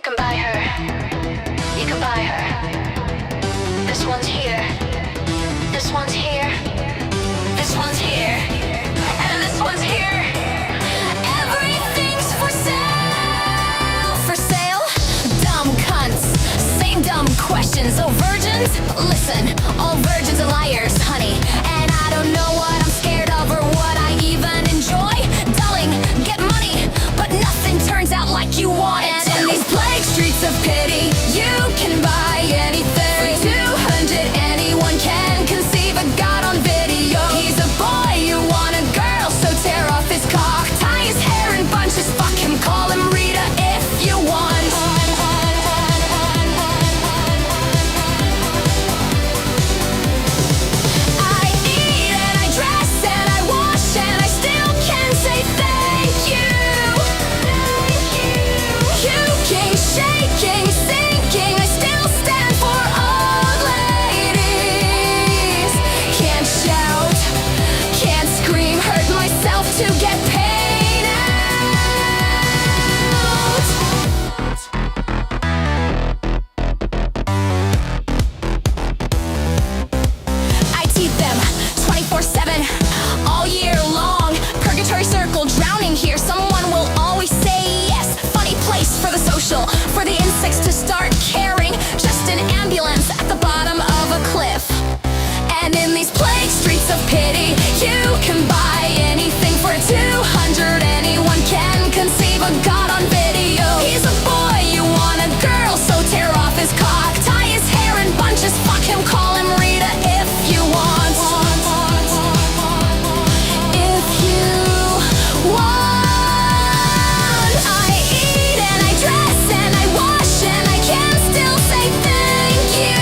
can buy her. You can buy her. This one's here. This one's here. This one's here. And this one's here. Everything's for sale. For sale? Dumb cunts. Same dumb questions. Oh, virgins? Listen, all virgins are liars, honey. And I don't know what I'm scared of or what I even enjoy. Darling, get money, but nothing turns out like you want it. And in these plague streets of pity, you can buy anything. For 200, anyone can conceive a god on video. He's a boy, you want a girl, so tear off his cock, tie his hair in bunches, fuck him, call him Rita if you want. I eat and I dress and I wash and I still can say thank you. Puking, shaking, sinking, I still stand for old ladies. Can't shout, can't scream, hurt myself to get paid out. I teeth them 24/7, all year long. Purgatory circle, drowning here. Someone will always say yes. Funny place for the social, for the insects to start caring. Just an ambulance at the bottom of a cliff. And in these plague streets of pity, you can buy anything for 200. Anyone can conceive a god on video. He's a boy, you want a girl, so tear off his cock, tie his hair in bunches, fuck him, call him Rita if you want. If you want. I eat and I dress and I wash and I can still say thank you.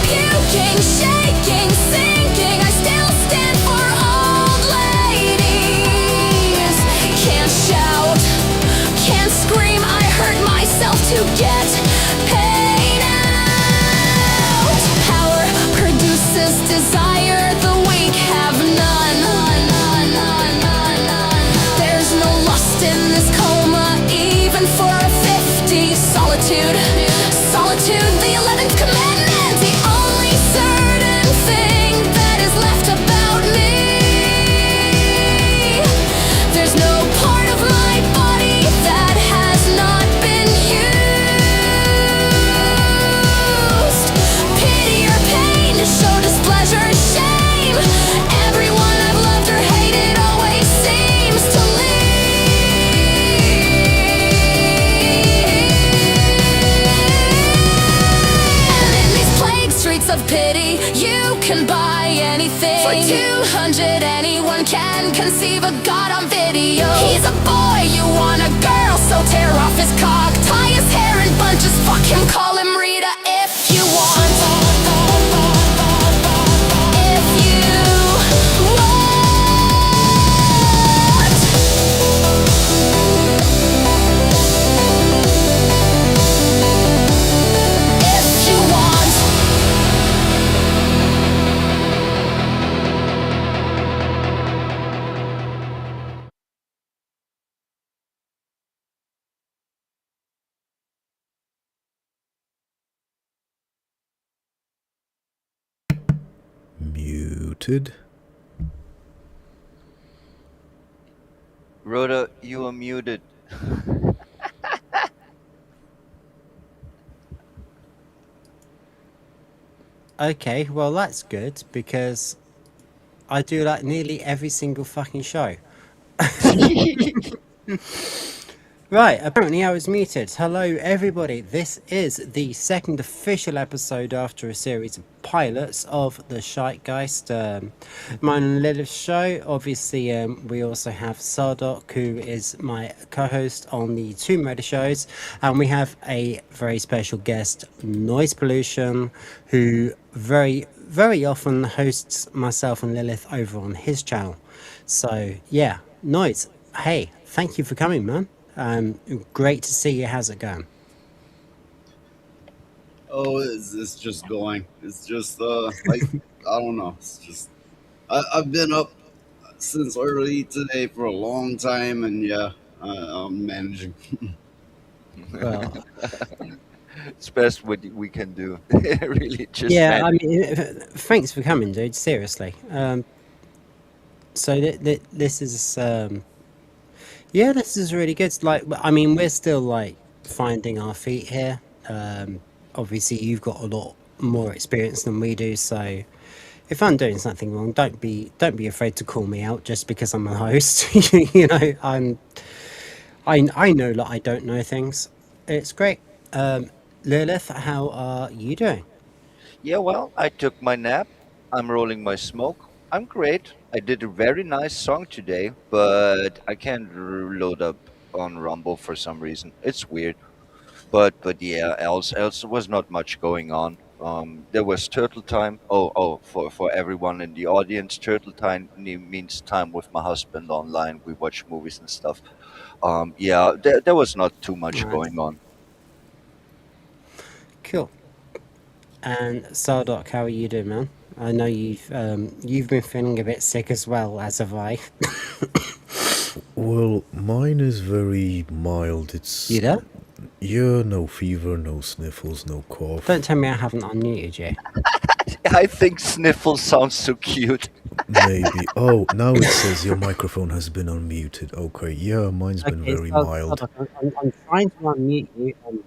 Puking, shaking, sinking, I still stand for old ladies. Can't shout, can't scream, I hurt myself to get paid out. Power produces desire, the weak have none. There's no lust in this coma, even for a 50. Solitude, solitude, the 11th commandment. The only certain thing that is left about me. There's no part of my body that has not been used. Pity or pain, show displeasure, shame. Everyone I've loved or hated always seems to leave. And in these plague streets of pity, you can buy anything. For 200, anyone can conceive a god on video. He's a boy, you want a girl, so tear off his cock, tie his hair in bunches, fuck him, call him Rita if you want. If you want. If you want. Muted. Roda, you are muted. Okay, well that's good because I do like nearly every single fucking show. Right, apparently I was muted. Hello everybody, this is the second official episode after a series of pilots of the Shitegeist, mine and Lilith's show. Obviously we also have Sardoc, who is my co-host on the Tomb Raider shows, and we have a very special guest, Noise Pollution, who very often hosts myself and Lilith over on his channel. So yeah, Noise, hey, thank you for coming, man. Great to see you. How's it going? Oh, it's just going. It's just like I don't know. It's just I've been up since early today for a long time, and yeah, I'm managing. Well, It's best what we can do. Really, just yeah, I manage. mean, thanks for coming, dude. Seriously. So this is yeah, this is really good. Like, I mean, we're still like finding our feet here. Obviously, you've got a lot more experience than we do, so if I'm doing something wrong, don't be afraid to call me out just because I'm a host. You know, I know that I don't know things. It's great. Lilith, how are you doing? Yeah, well, I took my nap. I'm rolling my smoke. I'm great. I did a very nice song today, but I can't load up on Rumble for some reason. It's weird. But yeah, else was not much going on. There was turtle time. For everyone in the audience, turtle time means time with my husband online. We watch movies and stuff. Yeah, there was not too much Nice, going on. cool. And Sardoc, how are you doing, man? I know you've been feeling a bit sick as well, as have I. Well, mine is very mild. It's You there? yeah, no fever, no sniffles, no Don't cough. tell me I haven't unmuted you. I think sniffle sounds so cute. Maybe. Oh, now it says your microphone has been unmuted. Okay, yeah, mine's been Okay, very mild. Sardoc, I'm trying to unmute you, and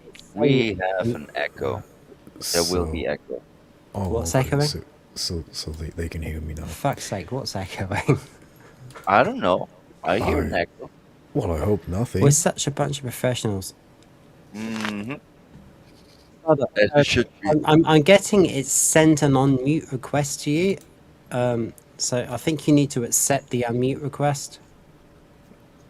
it's saying We have an echo. There will be So, echo. oh, what's okay. echoing? So they can hear me For now. fuck's sake, what's echoing? I don't know. I hear an I echo. well, I hope We're nothing. such a bunch of professionals. Hmm. Sardoc, As it should be. I'm getting it sent an unmute request to you. So I think you need to accept the unmute request.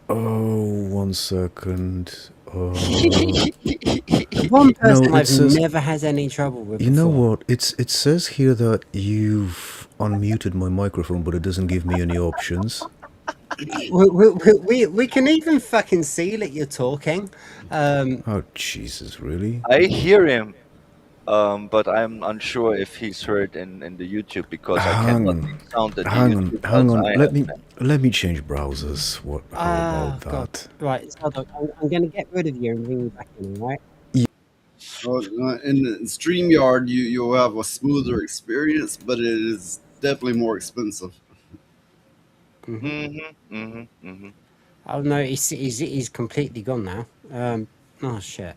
Oh, 1 second. The one No, person it I've says. never had any trouble with You know before. what? It says here that you've unmuted my microphone, but it doesn't give me any options. We can even fucking see that you're talking. Oh, Jesus, really? I hear him, but I'm unsure if he's heard in the YouTube because I Hang cannot on, make sound that the hang on, YouTube hang does. on. I have. Let me change browsers. What? How Ah, about God. that? Right, Sardoc, I'm going to get rid of you and bring you back in, all right? Well, in StreamYard, you'll have a smoother experience, but it is definitely more expensive. Mm-hmm. Mm-hmm. Mm-hmm. Oh, no, he's completely gone now. Oh, shit.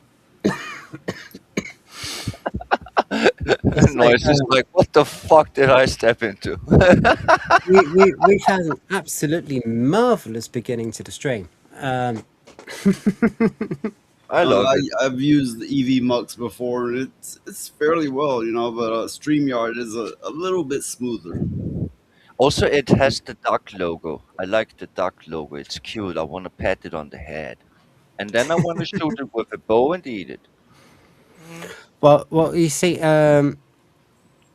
It's like, Noise is like, what the fuck did I step into? we've had an absolutely marvellous beginning to the stream. I love it. I've used the EV Mux before, and it's fairly well, but StreamYard is a little bit smoother. Also, it has the duck logo. I like the duck logo. It's cute. I want to pat it on the head, and then I want to shoot it with a bow and eat it. Mm. Well, you see,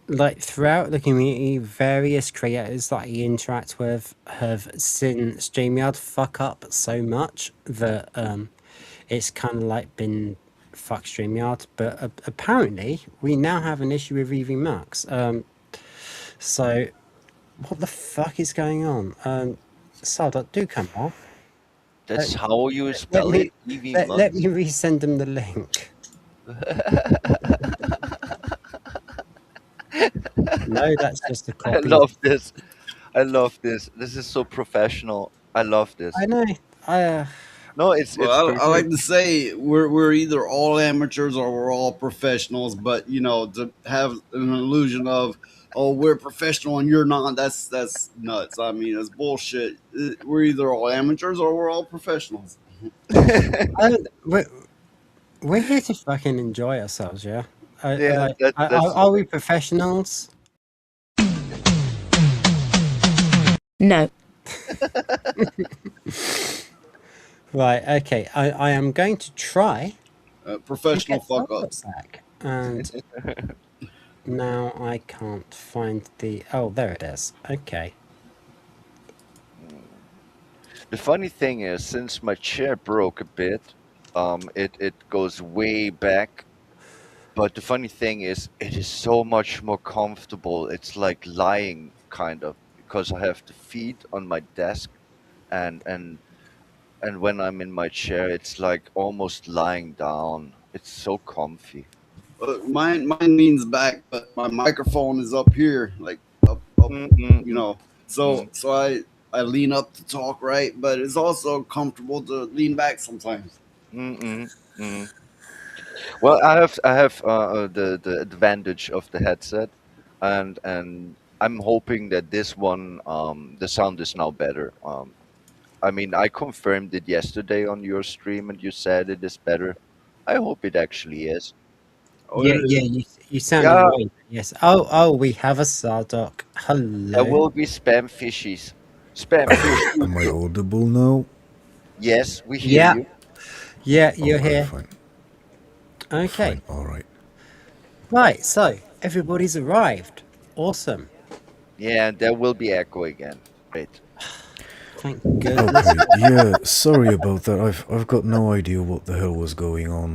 like throughout the community, various creators that I interact with have seen StreamYard fuck up so much that it's kind of like been fuck StreamYard. But apparently, we now have an issue with EV Max. So what the fuck is going on? Sardoc, do come back. That's how you Let spell me it. EV let Mux. me resend them the link. No, that's just a I copy. love this. I love this. This is so professional. I love this. I know. I No, it's Well, I like perfect. to say we're either all amateurs or we're all professionals, but to have an illusion of we're professional and you're not, that's nuts. I mean, it's bullshit. We're either all amateurs or we're all professionals. I don't, we're here to fucking enjoy ourselves, yeah. Yeah, Like, that's are we professionals? No. Right. Okay. I am going to try to Professional get fuck Sardoc ups. back, and now I can't find the. Oh, there it is. Okay. the funny thing is, since my chair broke a bit, it goes way back. But the funny thing is, it is so much more comfortable. It's like lying, kind of, because I have the feet on my desk, and and when I'm in my chair, it's like almost lying down. It's so comfy. Mine leans back, but my microphone is up here, like up, Mm-mm, you know. So mm, so I lean up to talk, right? But it's also comfortable to lean back sometimes. mm-mm, mm. Well, I have the advantage of the headset, and I'm hoping that this one the sound is now better. I mean, I confirmed it yesterday on your stream, and you said it is better. I hope it actually is. Oh, Yeah, it yeah, is. you sounded Yeah, way. Yes. Oh, we have a Sardoc. there Hello. will be spam fishies. Spam fish. Am I audible now? Yes, we hear Yeah, you. yeah, you're Okay, here. fine. Okay. Fine, alright. Right, so everybody's arrived. Awesome. Yeah, and there will be echo again. Great. Thank goodness. Okay, yeah, sorry about that. I've got no idea what the hell was going on.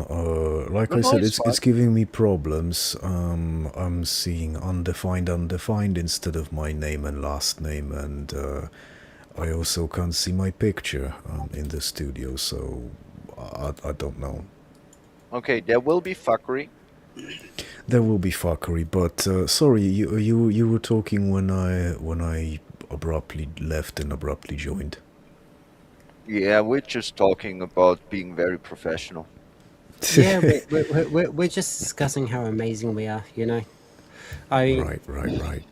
Like No, I no, said, it's it's fine. giving me problems. I'm seeing undefined instead of my name and last name, and I also can't see my picture in the studio, so I don't know. Okay, there will be fuckery. There will be fuckery, but sorry, you were talking when I abruptly left and abruptly joined. Yeah, we're just talking about being very professional. Yeah, we're just discussing how amazing we are, you know. I mean, Right.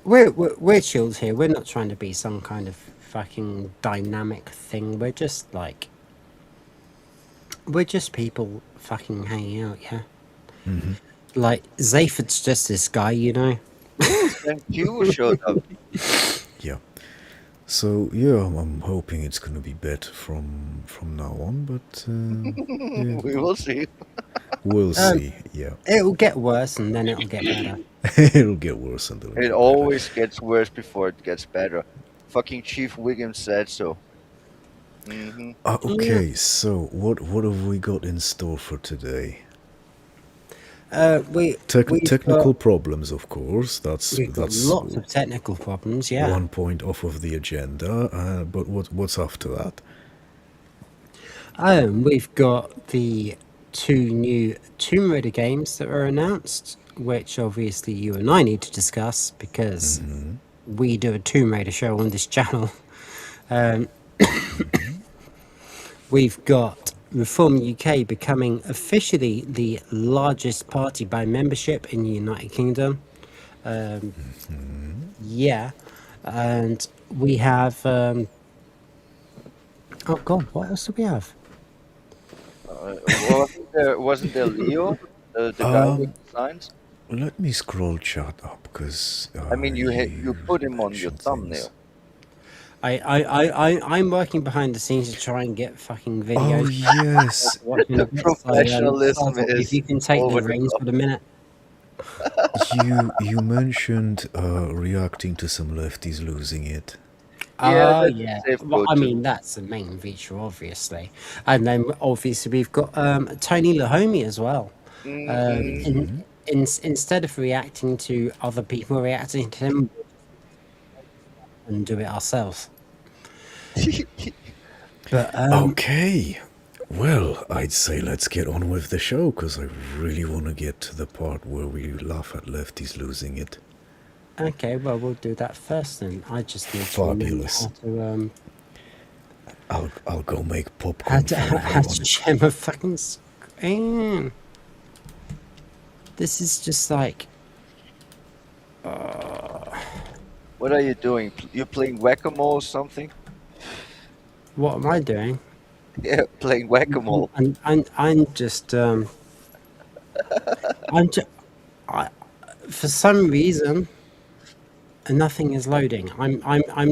we're chilled here. We're not trying to be some kind of fucking dynamic thing. We're just people fucking hanging out, yeah. Like Zayford's just this guy, you know. Yes, thank you showed up. Yeah. So yeah, I'm hoping it's gonna be better from now on, but yeah, We will see. we'll Um, see. Yeah, it'll get worse and then it'll get better. it'll get worse and it'll It get better. always gets worse before it gets better. Fucking Chief Wiggum said so. Yeah. Okay, so what have we got in store for today? We've Technical problems, of course. That's we've got that's lots of technical problems, yeah. one point off of the agenda. But what's after that? We've got the two new Tomb Raider games that were announced, which obviously you and I need to discuss because we do a Tomb Raider show on this channel. We've got Reform UK becoming officially the largest party by membership in the United Kingdom. Yeah, and we have. Oh God, what else do we have? Wasn't there Leo, the guy with the signs? Let me scroll chat up because I mean, you put him on your mentioned thumbnail. things. I'm working behind the scenes to try and get fucking Oh videos. yes, Watching The a bit. professionalism Sardoc, if is you can take over the the reins top. for a minute. you mentioned reacting to some lefties losing it. Yeah, Oh that's yeah. a safe Well, I go-to. mean that's the main feature, obviously, and then obviously we've got Tony Lahomey as well. Instead of reacting to other people reacting to him, and do it ourselves. But Okay. Well, I'd say let's get on with the show because I really want to get to the part where we laugh at lefties losing it. okay, well we'll do that first. Then I just need to remember Fabulous. I'll go make popcorn for how everyone. to share my fucking screen. This is just like What are you doing? You playing whack-a-mole or something? what am I doing? Yeah, playing whack-a-mole. I'm just I'm just I, for some reason nothing is loading. I'm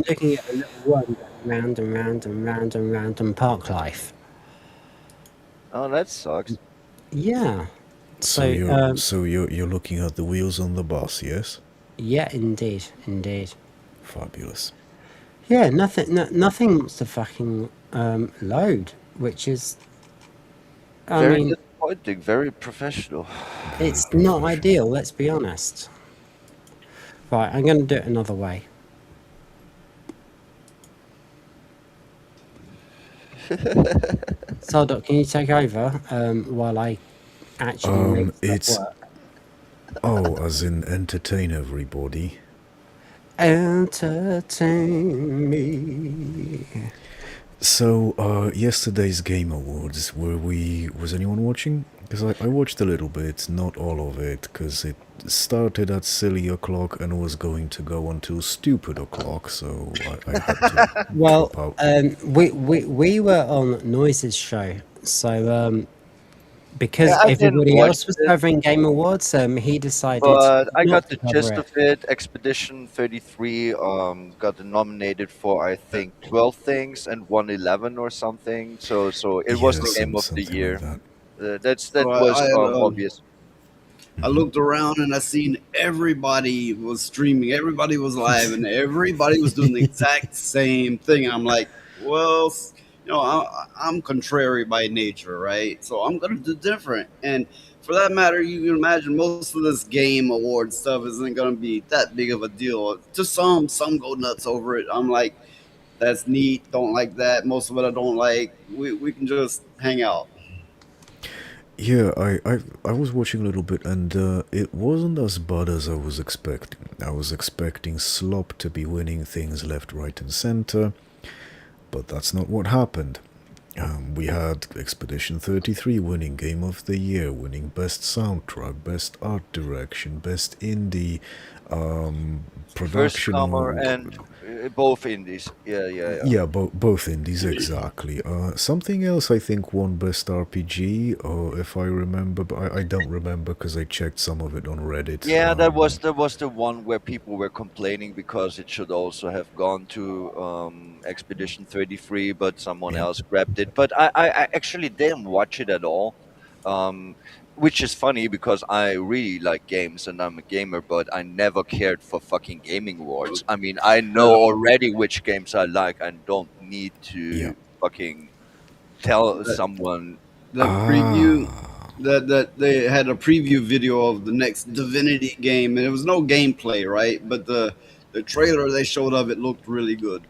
looking at a little one going round and round and round and round in Park Life. Oh, that sucks. Yeah. So you're looking at the wheels on the bus, yes? Yeah, indeed. Fabulous. Yeah, nothing wants to fucking load, which is I Very mean disappointing. Very professional. it's not ideal, let's be honest. Right, I'm gonna do it another way. Sardoc, can you take over while I actually make stuff It's work? as in entertain everybody. Entertain me. So, yesterday's Game Awards, was anyone watching? Because I watched a little bit, not all of it, because it started at silly o'clock and was going to go until stupid o'clock, so I had to Well, drop out. we were on Noise's show, so Yeah, because I didn't everybody watch else was it, covering Game Awards, he decided but I not got to the cover gist it. of it. Expedition 33 got nominated for I think 12 things and won 11 or something. So it was Yeah, the game of the something like year. that. So That was I had obvious. I looked around and I seen everybody was streaming, everybody was live, and everybody was doing the exact same thing. I'm like, well, I'm contrary by nature, right? So I'm gonna do different. And for that matter, you can imagine most of this game award stuff isn't gonna be that big of a deal. To some go nuts over it. I'm like, that's neat. Don't like that. Most of it I don't like. We can just hang out. Yeah, I was watching a little bit, and it wasn't as bad as I was expecting. I was expecting Slop to be winning things left, right, and center, but that's not what happened. We had Expedition 33 winning Game of the Year, winning Best Soundtrack, Best Art Direction, Best Indie, First Production comer Award. and both indies. Yeah. Yeah, both indies, exactly. Something else I think won Best RPG, or if I remember, but I don't remember because I checked some of it on Reddit. Yeah, that was the one where people were complaining because it should also have gone to Expedition 33, but someone Yep. else grabbed it. But I actually didn't watch it at all, um, which is funny because I really like games and I'm a gamer, but I never cared for fucking gaming awards. I mean, I know already which games I like and don't need Yeah. to fucking tell That someone. that preview Ah, that they had a preview video of the next Divinity game, and it was no gameplay, right? But the trailer they showed of it looked really good.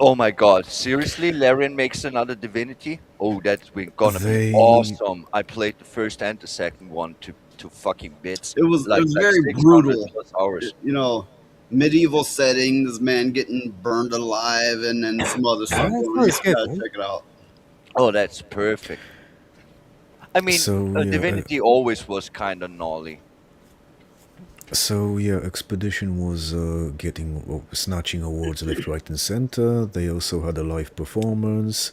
Oh my god, seriously? Larian makes another Divinity? Oh, gonna be they awesome. I played the first and the second one to fucking bits. It was Like very 600 brutal, plus hours. you know. Medieval settings, man, getting burned alive, and then some other stuff That going on. You sounds good, gotta man. check it out. Oh, that's perfect. I mean, so yeah, Divinity always was kind of gnarly. Expedition was snatching awards left, right, and center. They also had a live performance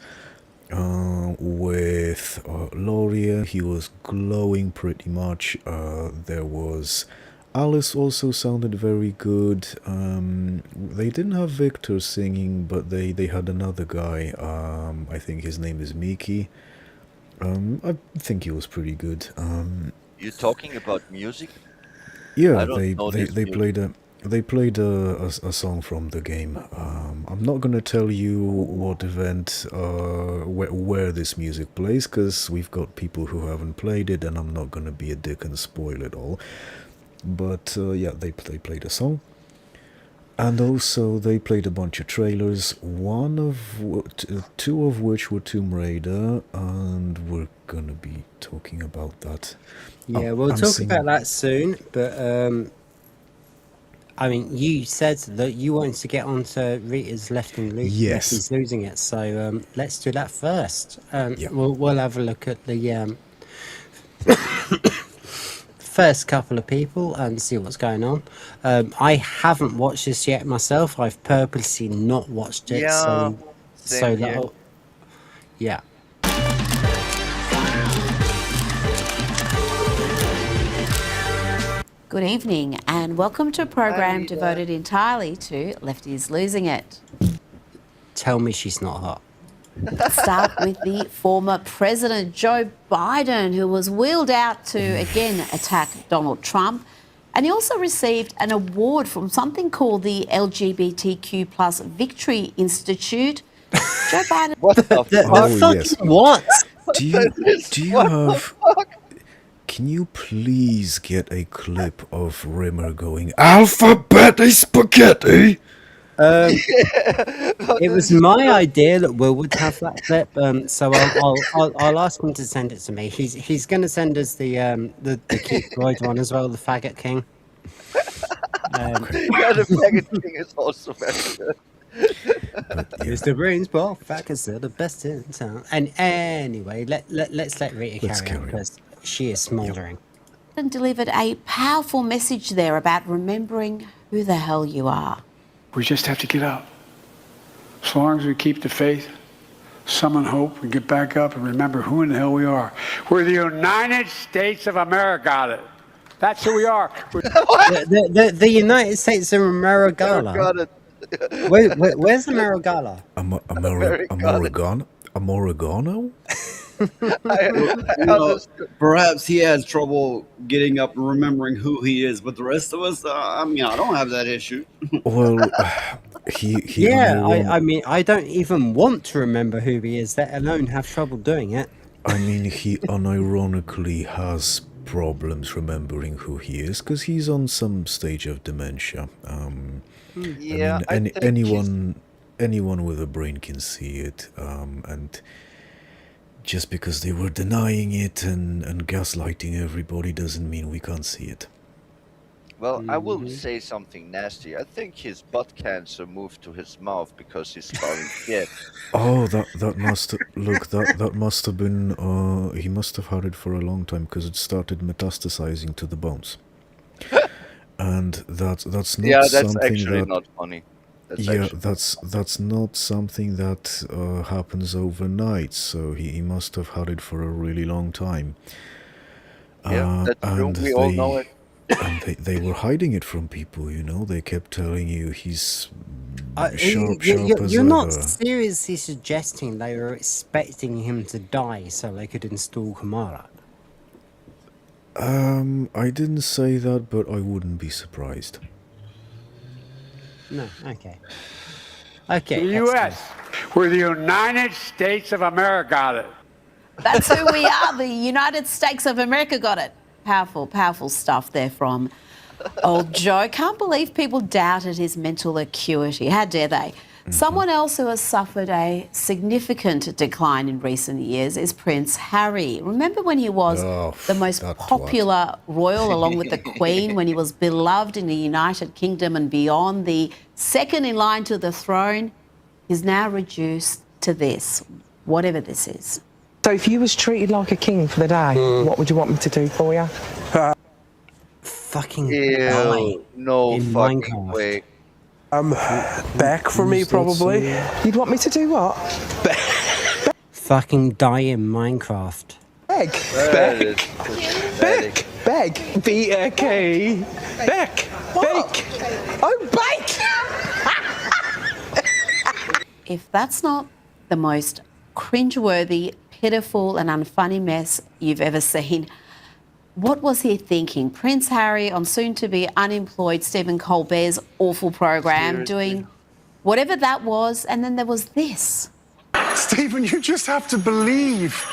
with Laurier. He was glowing pretty much. There was Alice also sounded very good. They didn't have Victor singing, but they had another guy. I think his name is Miki. I think he was pretty good. You talking about music? Yeah, I don't know this they music. played a song from the game. I'm not gonna tell you what event where this music plays because we've got people who haven't played it, and I'm not gonna be a dick and spoil it all. But yeah, they played a song, and also they played a bunch of trailers. Two of which were Tomb Raider, and we're gonna be talking about that. Yeah, we'll I'm talk seeing. about that soon. But I mean, you said that you wanted to get onto Rita's Yes. Lefties losing it, so let's do that first. Yeah. We'll have a look at the first couple of people and see what's going on. I haven't watched this yet myself. I've purposely not watched it, Yeah, so same here. that'll yeah. Good evening and welcome to a program devoted entirely to Lefties Losing It. Tell me she's not hot. Start with the former President Joe Biden, who was wheeled out to again attack Donald Trump. And he also received an award from something called the LGBTQ plus Victory Institute. Joe Biden. What the The fuck? Oh, yes. fucking what? Do you have? Can you please get a clip of Rimmer going alphabet spaghetti? It was my idea that Will would have that clip, so I'll ask him to send it to me. He's going to send us the Keith Floyd one as well, the Faggot King. Yeah, the faggot thing is also very good. Use the brains, well, faggots are the best in town. And anyway, let's let Rita carry on because she is smouldering. And delivered a powerful message there about remembering who the hell you are. We just have to get up. As long as we keep the faith, summon hope, and get back up and remember who in the hell we are. We're the United States of America. That's who we are. The United States of America. Got it. Where's America? Americano? Perhaps he has trouble getting up and remembering who he is, but the rest of us, I don't have that issue. Well, I mean, I don't even want to remember who he is, let alone have trouble doing it. I mean, he unironically has problems remembering who he is because he's on some stage of dementia. Yeah, I mean, anyone with a brain can see it, and just because they were denying it and gaslighting everybody doesn't mean we can't see it. Well, I will say something nasty. I think his butt cancer moved to his mouth because he's spelling shit. Oh, that must that must have been. He must have had it for a long time because it started metastasizing to the bones. And that's not That's something actually that, not funny. that's not something that happens overnight. So he must have had it for a really long time. Yeah, that's true. We all know it. And they were hiding it from people, you know. They kept telling you he's sharp as you're not ever. seriously suggesting they were expecting him to die so they could install Kamala? I didn't say that, but I wouldn't be surprised. No, okay. Okay. The U.S. We're the United States of America. That's who we are. The United States of America got it. Powerful, powerful stuff there from old Joe. Can't believe people doubted his mental acuity. How dare they? Someone else who has suffered a significant decline in recent years is Prince Harry. Remember when he was the most popular royal along with the Queen, when he was beloved in the United Kingdom and beyond, the second in line to the throne? He's now reduced to this, whatever this is. So if you was treated like a king for the day, what would you want me to do for you? Fucking Ew, no in fucking Minecraft. way. Back for me, probably. You'd want me to do what? Fucking die in Minecraft. Beg. That is pathetic. Beg. B-A-K. Beck. Bake. Oh, bake! If that's not the most cringeworthy, pitiful and unfunny mess you've ever seen, what was he thinking? Prince Harry on soon-to-be unemployed Stephen Colbert's awful program, doing whatever that was, and then there was this. Stephen, you just have to believe.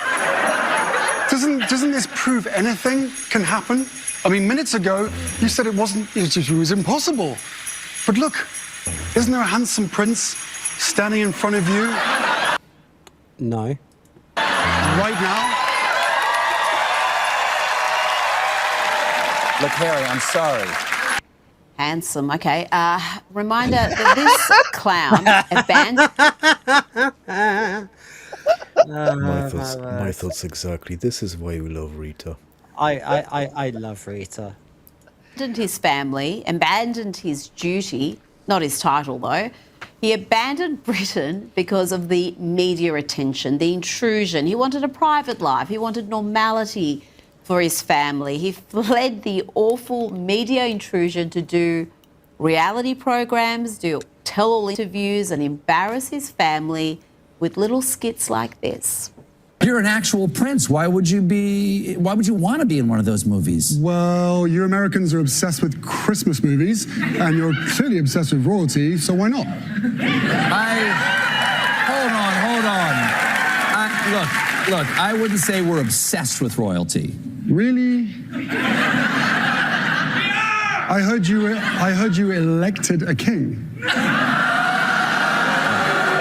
Doesn't this prove anything can happen? I mean, minutes ago, you said it was impossible. But look, isn't there a handsome prince standing in front of you? No. Right now? Look, Harry, I'm sorry. Handsome, okay. Reminder that this clown abandoned... My thoughts exactly. This is why we love Rita. I love Rita. Abandoned his family, abandoned his duty, not his title though. He abandoned Britain because of the media attention, the intrusion. He wanted a private life. He wanted normality for his family. He fled the awful media intrusion to do reality programs, do tell-all interviews and embarrass his family with little skits like this. You're an actual prince. Why would you want to be in one of those movies? Well, you Americans are obsessed with Christmas movies, and you're clearly obsessed with royalty, so why not? Hold on. Look, I wouldn't say we're obsessed with royalty. Really? I heard you elected a king.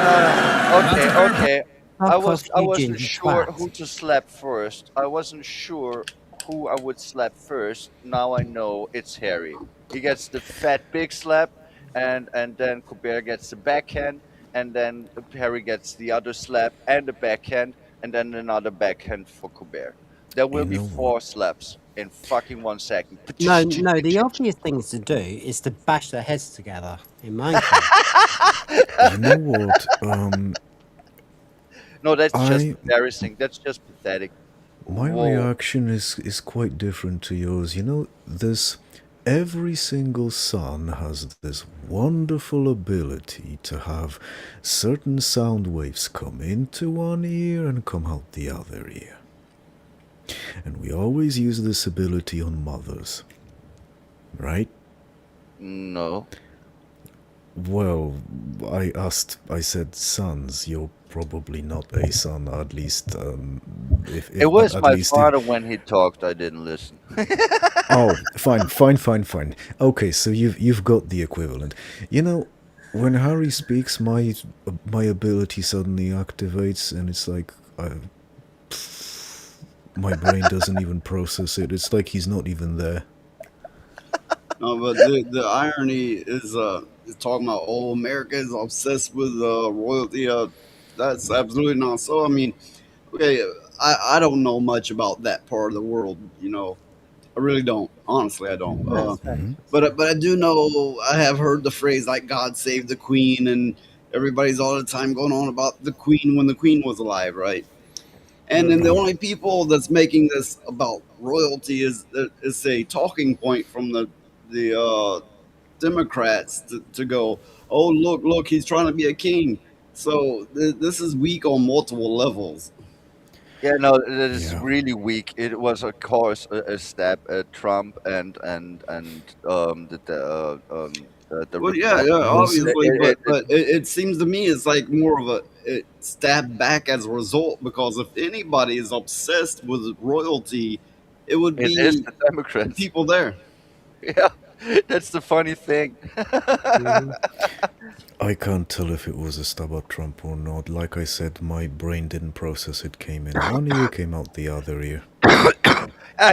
Okay. I Fuck off, Eugene, wasn't you sure twat. who to slap first. I wasn't sure who I would slap first. Now I know it's Harry. He gets the fat big slap, and then Colbert gets the backhand, and then Harry gets the other slap and the backhand, and then another backhand for Colbert. There will You be know what? 4 slaps in fucking 1 second. No, the obvious thing to do is to bash their heads together in Minecraft. You know what? No, that's just I embarrassing. That's just pathetic. my Whoa. reaction is quite different to yours. You know, this every single son has this wonderful ability to have certain sound waves come into one ear and come out the other ear. And we always use this ability on mothers. Right? No. Well, I said sons. You're probably not a son, at least. If It was at my least if- father when he talked. I didn't listen. Oh, fine. Okay, so you've got the equivalent. You know, when Harry speaks, my ability suddenly activates, and it's like my brain doesn't even process it. It's like he's not even there. No, but the irony is talking about, oh, America is obsessed with royalty. That's absolutely not so. I mean, okay, I don't know much about that part of the world. You know, I really don't. Honestly, I don't. But I do know. I have heard the phrase like "God save the Queen," and everybody's all the time going on about the Queen when the Queen was alive, right? And then the only people that's making this about royalty is a talking point from the Democrats to go, oh, look, he's trying to be a king. So this is weak on multiple levels. Yeah, no, that is really weak. It was, of course, a stab at Trump and the Well, yeah, Republicans. obviously, but it seems to me it's like more of a stab back as a result, because if anybody is obsessed with royalty, it would be It is the Democrats. people there. Yeah, that's the funny thing. I can't tell if it was a stab at Trump or not. Like I said, my brain didn't process it. Came in one ear, came out the other ear.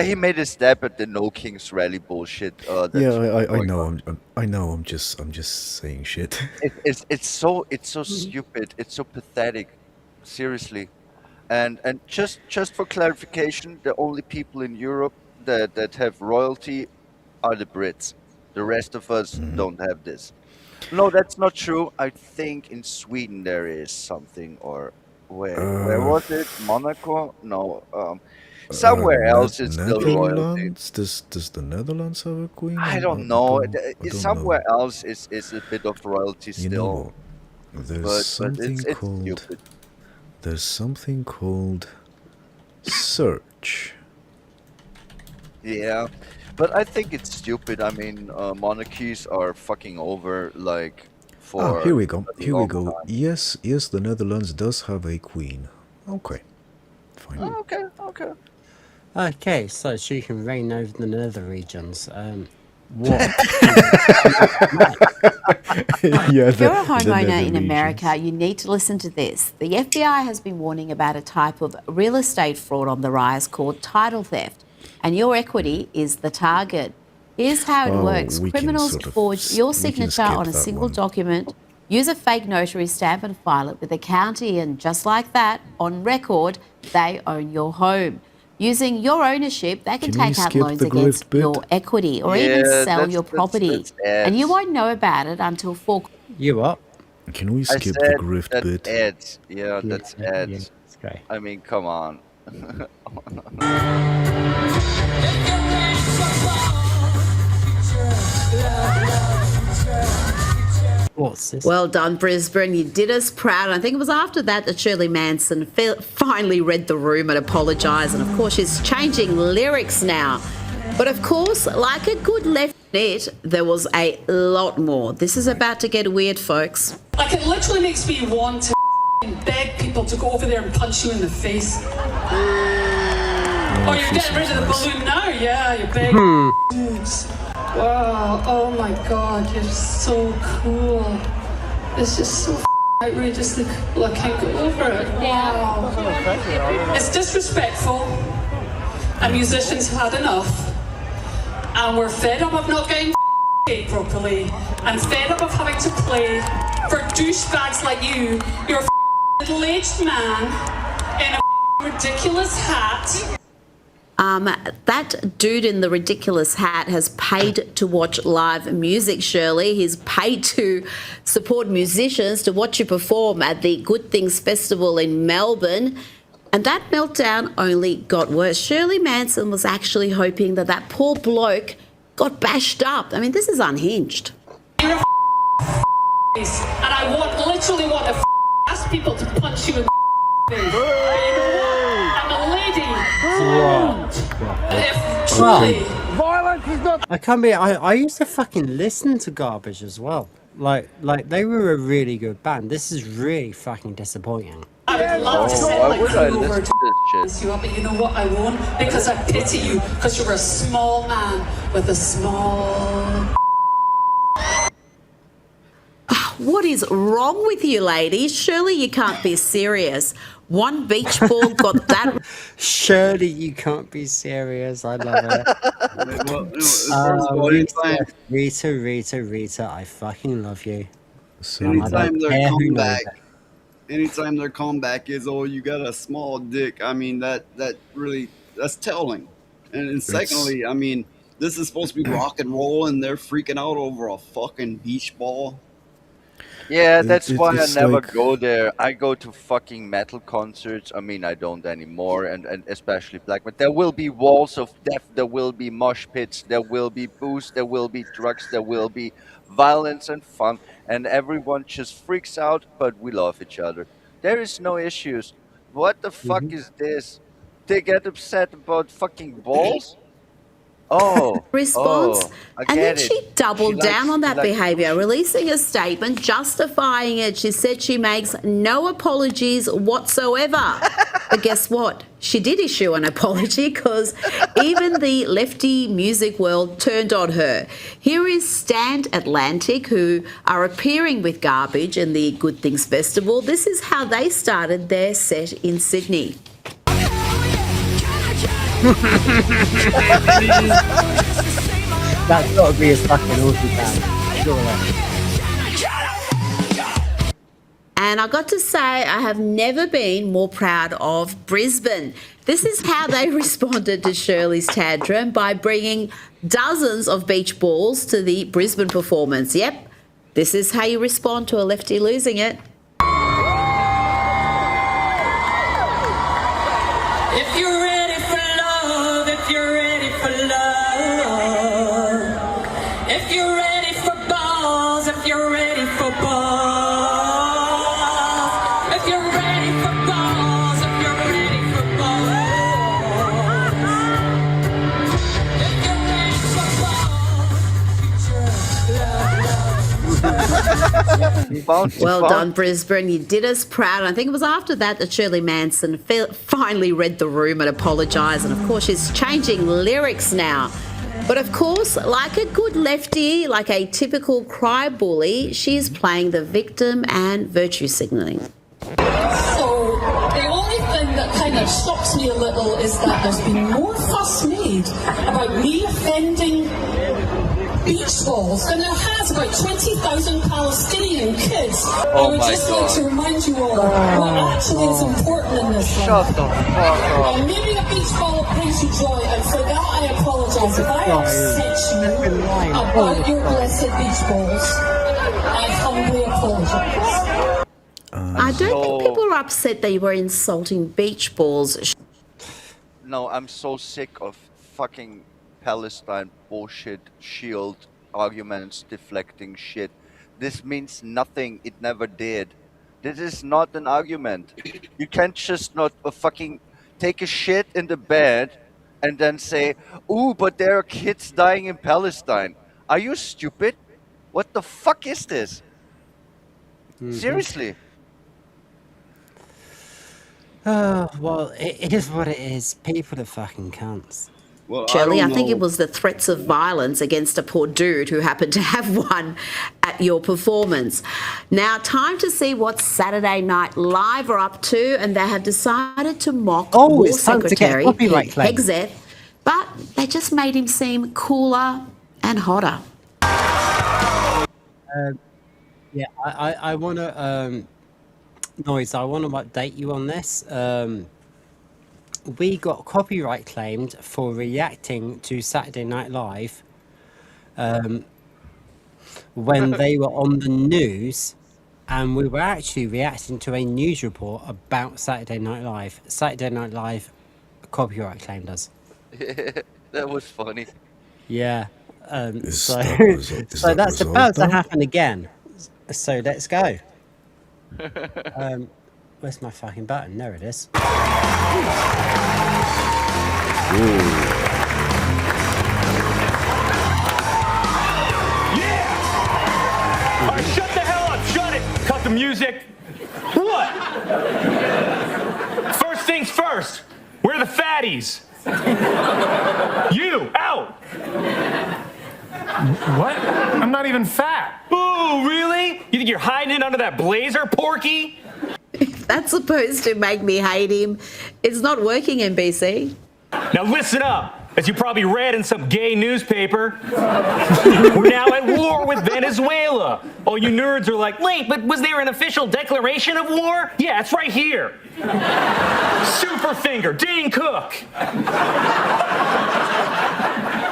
He made a stab at the No Kings rally bullshit. Yeah, I know. I know. I'm just saying shit. It's so stupid. It's so pathetic. Seriously, and just for clarification, the only people in Europe that have royalty are the Brits. The rest of us don't have this. No, that's not true. I think in Sweden there is something, or where was it? Monaco? No, somewhere else it's still royalty. Netherlands? Does the Netherlands have a queen? I don't know. I don't Somewhere know. else is a bit of royalty You know still. what? There's But something it's called. stupid. There's something called search. Yeah, but I think it's stupid. I mean, monarchies are fucking over. Like for Here we go. a Here we long go. time. Yes, the Netherlands does have a queen. Okay, fine. Oh, okay. Okay, so she can reign over the nether regions. What? Yeah, If you're a the homeowner nether in America, regions. you need to listen to this. The FBI has been warning about a type of real estate fraud on the rise called title theft, and your equity is the target. Here's how it Oh, works. we can Criminals sort of forge your we can signature skip on a that single one. document, use a fake notary stamp and file it with the county, and just like that, on record, they own your home. Using your ownership, they can Can we take out skip loans the against grift bit? your equity or even Yeah, sell your property. that's And you ads. won't know about it until foreclosure. You what? Can we I skip said the grift that's bit? ads. Yeah, that's ads. It's great. I mean, come on. What's this? Well done, Brisbane. You did us proud. And I think it was after that that Shirley Manson finally read the room and apologised. And of course, she's changing lyrics now. But of course, like a good left net, there was a lot more. This is about to get weird, folks. Like, it literally makes me want to beg people to go over there and punch you in the face. Oh, you're getting rid of the balloon now? Yeah, you're begging dudes. Wow, oh my god, you're so cool. It's just so outrageously cool. I can't get over it. Wow. It's disrespectful, and musicians have had enough, and we're fed up of not getting paid properly, and fed up of having to play for douchebags like you. You're a middle-aged man in a ridiculous hat. That dude in the ridiculous hat has paid to watch live music, Shirley. He's paid to support musicians, to watch you perform at the Good Things Festival in Melbourne. And that meltdown only got worse. Shirley Manson was actually hoping that that poor bloke got bashed up. I mean, this is unhinged. You're a and I literally want to ask people to punch you in the face. I'm a lady. If truly. Violence is not. I can't be. I used to fucking listen to Garbage as well. Like they were a really good band. This is really fucking disappointing. I would love to send why my would I crew over listen to to this shit? you up, but you know what? I won't, because I pity you, because you're a small man with a small. What is wrong with you, ladies? Surely you can't be serious. One beach ball got that. Surely you can't be serious. I love it. Rita, I fucking love you. So Anytime their care who knows comeback, it. anytime their comeback is, "Oh, you got a small dick," I mean that's telling. And secondly, I mean, this is supposed to be rock and roll, and they're freaking out over a fucking beach ball. Yeah, that's why I it's never like- go there. I go to fucking metal concerts. I mean, I don't anymore, and especially black. But there will be walls of death. There will be mosh pits. There will be booze. There will be drugs. There will be violence and fun. And everyone just freaks out, but we love each other. There is no issues. What the fuck is this? They get upset about fucking balls? Response, I and then get she it. doubled She down likes- on she that likes behaviour, bullshit. releasing a statement justifying it. She said she makes no apologies whatsoever. But guess what? She did issue an apology because even the lefty music world turned on her. Here is Stand Atlantic, who are appearing with Garbage in the Good Things Festival. This is how they started their set in Sydney. That's got to be a fucking Aussie band. Surely. And I got to say, I have never been more proud of Brisbane. This is how they responded to Shirley's tantrum, by bringing dozens of beach balls to the Brisbane performance. Yep, this is how you respond to a lefty losing it. If you're ready for love, if you're ready for love, if you're ready for balls, if you're ready for balls, if you're ready for balls, if you're ready for balls, if you're ready for balls, Well done, Brisbane. You did us proud. I think it was after that that Shirley Manson finally read the room and apologised. And of course, she's changing lyrics now. But of course, like a good lefty, like a typical cry bully, she's playing the victim and virtue signalling. So the only thing that kind of shocks me a little is that there's been more fuss made about me offending beach balls than there has about 20,000 Palestinian kids. I would my just God. like to remind you all what actually is important in this Shut life. the fuck up. And maybe a beach ball brings you joy, and for that I apologise. If I upset you about your blessed beach balls, I humbly apologise. I don't think people are upset that you were insulting beach balls. No, I'm so sick of fucking Palestine bullshit, shield arguments, deflecting shit. This means nothing. It never did. This is not an argument. You can't just not fucking take a shit in the bed and then say, "Ooh, but there are kids dying in Palestine." Are you stupid? What the fuck is this? Seriously. Well, it is what it is. People are fucking cunts. Well, I Shirley, I don't think it know. was the threats of violence against a poor dude who happened to have one at your performance. Now, time to see what Saturday Night Live are up to, and they have decided to mock War it's time to get Secretary copyright Pete claim. Hegseth, but they just made him seem cooler and hotter. Yeah, I want to, Noise, I want to update you on this. We got copyright claimed for reacting to Saturday Night Live when they were on the news, and we were actually reacting to a news report about Saturday Night Live. Saturday Night Live copyright claimed us. That was funny. Yeah. Is So, that so that's resolved about to now? happen again. So let's go. Where's my fucking button? There it is. All right, shut the hell up. Shut it. Cut the music. What? First things first. Where are the fatties? You, out. What? I'm not even fat. Ooh, really? You think you're hiding it under that blazer, Porky? That's supposed to make me hate him. It's not working, NBC. Now listen up. As you probably read in some gay newspaper, we're now at war with Venezuela. All you nerds are like, wait, but was there an official declaration of war? Yeah, it's right here. Superfinger, Dane Cook.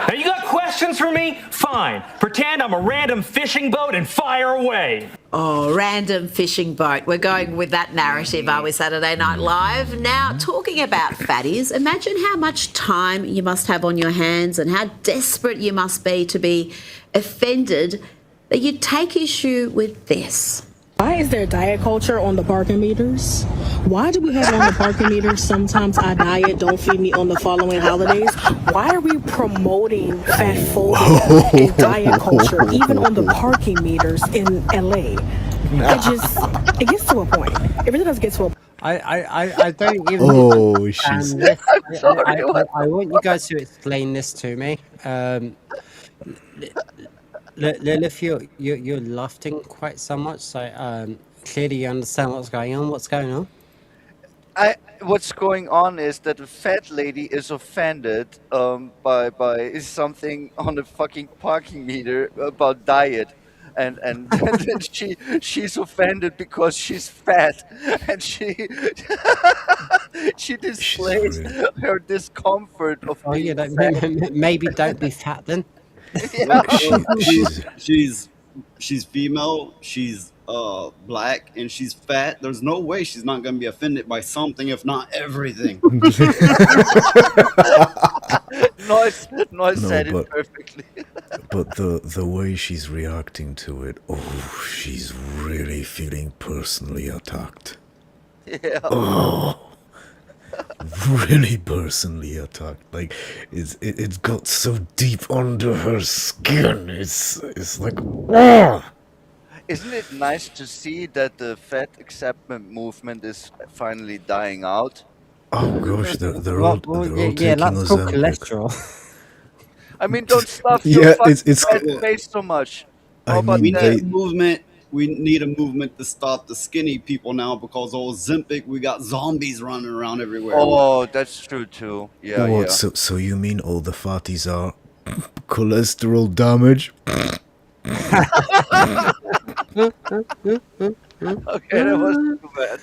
Now you got questions for me? Fine. Pretend I'm a random fishing boat and fire away. Oh, random fishing boat. We're going with that narrative, are we, Saturday Night Live? Now, talking about fatties, imagine how much time you must have on your hands and how desperate you must be to be offended that you take issue with this. Why is there diet culture on the parking meters? Why do we have it on the parking meters? Sometimes I diet, don't feed me on the following holidays. Why are we promoting fat phobia and diet culture even on the parking meters in LA? It gets to a point. It really does get to a point. I don't even Oh, understand she's. this. I want you guys to explain this to me. Lilith, you're laughing quite somewhat, so clearly you understand what's going on. What's going on? What's going on is that the fat lady is offended by something on the fucking parking meter about diet. And then she's offended because she's fat, and she displays her discomfort of Oh, being yeah, fat. maybe don't be fat then. Yeah. She's female. She's black, and she's fat. There's no way she's not gonna be offended by something, if not everything. Noise No, said it but perfectly. but the way she's reacting to it, oh, she's really feeling personally attacked. Yeah. Oh, really personally attacked. Like it's got so deep under her skin. It's like, oh. Isn't it nice to see that the fat acceptance movement is finally dying out? Oh gosh, they're all Yeah, taking that's called Ozempic. cholesterol. I mean, don't stuff your Yeah, fucking it's. fat face so much. How I about mean, that? We need a movement to stop the skinny people now, because of Ozempic, we got zombies running around everywhere. Oh, that's true too. Yeah, What? yeah. So you mean all the fatties are cholesterol damage? Okay, that was too bad.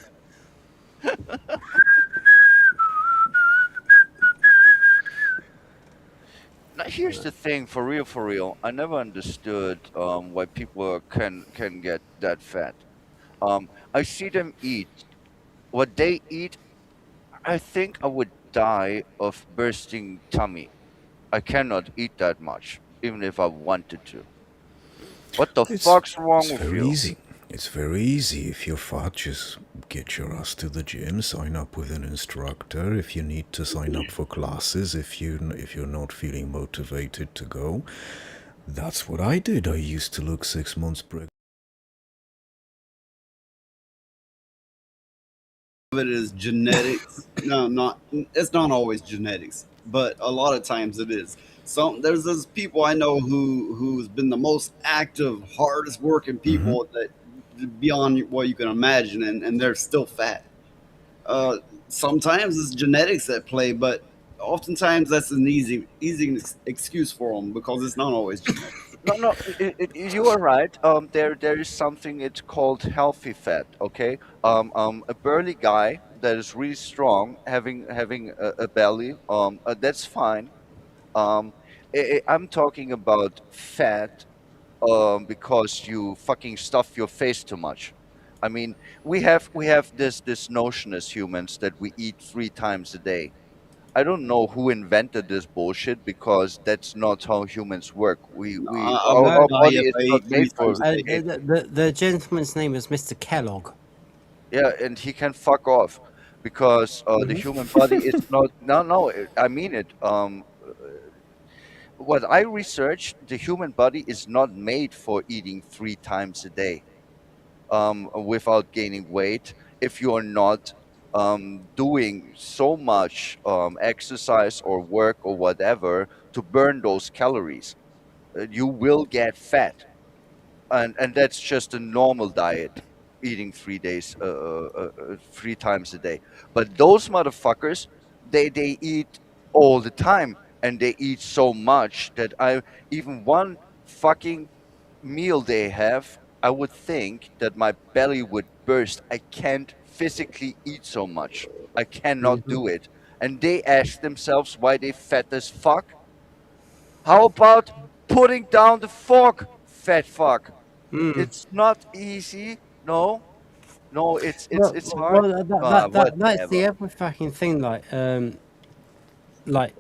Now here's the thing, for real. I never understood why people can get that fat. I see them eat. What they eat, I think I would die of bursting tummy. I cannot eat that much, even if I wanted to. What the fuck's wrong It's with very you? easy. It's very easy. If you're fat, just get your ass to the gym, sign up with an instructor. If you need to sign up for classes, if you're not feeling motivated to go, that's what I did. I used to look 6 months pregnant. It is genetics. No, it's not always genetics. but a lot of times it is. There's those people I know who's been the most active, hardest working Hmm. people that beyond what you can imagine, and they're still fat. Uh, Sometimes it's genetics at play, but oftentimes that's an easy excuse for them because it's not always genetics. No, no, you are right. There is something it's called healthy fat. Okay, a burly guy that is really strong, having a belly, that's fine. I'm talking about fat, because you fucking stuff your face too much. I mean, we have this notion as humans that we eat 3 times a day. I don't know who invented this bullshit because that's not how humans work. We I our, won't our die body if is I not ate made three for times a day. The gentleman's name is Mr. Kellogg. yeah, and he can fuck off because the human body is not. No, no, I mean it. What I researched, the human body is not made for eating 3 times a day, without gaining weight. If you are not doing so much exercise or work or whatever to burn those calories, you will get fat, and that's just a normal diet, eating 3 times a day. But those motherfuckers, they eat all the time, and they eat so much that I even one fucking meal they have, I would think that my belly would burst. I can't physically eat so much. I cannot Hmm. do it. And they ask themselves why they fat as fuck. How about putting down the fork, fat fuck? Mm. It's not easy. No, no, it's hard. Well, that's Whatever. the other fucking thing. Like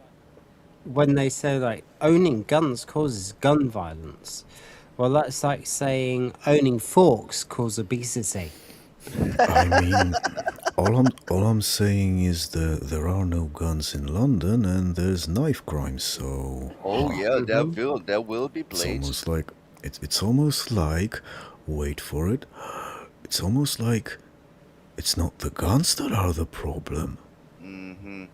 when they say like owning guns causes gun violence. Well, that's like saying owning forks causes obesity. I mean, all I'm saying is that there are no guns in London and there's knife crime, so Oh yeah, there Hmm. will there will be it's blades. almost like it's almost like wait for it. It's almost like it's not the guns that are the problem. Hmm.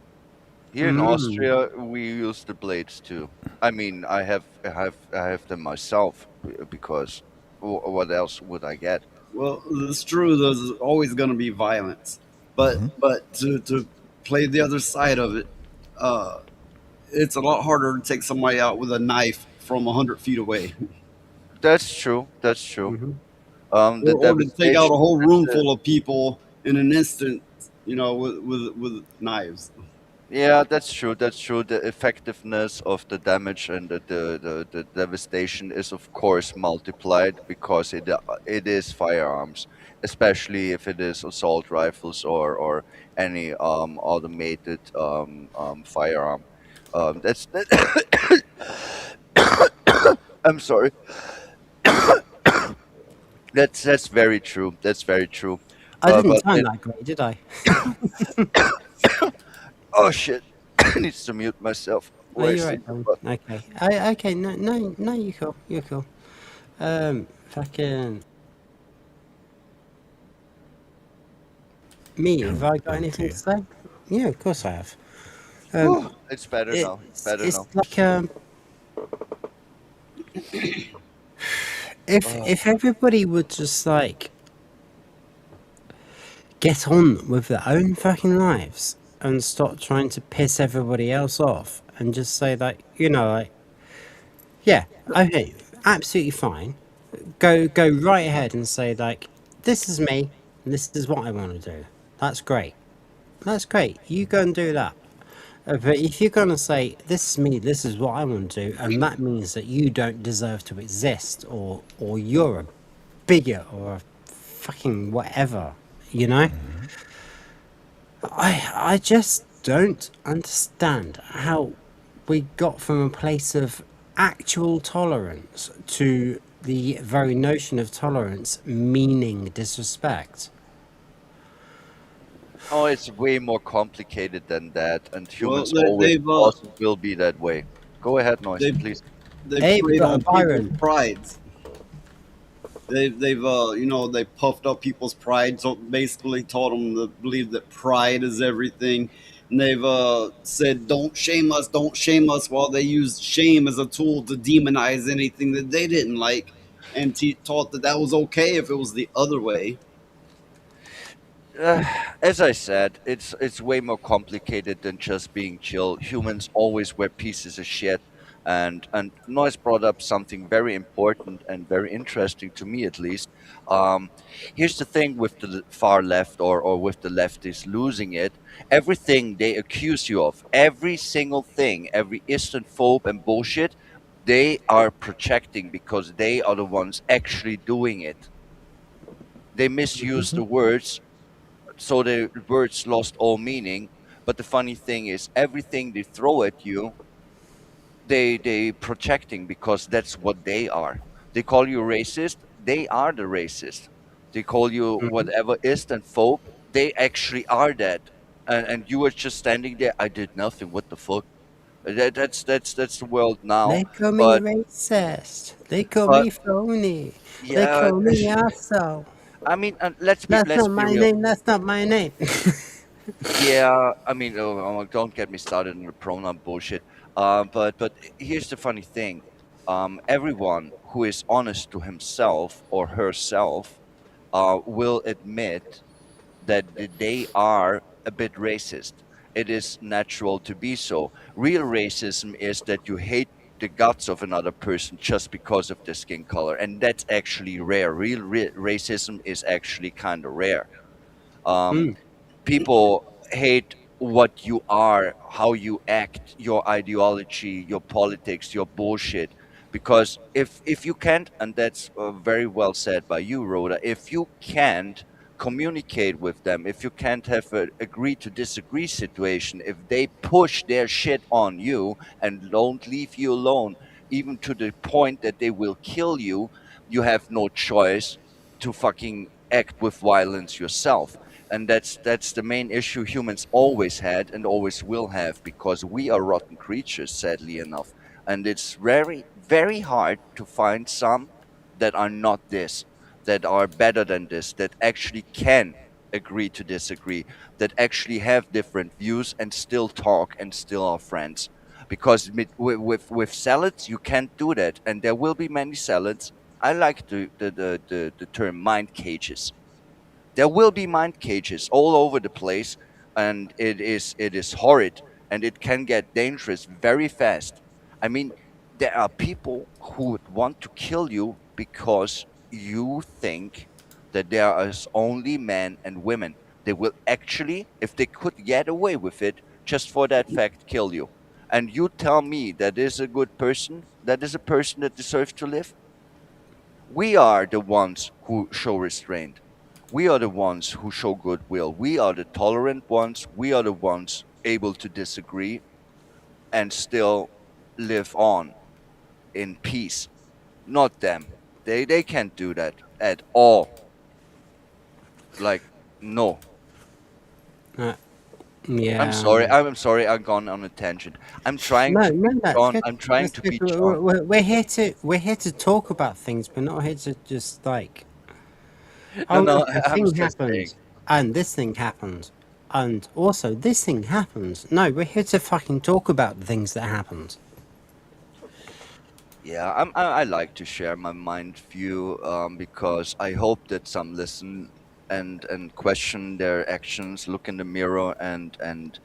Here in Mm. Austria, we use the blades too. I mean, I have them myself because what else would I get? Well, it's true. There's always going to be violence, but Hmm. to play the other side of it, uh, it's a lot harder to take somebody out with a knife from 100 feet away, That's true. That's true. Hmm. The or to take out a devastation whole and room the full of people in an instant. With knives. yeah, that's true. That's true. The effectiveness of the damage and the devastation is of course multiplied because it is firearms, especially if it is assault rifles or any automated firearm. That's that. I'm sorry. That's very true. That's very true. I didn't But sound that great, did I? oh shit, I need to mute myself. Oh, Where you're is the right, mute Tom. button? Okay. Okay. No, no, no. You're cool. You're cool. Fucking me. Have I got Oh anything to dear. say? Yeah, of course I have. Whew, it's better now. It's It's better it's now. like if everybody would just like get on with their own fucking lives and stop trying to piss everybody else off and just say like, like, yeah, okay, absolutely fine. Go right ahead and say like, this is me and this is what I want to do. That's great. That's great. You go and do that. But if you're gonna say this is me, this is what I want to do, and that means that you don't deserve to exist, or you're a bigot or a fucking whatever, you know, I just don't understand how we got from a place of actual tolerance to the very notion of tolerance meaning disrespect. Oh, it's way more complicated than that, and Well, humans always they've was and will be that way. Go ahead, Noise, they've please. they've Hey, we preyed got a on people's Byron. prides. They've they puffed up people's pride, so basically taught them to believe that pride is everything, and they've said, "Don't shame us," while they use shame as a tool to demonize anything that they didn't like, and taught that that was okay if it was the other way. Uh, as I said, it's way more complicated than just being chill. Humans always were pieces of shit, and Noise brought up something very important and very interesting to me, at least. Um, Here's the thing with the far left, or with the lefties losing it. Everything they accuse you of, every single thing, every instant phobe and bullshit, they are projecting because they are the ones actually doing it. They misuse the words, so the words lost all meaning. But the funny thing is, everything they throw at you, they projecting because that's what they are. They call you racist, they are the racist. They call you whatever is and phobe, they actually are that. And you were just standing there. I did nothing. What the fuck? That's the world now. They call me But racist. They call but me phony. They yeah, call me also. I mean, That's let's not be my real. name. That's not my name. Yeah, I mean, don't get me started on the pronoun bullshit. But here's the funny thing: everyone who is honest to himself or herself will admit that they are a bit racist. It is natural to be so. Real racism is that you hate the guts of another person just because of their skin color, and that's actually rare. Real racism is actually kind of rare. Um, People hate what you are, how you act, your ideology, your politics, your bullshit. Because if you can't, and that's very well said by you, Rhoda, if you can't communicate with them, if you can't have a agree to disagree situation, if they push their shit on you and don't leave you alone, even to the point that they will kill you, you have no choice to fucking act with violence yourself. And that's the main issue humans always had and always will have, because we are rotten creatures, sadly enough. And it's very hard to find some that are not this, that are better than this, that actually can agree to disagree, that actually have different views and still talk and still are friends. Because with salads you can't do that, and there will be many salads. I like the term mind cages. There will be mind cages all over the place, and it is horrid, and it can get dangerous very fast. I mean, there are people who would want to kill you because you think that there is only men and women. They will actually, if they could get away with it, just for that fact, kill you. And you tell me that is a good person, that is a person that deserves to live? We are the ones who show restraint. We are the ones who show goodwill. We are the tolerant ones. We are the ones able to disagree and still live on in peace. Not them. They can't do that at all. Like, no. I'm Yeah. sorry. I'm sorry. I've gone on a tangent. I'm trying No, to no, be that's John. good. I'm trying That's to good. be John. We're here to talk about things. We're not here to just like, No, oh no. look, a I'm thing just saying. happened, and this thing happened, and also this thing happened. No, we're here to fucking talk about the things that happened. Yeah, I like to share my mind view, because I hope that some listen and question their actions, look in the mirror, and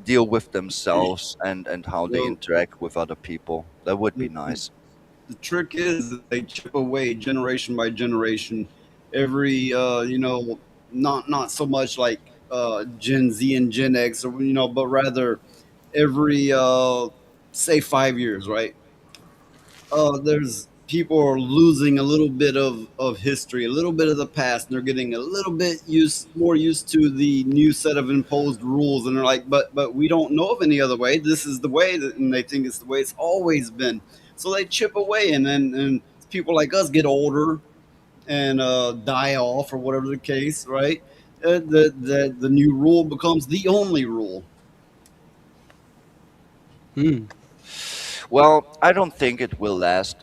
deal with themselves and how they Well, interact with other people. That would be the, nice. the trick is that they chip away generation by generation. Every not so much like Gen Z and Gen X, or but rather every say 5 years, right? There's people are losing a little bit of history, a little bit of the past, and they're getting a little bit more used to the new set of imposed rules, and they're like, but we don't know of any other way. This is the way, and they think it's the way it's always been. So they chip away, and then and people like us get older and die off, or whatever the case, right? The new rule becomes the only rule. Well, I don't think it will last.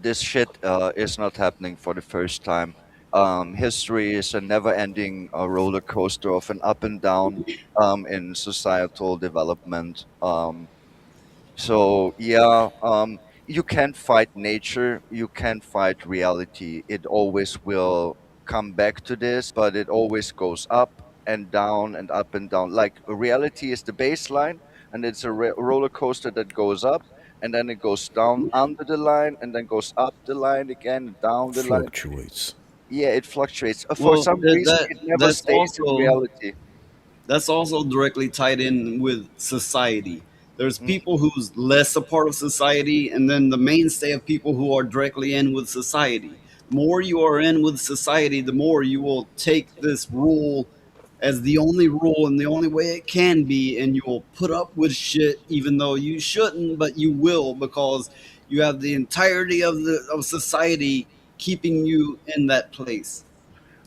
This shit is not happening for the first time. History is a never-ending roller coaster of an up and down in societal development. So yeah, you can't fight nature, you can't fight reality. It always will come back to this, but it always goes up and down and up and down. Like reality is the baseline, and it's a roller coaster that goes up, and then it goes down under the line, and then goes up the line again, down the line. Fluctuates. Yeah, it fluctuates. For Well, some reason, it never that's stays in also reality. directly tied in with society. There's Mm. people who's less a part of society, and then the mainstay of people who are directly in with society. The more you are in with society, the more you will take this rule as the only rule and the only way it can be, and you will put up with shit even though you shouldn't, but you will because you have the entirety of society keeping you in that place.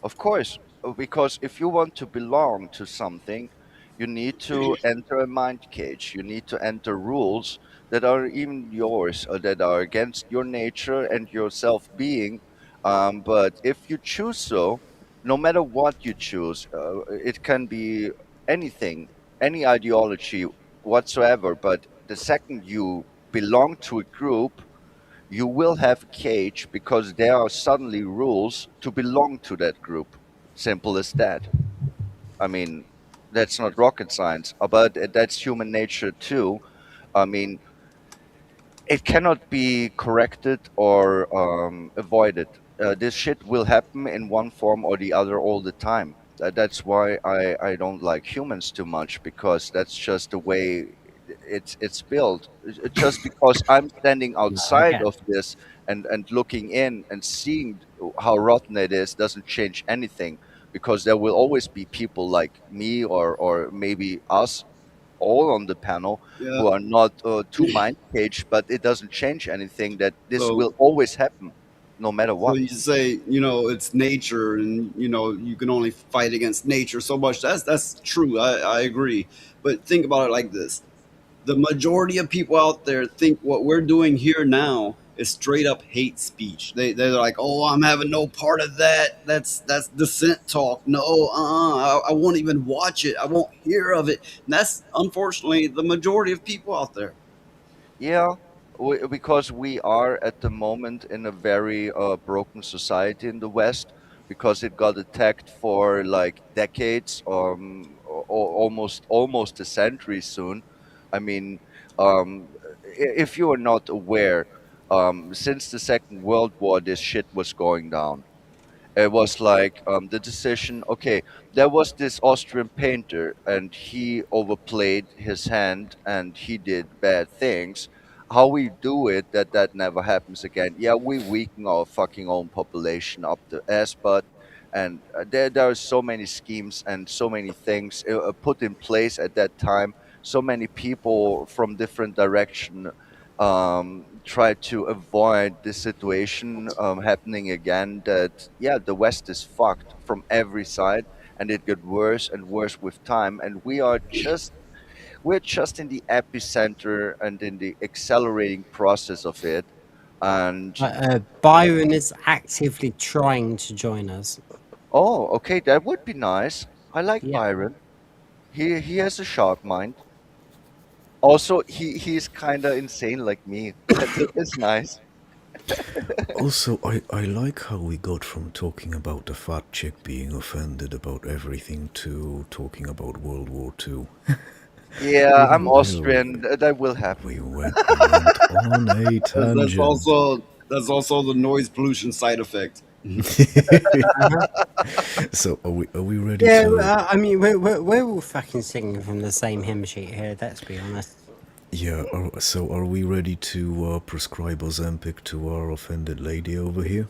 Of course, because if you want to belong to something, you need to enter a mind cage. You need to enter rules that are even yours or that are against your nature and your self being. But if you choose so, no matter what you choose, it can be anything, any ideology whatsoever. But the second you belong to a group, you will have a cage because there are suddenly rules to belong to that group. Simple as that. I mean, that's not rocket science, but that's human nature too. I mean, it cannot be corrected or avoided. This shit will happen in one form or the other all the time. That's why I don't like humans too much because that's just the way it's built. Just because I'm standing No, I outside get of this and looking in and seeing how rotten it is doesn't change anything because there will always be people like me or maybe us all on the panel Yeah. who are not too mind caged, but it doesn't change anything that this So will always happen no matter So what. you say, it's nature, and you can only fight against nature so much. That's true. I agree. But think about it like this: the majority of people out there think what we're doing here now is straight up hate speech. They're like, "Oh, I'm having no part of that. That's dissent talk. No, I won't even watch it. I won't hear of it." And that's unfortunately the majority of people out there. Yeah, because we are at the moment in a very broken society in the West because it got attacked for like decades, almost a century soon. I mean, if you are not aware, since the Second World War, this shit was going down. It was like the decision. Okay, there was this Austrian painter, and he overplayed his hand, and he did bad things. How we do it that never happens again? Yeah, we weaken our fucking own population up the ass butt, and there are so many schemes and so many things put in place at that time. So many people from different direction try to avoid this situation happening again. That yeah, the West is fucked from every side, and it got worse and worse with time. And we're just in the epicenter and in the accelerating process of it. And Byron is actively trying to join us. oh, okay, that would be nice. I like Yeah. Byron. He has a sharp mind. Also, he's kind of insane like me. It's nice. Also, I like how we got from talking about the fat chick being offended about everything to talking about World War II. Yeah, I'm Well, Austrian. That will happen. we went on a That's tangent. also the noise pollution side effect. So are we ready Yeah, to? I mean, we're all fucking singing from the same hymn sheet here. Let's be honest. Yeah. So are we ready to prescribe Ozempic to our offended lady over here?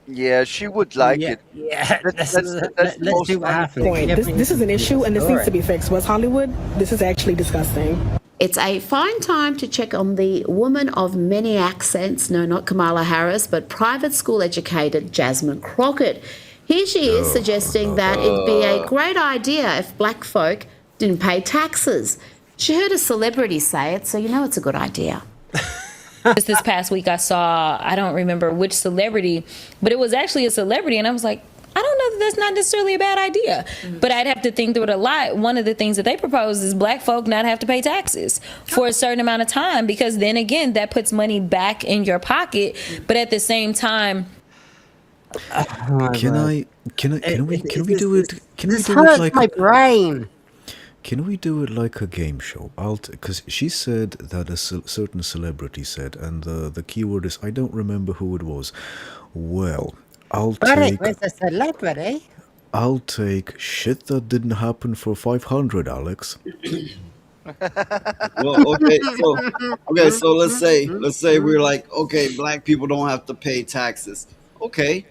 Yeah, she would like Yeah, it. yeah. That's Let's the let's most see what funny happens. thing. Point. This is an issue, and this needs to be fixed. West Hollywood, this is actually disgusting. It's a fine time to check on the woman of many accents, no, not Kamala Harris, but private school educated Jasmine Crockett. Here she is suggesting that it'd be a great idea if black folk didn't pay taxes. She heard a celebrity say it, so you know it's a good idea. Just this past week, I saw, I don't remember which celebrity, but it was actually a celebrity, and I was like, I don't know that that's not necessarily a bad idea, but I'd have to think through it a lot. One of the things that they propose is black folk not have to pay taxes for a certain amount of time, because then again, that puts money back in your pocket, but at the same time, Can we do it? Can we This do it hurts like my brain. Can we do it like a game show? Because she said that a certain celebrity said, and the keyword is I don't remember who it was. Well, I'll take a celebrity. I'll take shit that didn't happen for 500, Alex. Well, so let's say we're like, okay, black people don't have to pay taxes. Okay,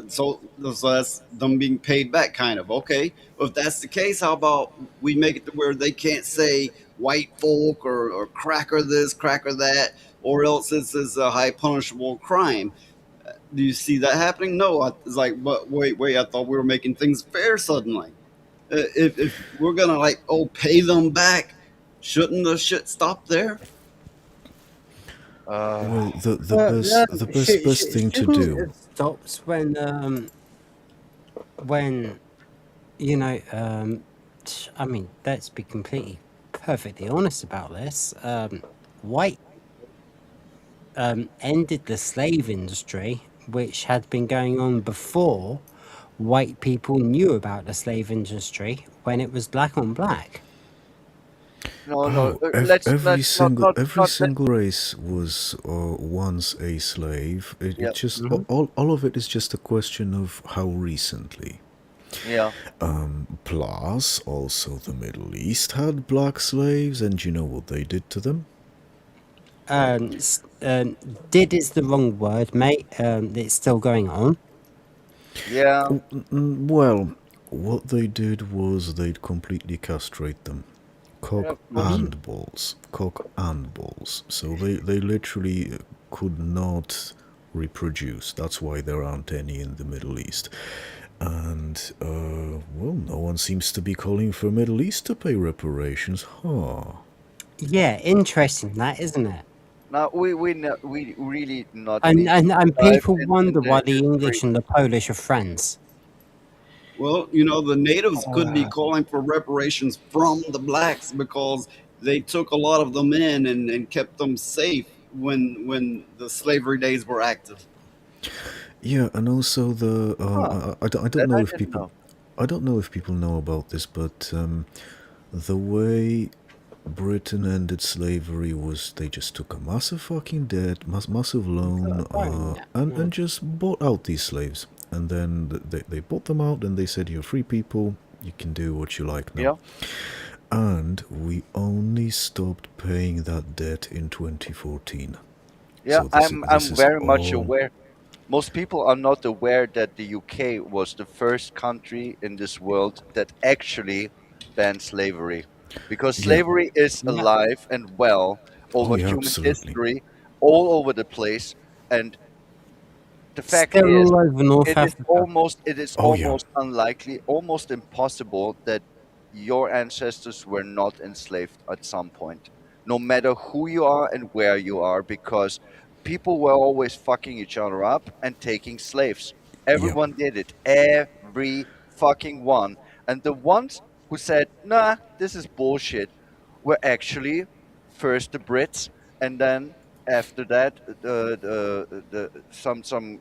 so that's them being paid back, kind of. Okay, if that's the case, how about we make it to where they can't say white folk or cracker this, cracker that, or else this is a high punishable crime. Do you see that happening? No, it's like, but wait, I thought we were making things fair suddenly. If we're gonna pay them back, shouldn't the shit stop there? Well, the best thing to do. It stops when you know, I mean, let's be completely, perfectly honest about this. White ended the slave industry, which had been going on before white people knew about the slave industry, when it was black on black. No, Every single not race was once a slave. It Yeah. just all of it is just a question of how recently. Yeah. Plus, also the Middle East had black slaves, and you know what they did to them? Did is the wrong word, mate. It's still going on. Yeah. Well, what they did was they'd completely castrate them. Cock and balls. So they literally could not reproduce. That's why there aren't any in the Middle East. And, well, no one seems to be calling for Middle East to pay reparations, huh? Yeah, interesting, that, isn't it? Now we really not. And need to dive people into wonder why the nitty-gritty. English and the Polish are friends. Well, the natives could be calling for reparations from the blacks because they took a lot of them in and kept them safe when the slavery days were active. Yeah, and also the I don't know I if didn't people know. I don't know if people know about this, but the way Britain ended slavery was they just took a massive fucking debt, massive loan, and just bought out these slaves. And then they bought them out and they said, you're free people, you can do what you like now. Yeah. And we only stopped paying that debt in 2014. Yeah, So this I'm is very much all- aware. Most people are not aware that the UK was the first country in this world that actually banned slavery, because Yeah. slavery is Yeah. alive and well over Oh, yeah, human absolutely. history, all over the place. And the fact Still is, all over North it is Africa. Oh, yeah. almost unlikely, almost impossible that your ancestors were not enslaved at some point, no matter who you are and where you are, because people were always fucking each other up and taking slaves. Everyone did it, every fucking one. And the ones who said, "Nah, this is bullshit," were actually first the Brits, and then after that some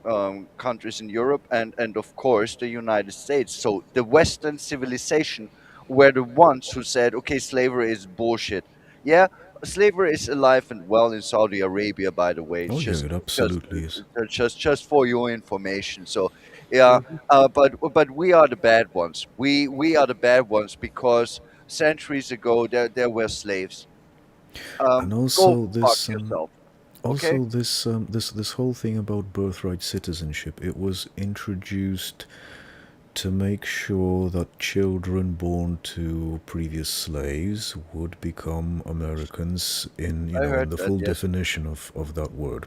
countries in Europe, and of course the United States. So the Western civilization were the ones who said, okay, slavery is bullshit. Yeah, slavery is alive and well in Saudi Arabia, by the way. It's Oh, yeah, it absolutely is. just for your information. So yeah, but we are the bad ones. We are the bad ones because centuries ago there were slaves. And Go also fuck this yourself. Also, Okay? this whole thing about birthright citizenship, it was introduced to make sure that children born to previous slaves would become Americans in I in heard the that, full yes. definition of that word.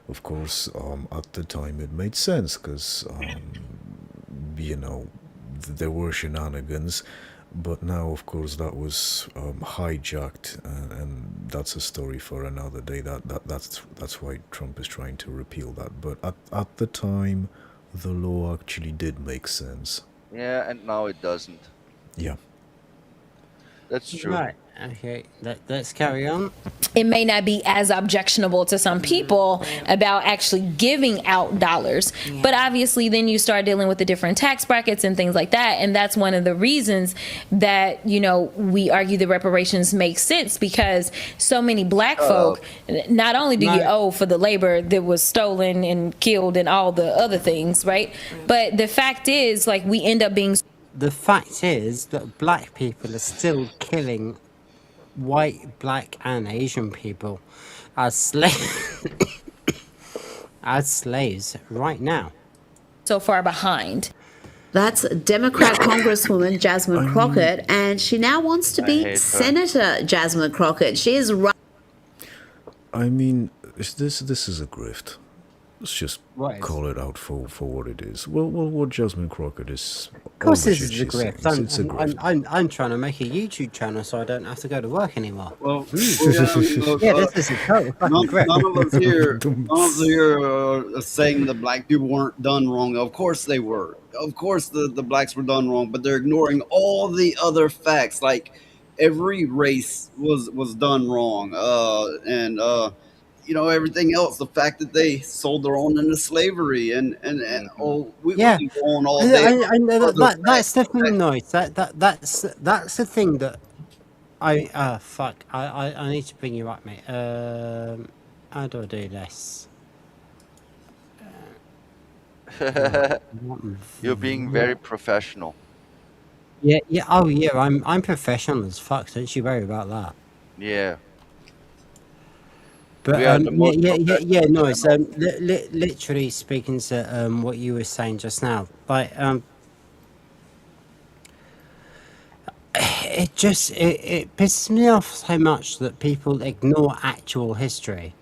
Of course, at the time it made sense because there were shenanigans, But now, of course, that was hijacked, and that's a story for another day. That's why Trump is trying to repeal that. But at the time, the law actually did make sense. Yeah, and now it doesn't. Yeah. That's true. Right. Okay. Let's carry on. It may not be as objectionable to some people about actually giving out dollars, but obviously then you start dealing with the different tax brackets and things like that, and that's one of the reasons that, you know, we argue the reparations make sense, because so many black folk, not only do you owe for the labor that was stolen and killed and all the other things, right, but the fact is, like, we end up being... The fact is that black people are still killing white, black, and Asian people as slaves right now. So far behind. That's Democrat Congresswoman Jasmine Crockett, and she now wants to be Senator Jasmine Crockett. She is right. I mean, this is a grift. Let's just call it out for what it is. Well, what Jasmine Crockett is. Of course, this is a grift. I'm trying to make a YouTube channel so I don't have to go to work anymore. Well, this is a total fucking grift. None of us here are saying the black people weren't done wrong. Of course they were. Of course the blacks were done wrong, but they're ignoring all the other facts. Like every race was done wrong, and you know, everything else, the fact that they sold their own into slavery and we can go on all day. That's definitely nice. That's the thing that I need to bring you up, mate. How do I do this? You're being very professional. Yeah. Oh yeah, I'm professional as fuck. Don't you worry about that. Yeah. But no. So literally speaking to what you were saying just now, like it pisses me off so much that people ignore actual history.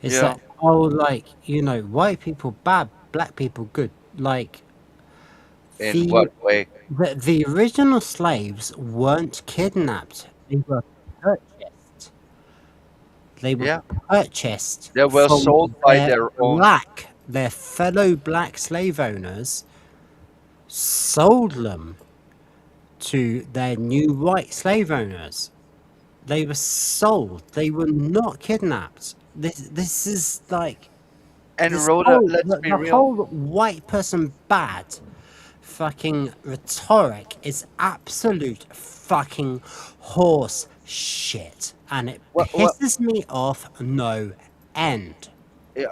It's like, oh, like, you know, white people bad, black people good. Like, in what way? The original slaves weren't kidnapped; they were purchased. They were purchased. They were sold by their own their fellow black slave owners sold them to their new white slave owners. They were sold. They were not kidnapped. This is like, and Roda, let's be real. The whole white person bad fucking rhetoric is absolute fucking horse shit, and it pisses me off no end.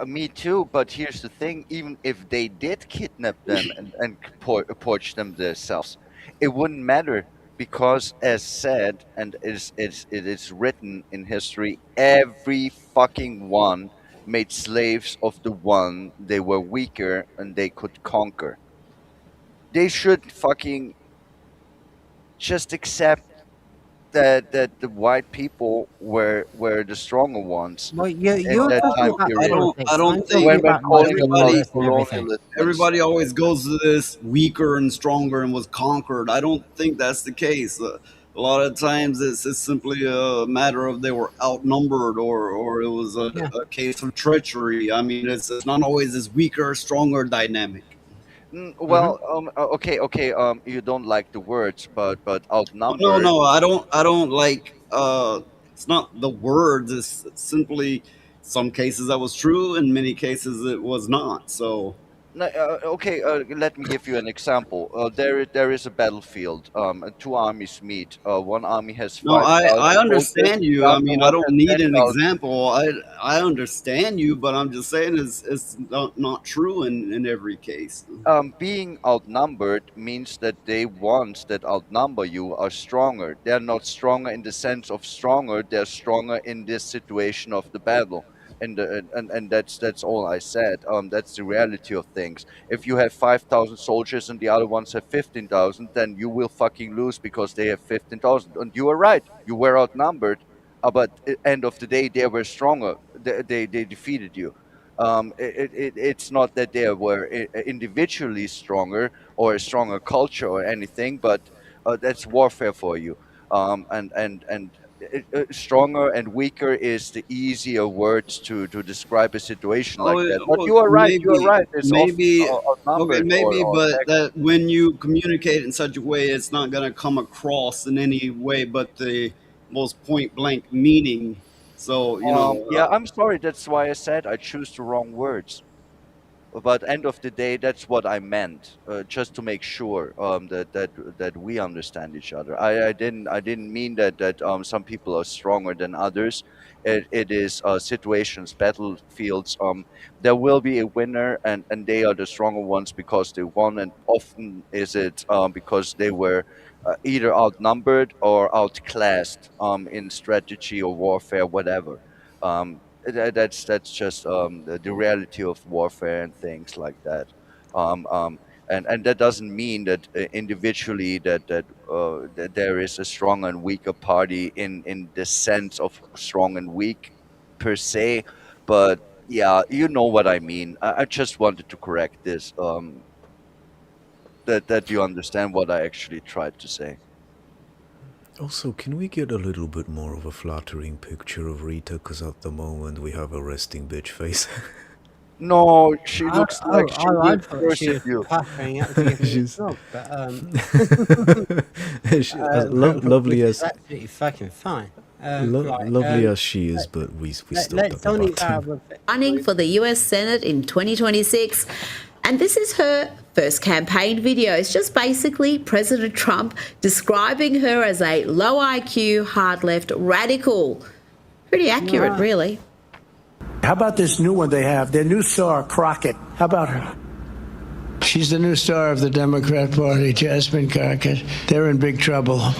Me too, but here's the thing: even if they did kidnap them and poach them themselves, it wouldn't matter, because, as said, and it is written in history, every fucking one made slaves of the one they were weaker and they could conquer. They should fucking just accept that the white people were the stronger ones. Well, you're talking about I don't think everybody always goes to this weaker and stronger and was conquered. I don't think that's the case. A lot of times it's simply a matter of they were outnumbered, or it was a case of treachery. I mean, it's not always this weaker or stronger dynamic. Well, okay. You don't like the words, but outnumbered. No, I don't like. It's not the words. It's simply some cases that was true, and many cases it was not. So. Okay, let me give you an example. There is a battlefield. Two armies meet. One army has 5,000. No, I understand you. I mean, I don't need an example. I understand you, but I'm just saying it's not true in every case. Being outnumbered means that they ones that outnumber you are stronger. They're not stronger in the sense of stronger. They're stronger in this situation of the battle. And that's all I said. That's the reality of things. If you have 5,000 soldiers and the other ones have 15,000, then you will fucking lose because they have 15,000. And you are right. You were outnumbered, but at the end of the day, they were stronger. They defeated you. It's not that they were individually stronger or a stronger culture or anything, but that's warfare for you. Stronger and weaker is the easier words to describe a situation Oh, like that. But well, you are right. You are maybe, right. It's often okay, outnumbered maybe, or but that when you communicate in such a way, it's not going to come across in any way but the most point blank meaning. So, yeah, I'm sorry. That's why I said I choose the wrong words. But end of the day, that's what I meant. Just to make sure that we understand each other. I didn't mean that some people are stronger than others. It is situations, battlefields. There will be a winner, and they are the stronger ones because they won. And often is it because they were either outnumbered or outclassed in strategy or warfare, whatever. That's just the reality of warfare and things like that. And that doesn't mean that individually that there is a strong and weaker party in the sense of strong and weak per se. But yeah, you know what I mean. I just wanted to correct this. That you understand what I actually tried to say. Also, can we get a little bit more of a flattering picture of Rita? Because at the moment we have a resting bitch face. No, she looks like she I will thought she was worship you. puffing out to give me a She's- job, but Lovely which as is absolutely fucking fine. lovely as she is, but we stopped at let's the only bottom. Running for the US Senate in 2026. And this is her first campaign video. It's just basically President Trump describing her as a low IQ, hard left radical. Pretty accurate, really. How about this new one they have? Their new star, Crockett. How about her? She's the new star of the Democrat Party, Jasmine Crockett. They're in big trouble.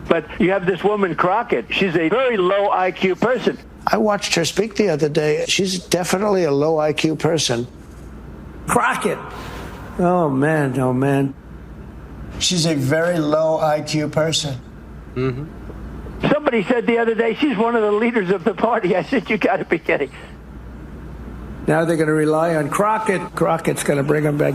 But you have this woman, Crockett. She's a very low IQ person. I watched her speak the other day. She's definitely a low IQ person. Crockett. Oh, man, oh, man. She's a very low IQ person. Mm-hmm. Somebody said the other day she's one of the leaders of the party. I said, you got to be kidding. Now they're going to rely on Crockett. Crockett's going to bring them back.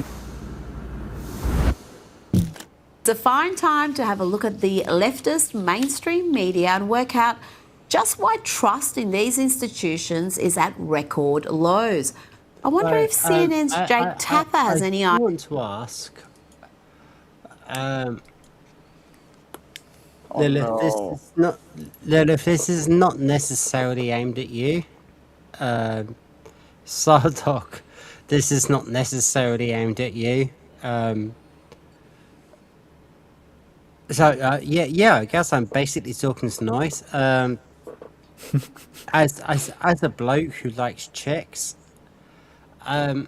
It's a fine time to have a look at the leftist mainstream media and work out just why trust in these institutions is at record lows. I wonder if CNN's Jake Tapper has any idea. I want to ask, Lilith, this is not necessarily aimed at you. Sardoc, this is not necessarily aimed at you. Yeah, I guess I'm basically talking to nice. As a bloke who likes chicks, I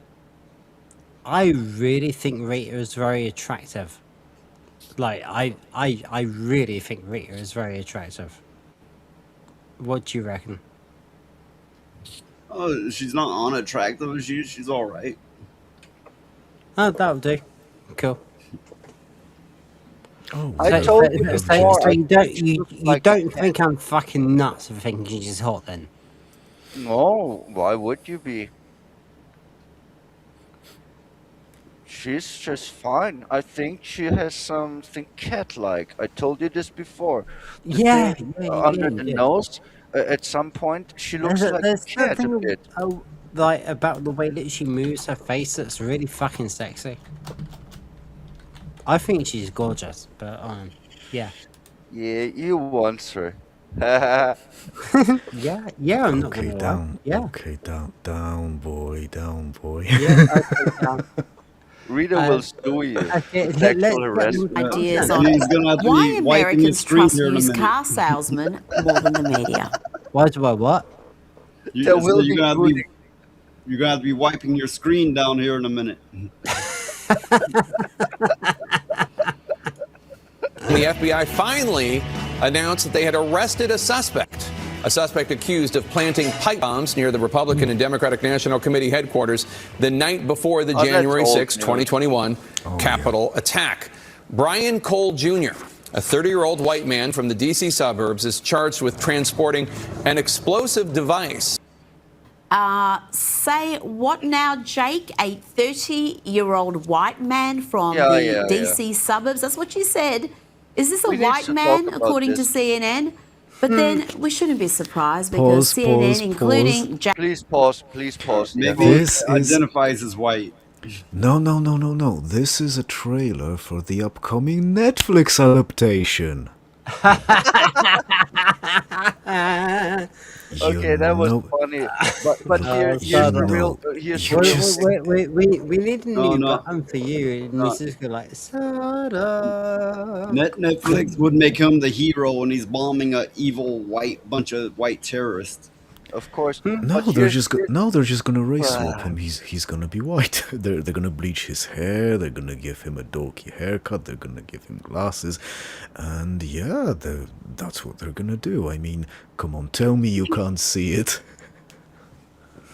really think Rita is very attractive. Like, I really think Rita is very attractive. What do you reckon? Oh, she's not unattractive. She's all right. Oh, that'll do. Cool. Oh, I told you before. So you don't think I'm fucking nuts for thinking she's hot then? No, why would you be? She's just fine. I think she has something cat-like. I told you this before. The thing under the nose, at some point, she looks like a cat a bit. Like about the way that she moves her face that's really fucking sexy. I think she's gorgeous, but yeah. Yeah, you want her. yeah, I'm not Okay, gonna down. lie. Yeah. Okay, down, boy, down, boy. Yeah, okay, down. Rita will sue you. Okay, Sexual harassment. Ideas on why Americans trust used car salesmen more than the media. Why do I what? You're gonna have to be wiping your screen down here in a minute. The FBI finally announced that they had arrested a suspect accused of planting pipe bombs near the Republican and Democratic National Committee headquarters the night before the January 6, 2021 Capitol attack. Brian Cole Jr., a 30-year-old white man from the D.C. suburbs, is charged with transporting an explosive device. Say what now, Jake? A 30-year-old white man from Yeah, the yeah, DC suburbs. That's what you said. Is this a We need white to man, talk about according to this. CNN? But then we shouldn't be surprised because Pause, CNN, pause, including pause. Jack. Please pause. Please pause. Yeah. Maybe he This is identifies as white. no. This is a trailer for the upcoming Netflix adaptation. Okay, that was funny. But here's the real. Here's the real. We need a new No. button for you. And No. it's just go like, Sardoc. Netflix would make him the hero when he's bombing a evil bunch of white terrorists. Of course. No, but they're here's- just gonna race swap him. He's gonna be white. They're gonna bleach his hair. They're gonna give him a dorky haircut. They're gonna give him glasses, and yeah, that's what they're gonna do. I mean, come on, tell me you can't see it.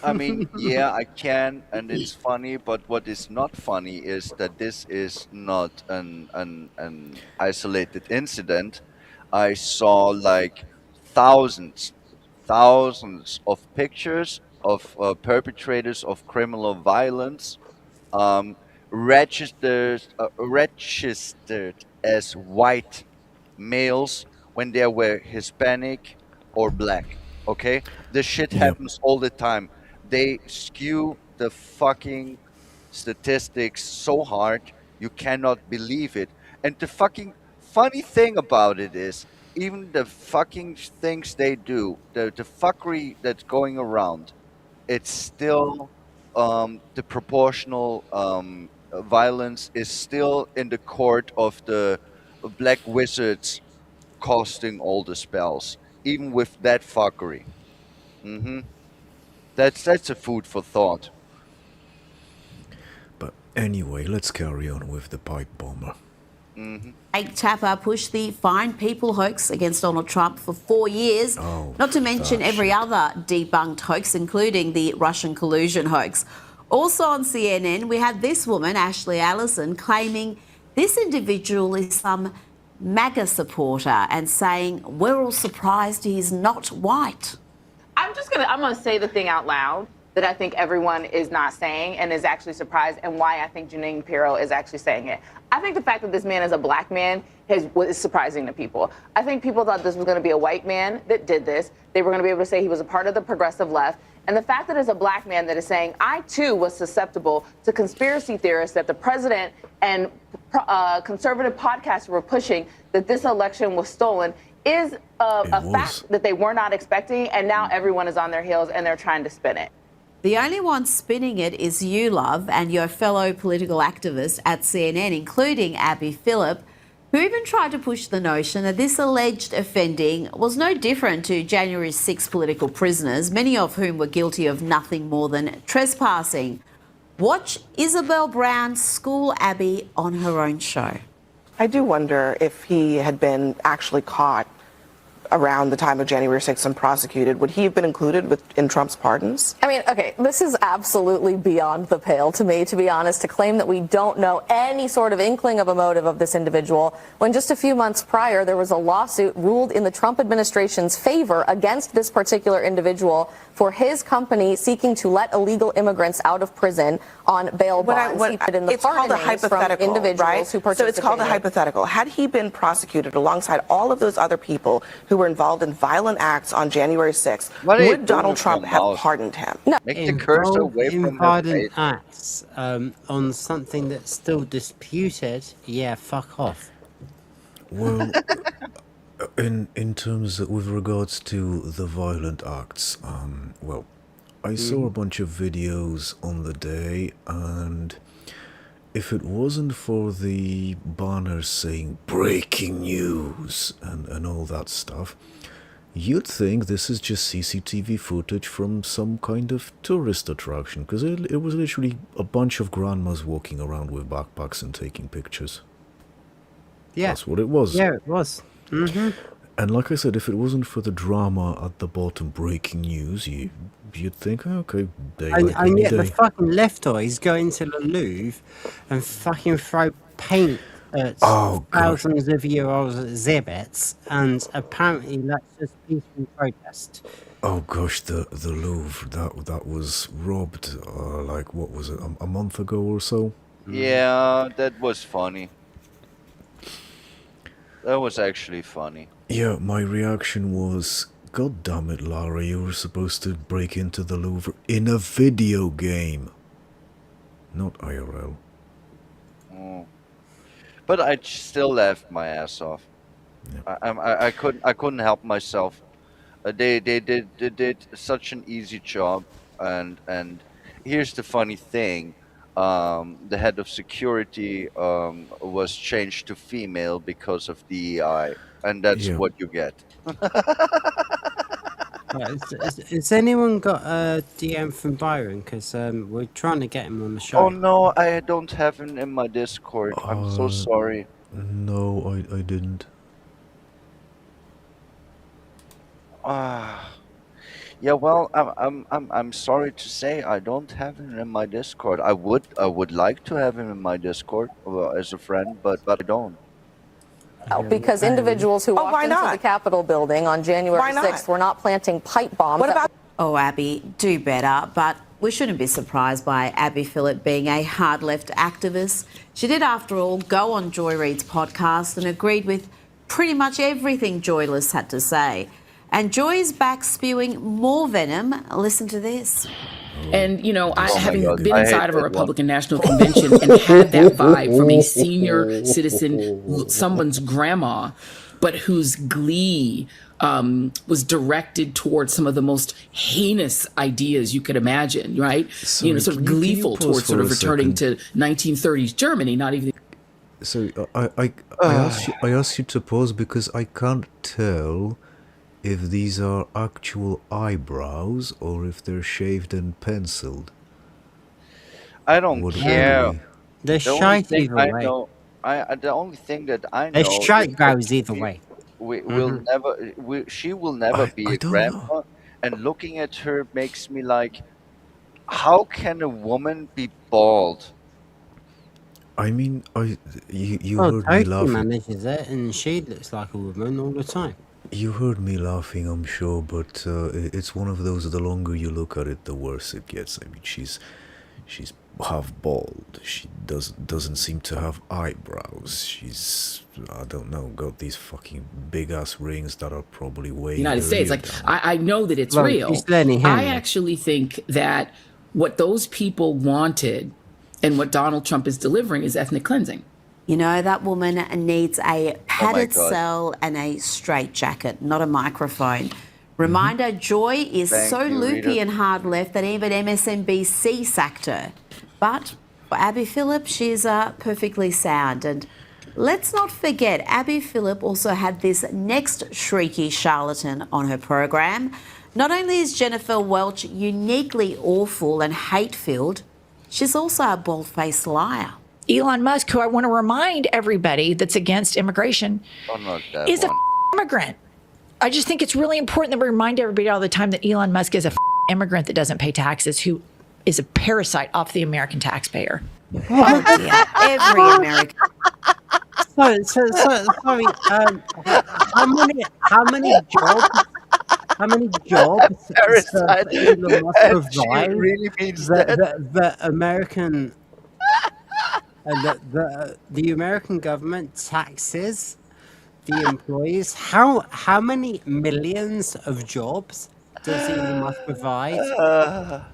I mean, yeah, I can, and it's funny. But what is not funny is that this is not an isolated incident. I saw like thousands of pictures of perpetrators of criminal violence registered as white males when they were Hispanic or black. Okay, this shit Yep. happens all the time. They skew the fucking statistics so hard you cannot believe it. And the fucking funny thing about it is, even the fucking things they do, the fuckery that's going around, it's still the proportional violence is still in the court of the black wizards casting all the spells, even with that fuckery. That's a food for thought. But anyway, let's carry on with the pipe bomber. Jake Tapper pushed the Find People hoax against Donald Trump for 4 years, not to mention every other debunked hoax, including the Russian collusion hoax. Also on CNN, we had this woman, Ashley Allison, claiming this individual is some MAGA supporter and saying, we're all surprised he's not white. I'm gonna say the thing out loud that I think everyone is not saying and is actually surprised, and why I think Janine Pirro is actually saying it. I think the fact that this is a black man is surprising to people. I think people thought this was going to be a white man that did this. They were going to be able to say he was a part of the progressive left. And the fact that it's a black man that is saying, I too was susceptible to conspiracy theorists that the president and conservative podcasters were pushing that this election was stolen is a fact that they were not expecting. And now everyone is on their heels and they're trying to spin it. The only one spinning it is you, Love, and your fellow political activists at CNN, including Abby Phillip, who even tried to push the notion that this alleged offending was no different to January 6 political prisoners, many of whom were guilty of nothing more than trespassing. Watch Isabel Brown school Abby on her own show. I do wonder if he had been actually caught around the time of January 6th and prosecuted, would he have been included in Trump's pardons? I mean, okay, this is absolutely beyond the pale to me, to be honest, to claim that we don't know any sort of inkling of a motive of this individual, when just a few months prior there was a lawsuit ruled in the Trump administration's favor against this particular individual for his company seeking to let illegal immigrants out of prison on bail bonds. He put in the it's called a hypothetical, right? So it's called a hypothetical. Had he been prosecuted alongside all of those other people who were involved in violent acts on January 6th, would Donald Trump have pardoned him? No. Make the cursor away from her violent face. acts on something that's still disputed, yeah, fuck off. Well, in terms of, with regards to the violent acts, well, I saw a bunch of videos on the day, and if it wasn't for the banners saying breaking news and all that stuff, you'd think this is just CCTV footage from some kind of tourist attraction, because it was literally a bunch of grandmas walking around with backpacks and taking pictures. Yeah. That's what it was. Yeah, it was. Mm-hmm. And like I said, if it wasn't for the drama at the bottom, breaking news, you'd think, oh, okay, day like And any yet day. the fucking lefties go into the Louvre and fucking throw paint Oh, gosh. thousands of year old exhibits, and apparently that's just peaceful protest. Oh gosh, the Louvre that was robbed. Like what was it? A month ago or so. Yeah, that was funny. That was actually funny. Yeah, my reaction was, God damn it, Lara, you were supposed to break into the Louvre in a video game, not IRL. Mm. But I still laughed my ass off. I couldn't help myself. They did such an easy job, and here's the funny thing. The head of security was changed to female because of DEI, and that's Yeah. what you get. Has anyone got a DM from Byron? Because we're trying to get him on the show. Oh no, I don't have him in my Discord. I'm so sorry. No, I didn't. Yeah, well, I'm sorry to say I don't have him in my Discord. I would like to have him in my Discord as a friend, but I don't. Because individuals who walked into the Capitol building on January 6th were not planting pipe bombs. What about? Oh, Abby, do better. But we shouldn't be surprised by Abby Phillip being a hard left activist. She did, after all, go on Joy Reid's podcast and agreed with pretty much everything Joyless had to say. And Joy is back spewing more venom. Listen to this. And, you know, having God. been I inside hate of a that Republican National Convention and had that vibe from a senior citizen, someone's grandma, but whose glee was directed towards some of the most heinous ideas you could imagine, right? Sorry, you know, sort of can you gleeful pause towards sort for of a returning second? to 1930s Germany, not even... So I asked you to pause because I can't tell if these are actual eyebrows or if they're shaved and penciled. I don't What care. are they? They're The only shite thing either I way. know, the only thing that I know They're is shite that goes either way. she will never be a don't grandma. And looking at her makes me like, how can a woman be bald? I mean, you Oh, heard me Toki laughing. manages it, and she looks like a woman all the time. You heard me laughing, I'm sure, but it's one of those. The longer you look at it, the worse it gets. I mean, she's half bald. She doesn't seem to have eyebrows. She's, I don't know, got these fucking big ass rings that are probably way. United States. Like, I know that it's Well, real. she's Lenny I Henry. actually think that what those people wanted and what Donald Trump is delivering is ethnic cleansing. You know, that woman needs a padded God. cell and a straitjacket, not a microphone. Reminder, Joy is Thank so you, loopy Rita. and hard left that even MSNBC sacked her. But for Abby Phillip, she's perfectly sound. And let's not forget, Abby Phillip also had this next shrieky charlatan on her program. Not only is Jennifer Welch uniquely awful and hate-filled, she's also a bald-faced liar. Elon Musk, who I want to remind everybody that's against immigration, Oh, not that is one. a immigrant. I just think it's really important that we remind everybody all the time that Elon Musk is a immigrant that doesn't pay taxes, who is a parasite off the American taxpayer. Oh dear, every American. Sorry. How many jobs does Elon Musk provide? She really means The American, the American government taxes the employees. How many millions of jobs does Elon Musk provide?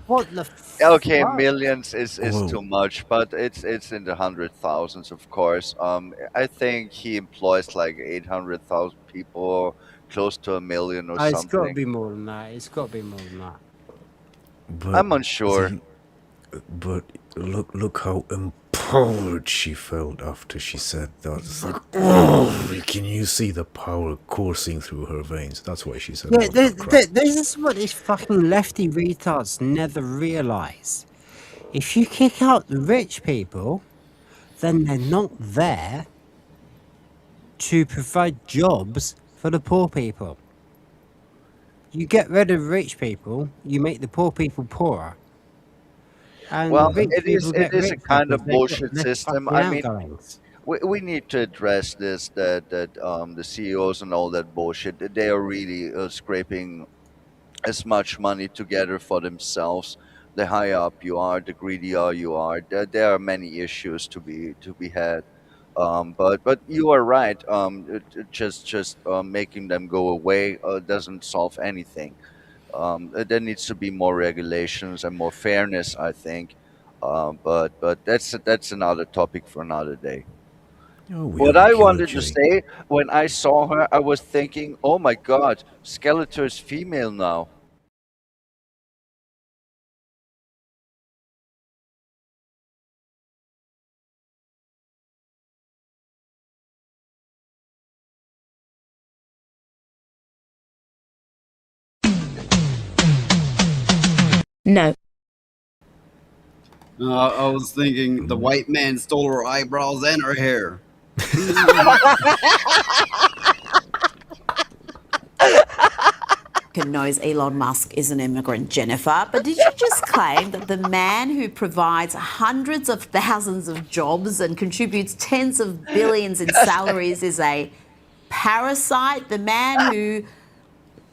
What the? Okay, fuck? millions is too much, but it's in the 100,000s, of course. I think he employs like 800,000 people, close to 1 million or It's got to something. be more than that. It's got to be more than that. But I'm unsure. But look how empowered she felt after she said that. It's like, oh, can you see the power coursing through her veins? That's why she said Yeah, all that crap. this is what these fucking lefty retards never realise. If you kick out the rich people, then they're not there to provide jobs for the poor people. You get rid of rich people, you make the poor people poorer. And Well, the rich it is people get a richer kind of because they get bullshit less system. fucking I mean, outgoings. we need to address this. That the CEOs and all that bullshit. They are really scraping as much money together for themselves. The higher up you are, the greedier you are. There are many issues to be had. But you are right. Just making them go away doesn't solve anything. There needs to be more regulations and more fairness, I think. But that's another topic for another day. Oh, we What have a I killer, wanted to Jay. say when I saw her, I was thinking, "Oh my God, Skeletor is female now." No. I was thinking the white man stole her eyebrows and her hair. Knows Elon Musk is an immigrant, Jennifer, but did you just claim that the man who provides hundreds of thousands of jobs and contributes tens of billions in salaries is a parasite? The man who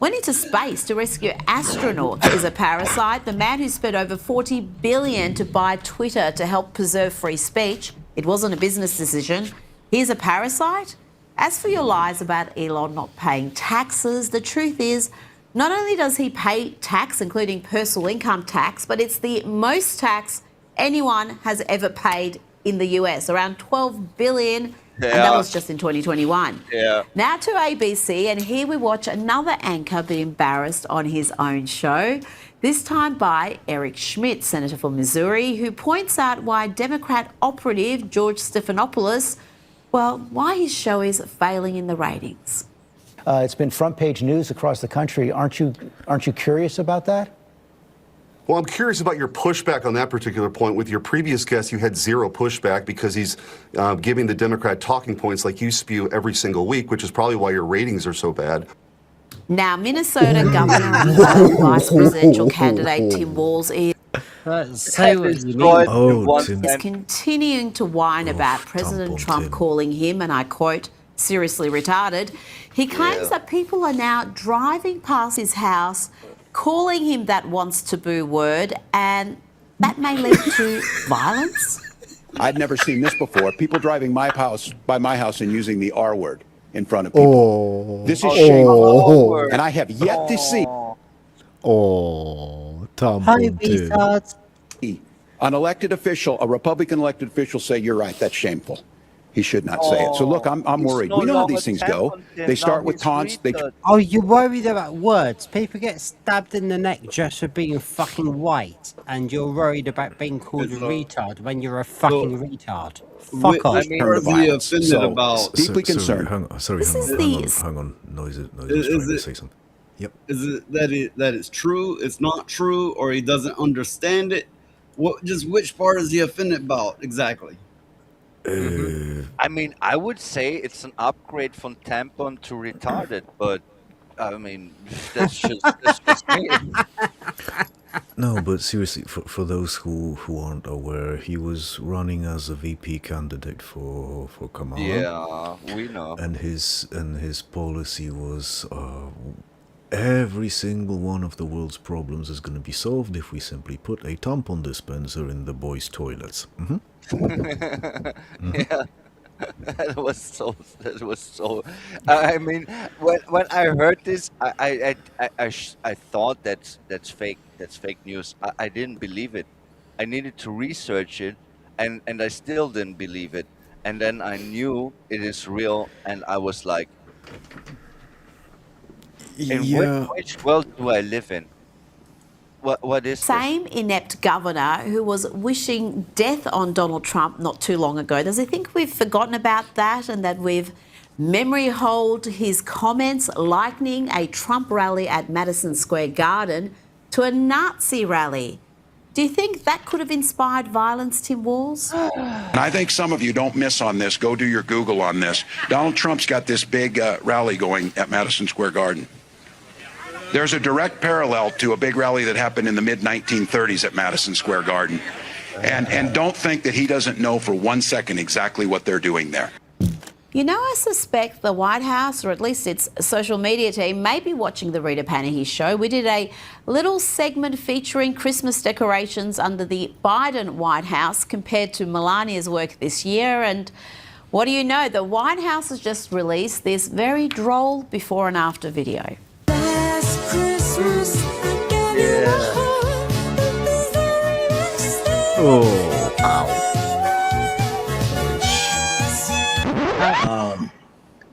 went into space to rescue astronauts is a parasite. The man who spent over $40 billion to buy Twitter to help preserve free speech, it wasn't a business decision. He's a parasite? As for your lies about Elon not paying taxes, the truth is, not only does he pay tax, including personal income tax, but it's the most tax anyone has ever paid in the US, around $12 billion, and that was just in 2021. Yeah. Now to ABC, and here we watch another anchor be embarrassed on his own show, this time by Eric Schmidt, Senator for Missouri, who points out why Democrat operative George Stephanopoulos, well, why his show is failing in the ratings. It's been front page news across the country. Aren't you curious about that? Well, I'm curious about your pushback on that particular point. With your previous guest, you had zero pushback because he's giving the Democrat talking points like you spew every single week, which is probably why your ratings are so bad. Now, Minnesota Governor and Vice Presidential candidate Tim Walz is continuing to whine about President Trump calling him, and I quote, seriously retarded. He claims that people are now driving past his house, calling him that wants to boo word, and that may lead to violence. I'd never seen this before. People driving by my house and using the R word in front of people. This is shameful. And I have yet to see an elected official, a Republican elected official, say, "You're right, that's shameful." He should not say it. So look, I'm worried. We know how these things go. They start with taunts. Oh, you're worried about words. People get stabbed in the neck just for being fucking white, and you're worried about being called a retard when you're a fucking retard. Fuck off. Deeply concerned. Hang on. Noise is trying to say something. Yep. Is it that it's true, it's not true, or he doesn't understand it? Which part is he offended about exactly? I mean, I would say it's an upgrade from tampon to retarded, but I mean, that's just me. No, but seriously, for those who aren't aware, he was running as a VP candidate for Kamala. Yeah, we know. And his policy was every single one of the world's problems is going to be solved if we simply put a tampon dispenser in the boys' toilets. Yeah, that was so. I mean, when I heard this, I thought that's fake. That's fake news. I didn't believe it. I needed to research it, and I still didn't believe it. And then I knew it is real, and I was like, which world do I live in? What is same inept governor who was wishing death on Donald Trump not too long ago? Does he think we've forgotten about that and that we've memory hold his comments likening a Trump rally at Madison Square Garden to a Nazi rally? Do you think that could have inspired violence, Tim Walz? And I think some of you don't miss on this. Go do your Google on this. Donald Trump's got this big rally going at Madison Square Garden. There's a direct parallel to a big rally that happened in the mid-1930s at Madison Square Garden. And don't think that he doesn't know for 1 second exactly what they're doing there. You know, I suspect the White House, or at least its social media team, may be watching the Rita Panahi show. We did a little segment featuring Christmas decorations under the Biden White House compared to Melania's work this year. And what do you know? The White House has just released this very droll before and after video. Last Christmas, I gave you my heart, but these are remixes. Oh.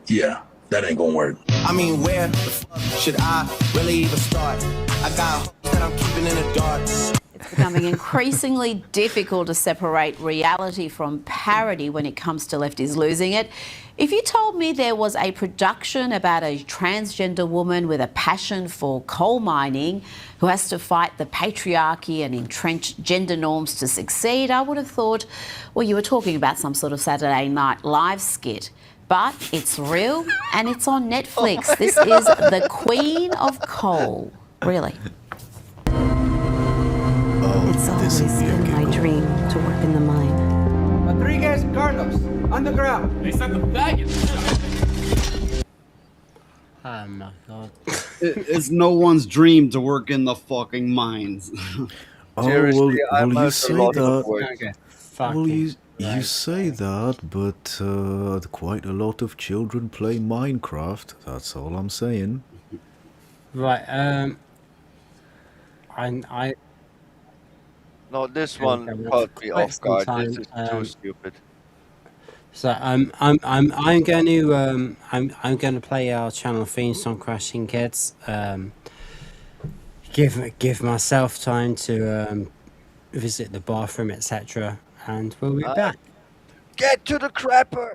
Yeah, that ain't gonna work. I mean, where the fuck should I really even start? I got hopes that I'm keeping in the dark. It's becoming increasingly difficult to separate reality from parody when it comes to lefties losing it. If you told me there was a production about a transgender woman with a passion for coal mining who has to fight the patriarchy and entrenched gender norms to succeed, I would have thought, well, you were talking about some sort of Saturday Night Live skit. But it's real and it's on Netflix. This is The Queen of Coal. Really. It's always been my dream to work in the mine. Rodriguez, Carlos, underground. They sent the baggage. Oh my God. It's no one's dream to work in the fucking mines. Seriously, well, you say that. Okay. Well, you say that, but quite a lot of children play Minecraft. That's all I'm saying. Right. I No, this one caught me off guard. This is too stupid. So I'm going to play our channel theme song, Crashing Kids. Give myself time to visit the bathroom, etc. And we'll be back. Get to the crapper!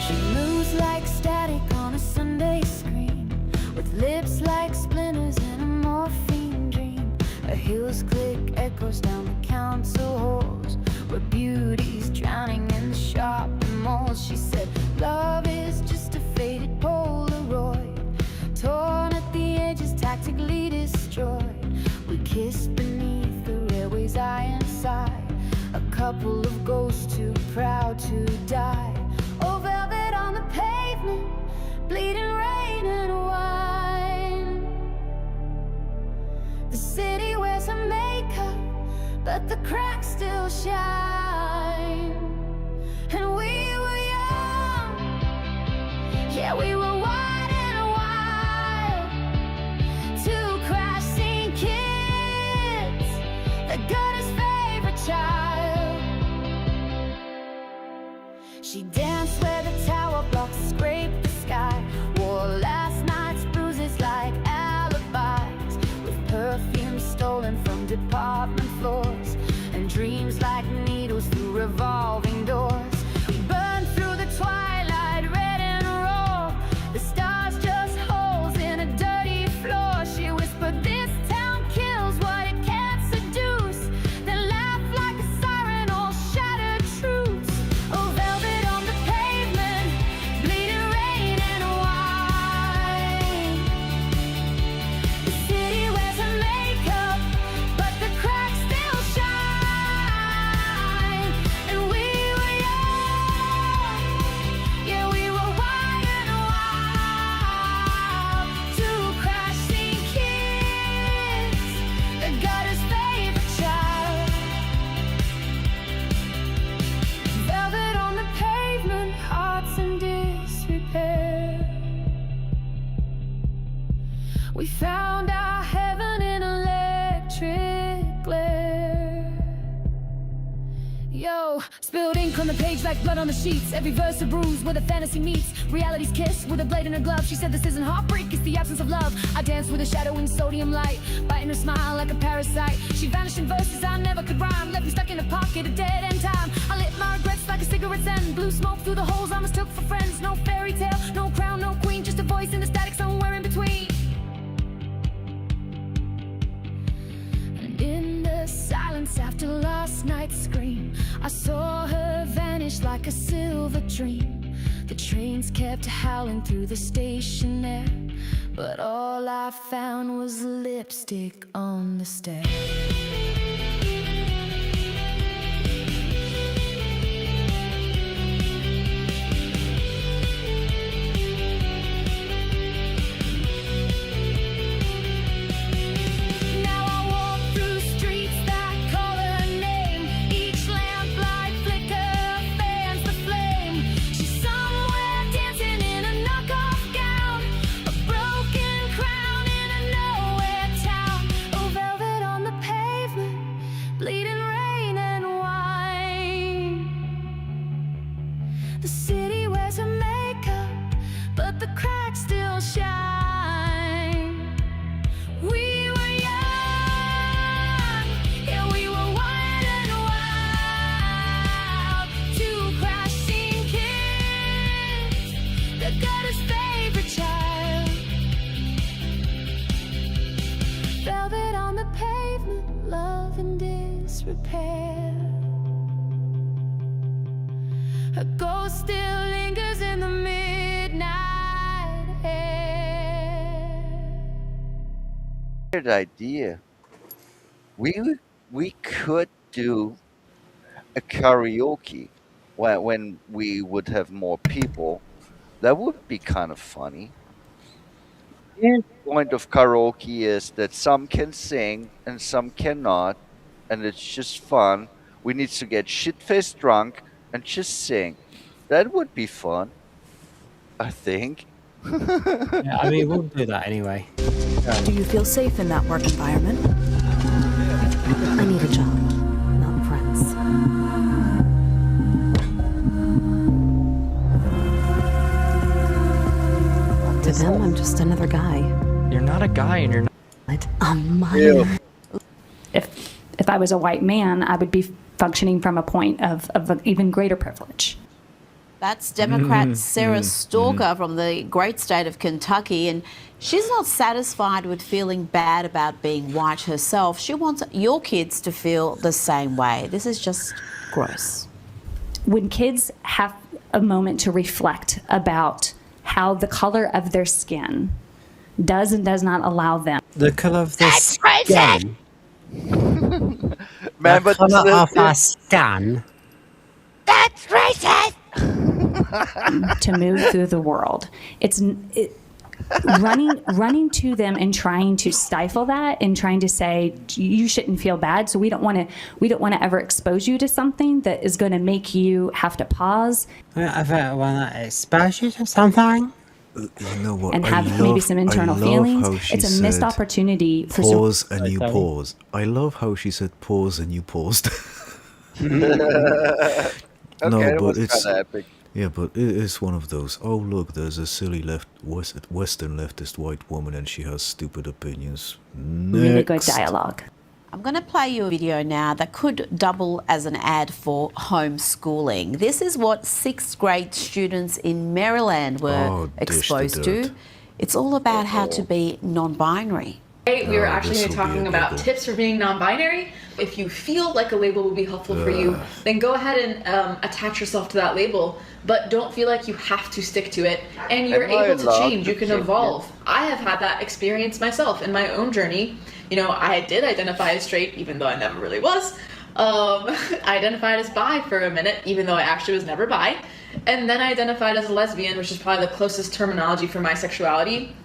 She moves like static on a Sunday screen, with lips like splinters in a morphine dream. Her heels click echoes down the council halls, where beauty's drowning in the shopping malls. She said, love is just a faded Polaroid, torn at the edges, tactically destroyed. We kissed beneath the railway's iron side, a couple of ghosts too proud to die. Oh, velvet on the pavement, bleeding rain and wine. The city wears her makeup, but the cracks still shine. And we were young, yeah, we were wide and wild. Two crash scene kids, the gutter's favorite child. She danced where the tower blocks scraped the sky, wore last night's bruises like alibis, with perfume stolen from department floors, and dreams like needles through revolving doors. We burned through the twilight, red and raw, the stars just holes in a dirty floor. She whispered, this town kills what it can't seduce, then laughed like a siren, all shattered truths. Oh, velvet on the pavement, bleeding rain and wine. The city wears her makeup, but the cracks still shine. And we were young, yeah, we were wide and wild. Two crash scene kids, the gutter's favorite child. Velvet on the pavement, hearts in disrepair. We found our heaven in electric glare. Yo, spilled ink on the page like blood on the sheets. Every verse a bruise where the fantasy meets reality's kiss with a blade in her glove. She said this isn't heartbreak, it's the absence of love. I danced with a shadow in sodium light, biting her smile like a parasite. She vanished in verses I never could rhyme, left me stuck in a pocket of dead end time. I lit my regrets like a cigarette's end, blew smoke through the holes I mistook for friends. No fairy tale, no crown, no queen, just a voice in the static somewhere in between. And in the silence minutes after last night's scream, I saw her vanish like a silver dream. The trains kept howling through the station there, but all I found was lipstick on the stairs. The city wears her makeup, but the cracks still shine. We were young, yeah, we were wild and wild. Two crashing kids, the gutter's favorite child. Velvet on the pavement, love in disrepair. A ghost still lingers in the midnight air. Weird idea. We could do a karaoke when we would have more people. That would be kind of funny. The point of karaoke is that some can sing and some cannot, and it's just fun. We need to get shit-faced drunk and just sing. That would be fun, I think. Yeah, I mean, we'll do that anyway. Do you feel safe in that work environment? I need a job, not friends. To them, I'm just another guy. You're not a guy and you're not... I'm mine. If I was a white man, I would be functioning from a point of an even greater privilege. That's Democrat Sarah Stalker from the great state of Kentucky, and she's not satisfied with feeling bad about being white herself. She wants your kids to feel the same way. This is just gross. When kids have a moment to reflect about how the color of their skin does and does not allow them. The colour of the skin. Man, the colour of our skin. That's racist! To move through the world. Running to them and trying to stifle that and trying to say you shouldn't feel bad, so we don't want to ever expose you to something that is going to make you have to pause. I don't want to expose you to something. You know what? And have maybe some internal feelings. It's a missed opportunity for pause and you pause. I love how she said pause and you paused. Okay, but it's kind of epic. Yeah, but it is one of those. Oh look, there's a silly Western leftist white woman, and she has stupid opinions. Really good dialogue. I'm going to play you a video now that could double as an ad for homeschooling. This is what 6th grade students in Maryland were exposed to. It's all about how to be non-binary. We were actually talking about tips for being non-binary. If you feel like a label would be helpful for you, then go ahead and attach yourself to that label, but don't feel like you have to stick to it. And you're able to change, you can evolve. I have had that experience myself in my own journey. You know, I did identify as straight, even though I never really was. I identified as bi for a minute, even though I actually was never bi. And then I identified as a lesbian, which is probably the closest terminology for my sexuality,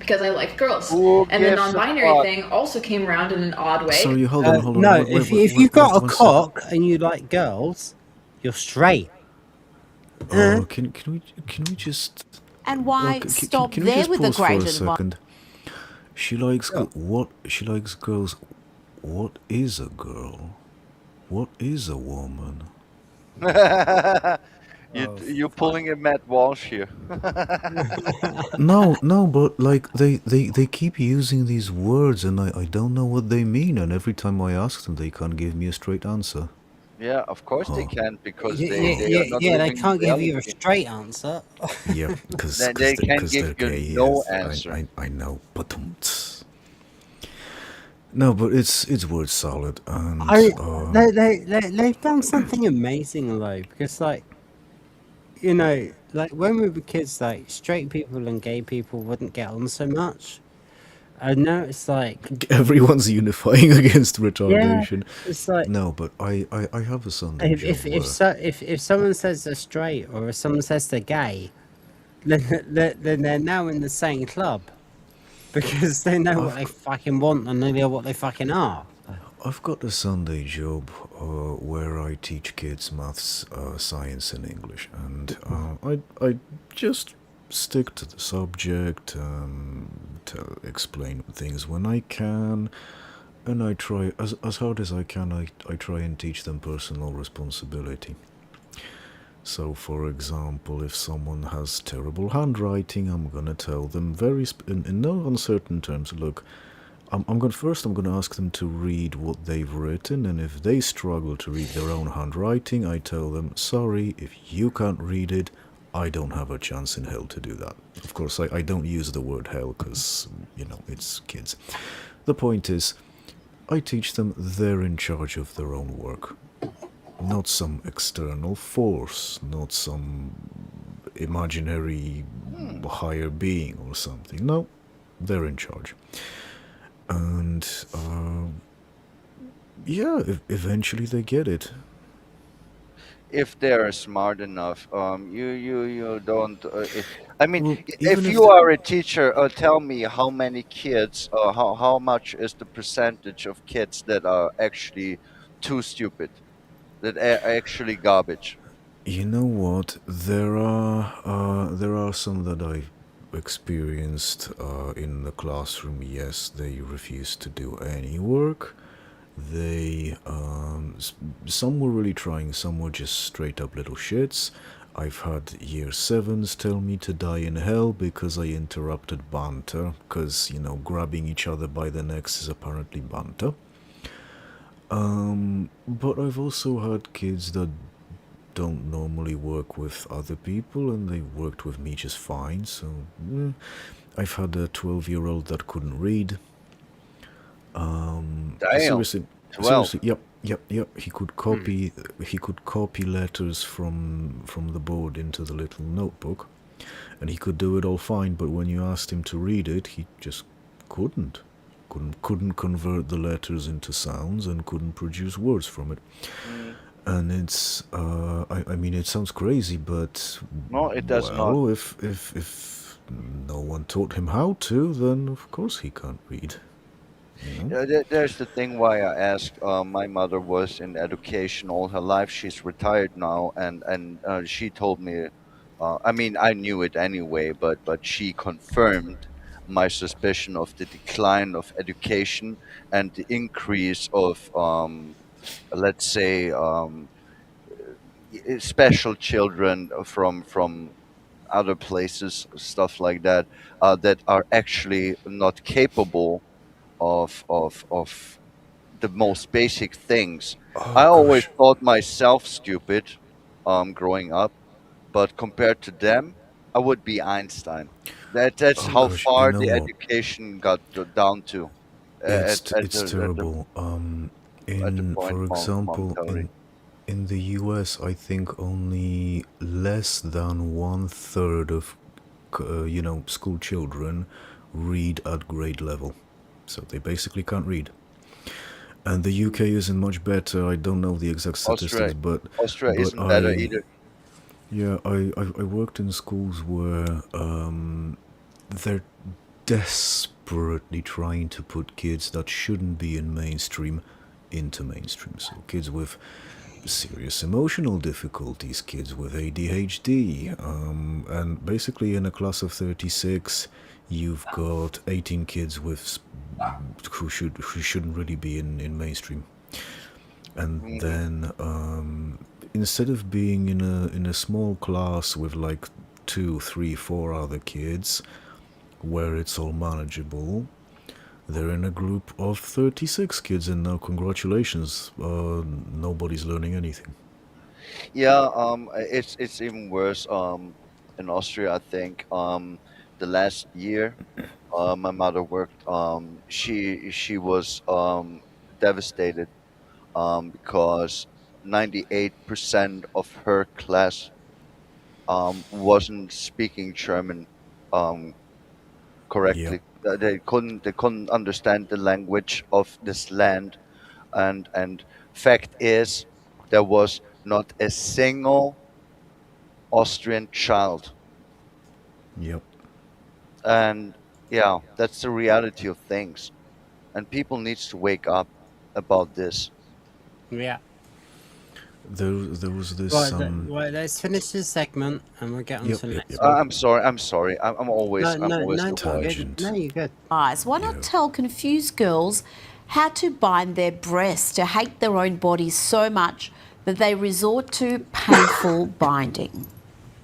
because I like girls. And the non-binary thing also came around in an odd way. Sorry, hold on. No, if you've got a cock and you like girls, you're straight. Oh, can we just... And why stop can we there just with the pause for great a second? She likes she likes girls. What is a girl? What is a woman? You're pulling a Matt Walsh here. No, but like they keep using these words, and I don't know what they mean. And every time I ask them, they can't give me a straight answer. Yeah, of course they can, because they are not they living can't give you a reality. straight answer. Yeah, because they can give you no answer. I know, but No, but it's word salad, and They've done something amazing though, because like, you know, like when we were kids, like straight people and gay people wouldn't get on so much. And now it's like everyone's unifying against yeah, retardation. it's like No, but I have a Sunday job if someone says they're straight or if someone says they're gay, then they're now in the same club because they know what they fucking want and they know what they fucking are. I've got a Sunday job where I teach kids maths, science, and English, and I just stick to the subject, to explain things when I can, and I try as hard as I can. I try and teach them personal responsibility. So, for example, if someone has terrible handwriting, I'm gonna tell them in no uncertain terms. Look, I'm gonna ask them to read what they've written, and if they struggle to read their own handwriting, I tell them, sorry, if you can't read it, I don't have a chance in hell to do that. Of course, I don't use the word hell because, you know, it's kids. The point is, I teach them they're in charge of their own work. Not some external force, not some imaginary higher being or something. No, they're in charge. And, yeah, eventually they get it. If they're smart enough, you don't. I mean, Well, if even if you are a teacher, tell me how many kids, how much is the percentage of kids that are actually too stupid, that are actually garbage? You know what? There are some that I've experienced in the classroom. Yes, they refuse to do any work. They some were really trying, some were just straight up little shits. I've had year 7s tell me to die in hell because I interrupted banter, because, you know, grabbing each other by the necks is apparently banter. But I've also had kids that don't normally work with other people, and they worked with me just fine. So I've had a 12-year-old that couldn't read. Damn. Seriously, 12. Yep. He could copy letters from the board into the little notebook, and he could do it all fine. But when you asked him to read it, he just couldn't convert the letters into sounds and couldn't produce words from it. And it's I mean, it sounds crazy, but No, it does well, not. if no one taught him how to, then of course he can't read. You know? Yeah, there's the thing why I asked. My mother was in education all her life. She's retired now, and she told me. I mean, I knew it anyway, but she confirmed my suspicion of the decline of education and the increase of, let's say, special children from other places, stuff like that, that are actually not capable of the most basic things. I always thought myself stupid, growing up, but compared to them, I would be Einstein. That's Oh how gosh, you far know the what? education got down to, It's terrible. at the point For example, momentarily. in the US, I think only less than 1/3 of school children read at grade level, so they basically can't read. And the UK isn't much better. I don't know the exact statistics, Austria but isn't better either. yeah, I worked in schools where they're desperately trying to put kids that shouldn't be in mainstream into mainstream. So kids with serious emotional difficulties, kids with ADHD, and basically in a class of 36, you've got 18 kids who shouldn't really be in mainstream. And then instead of being in a small class with like 2, 3, 4 other kids where it's all manageable, they're in a group of 36 kids, and now congratulations, nobody's learning anything. Yeah, it's even worse in Austria, I think. the last year, my mother worked. She was devastated because 98% of her class wasn't speaking German correctly. They couldn't understand the language of this land, and fact is, there was not a single Austrian child. Yep. And yeah, that's the reality of things, and people needs to wake up about this. Yeah. There was this Right, let's finish this segment and we'll get on to the next I'm sorry. I'm always tangent. No, you're good. Guys, why not tell confused girls how to bind their breasts, to hate their own bodies so much that they resort to painful binding?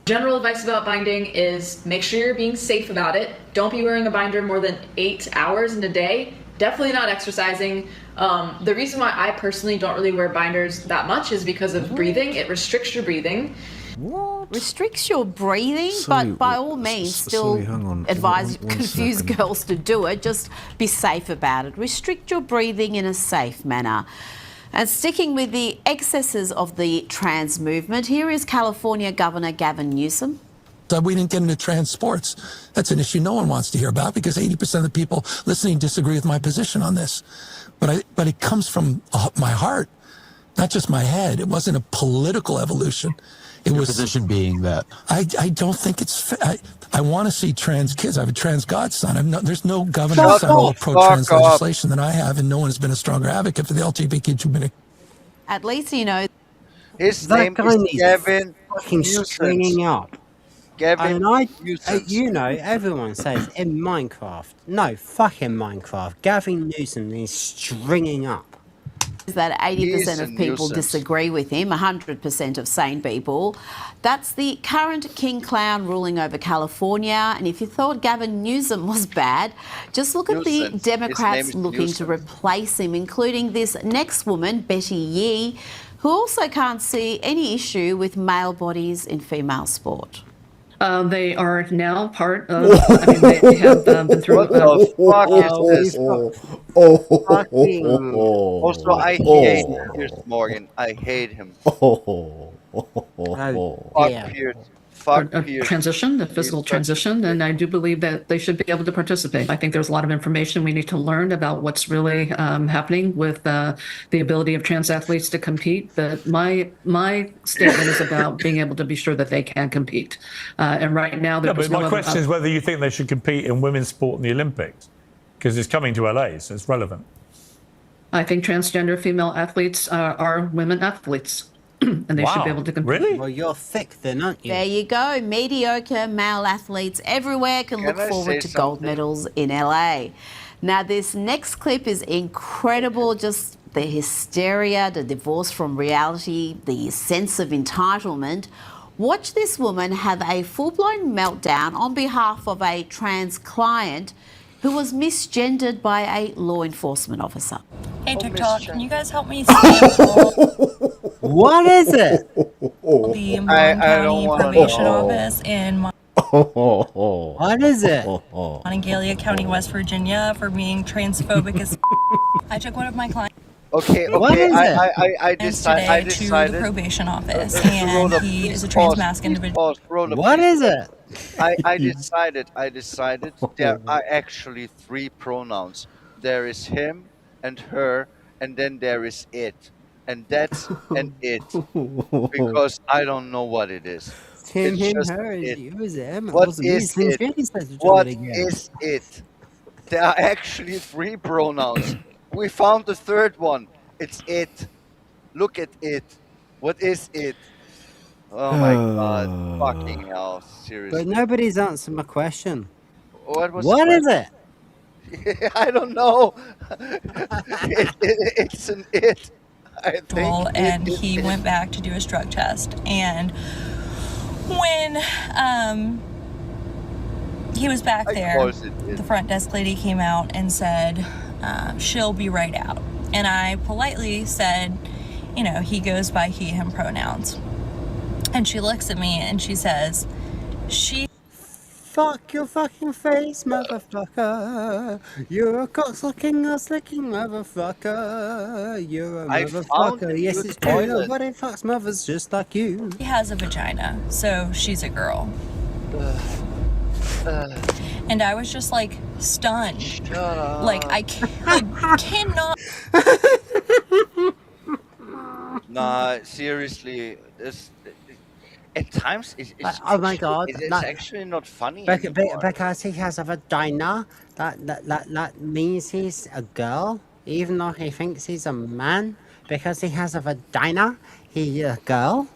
General advice about binding is make sure you're being safe about it. Don't be wearing a binder more than 8 hours in a day. Definitely not exercising. The reason why I personally don't really wear binders that much is because of breathing. It restricts your breathing. What? Restricts your breathing, but by all means, still advise confused girls to do it. Just be safe about it. Restrict your breathing in a safe manner. And sticking with the excesses of the trans movement, here is California Governor Gavin Newsom. We didn't get into trans sports. That's an issue no one wants to hear about because 80% of the people listening disagree with my position on this. But it comes from my heart, not just my head. It wasn't a political evolution. It was position being that I don't think it's. I want to see trans kids. I have a trans godson. There's no governor federal pro-trans legislation that I have, and no one has been a stronger advocate for the LGBTQ community. At least you know. His name is Gavin fucking stringing up. Gavin you know, everyone says in Minecraft. No, fucking Minecraft. Gavin Newsom is stringing up. That 80% of people disagree with him, 100% of sane people. That's the current king clown ruling over California. And if you thought Gavin Newsom was bad, just look at the Democrats looking to replace him, including this next woman, Betty Yee, who also can't see any issue with male bodies in female sport. They are now part of. I mean, they have been through. What the fuck is this? Also, I hate Piers Morgan. I hate him. Fuck Piers. Fuck Piers. Transition, the physical transition, and I do believe that they should be able to participate. I think there's a lot of information we need to learn about what's really happening with the ability of trans athletes to compete. But my statement is about being able to be sure that they can compete. And right now, but my question is whether you think they should compete in women's sport in the Olympics, because it's coming to LA, so it's relevant. I think transgender female athletes are women athletes. And they should be able to compete. Really? Well, you're thick then, aren't you? There you go. Mediocre male athletes everywhere can look forward to gold medals in LA. Now, this next clip is incredible. Just the hysteria, the divorce from reality, the sense of entitlement. Watch this woman have a full-blown meltdown on behalf of a trans client who was misgendered by a law enforcement officer. Hey, TikTok, can you guys help me What is it? the Mon County Probation Office in What is it? Monongalia County, West Virginia for being transphobic as I took one of my clients. Okay, What is it? I decided to the probation office, and he is a trans mask individual. What is it? I decided there are actually 3 pronouns. There is him and her, and then there is it. And that's an it. Because I don't know what it is. Him, It's him, just her. it. It was him. What is it? What is it? There are actually 3 pronouns. We found the 3rd one. It's it. Look at it. What is it? Oh my god. Fucking hell. Seriously. But nobody's answered my question. What is it? I don't know. It's an it. I think. And he went back to do his drug test. And when he was back there, the front desk lady came out and said, she'll be right out. And I politely said, you know, he goes by he, him pronouns. And she looks at me and she says, fuck your fucking face, motherfucker. You're a cock-sucking, ass-licking motherfucker. You're a I found the motherfucker. Yes, new it's true. toilet. Nobody fucks mothers just like you. She has a vagina, so she's a girl. And I was just like stunned. Like I cannot. Nah, seriously, at times Oh my God, it's that- actually not funny anymore. Because he has a vagina, that means he's a girl, even though he thinks he's a man. Because he has a vagina, he's a girl.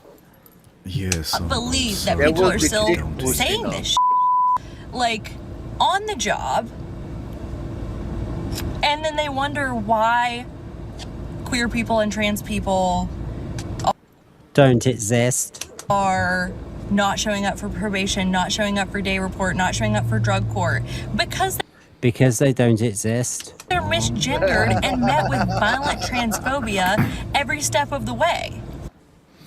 Yes. I believe that There people will are be still dick pussy saying now. this like on the job, and then they wonder why queer people and trans people Don't exist. are not showing up for probation, not showing up for day report, not showing up for drug court Because they don't exist. they're misgendered and met with violent transphobia every step of the way.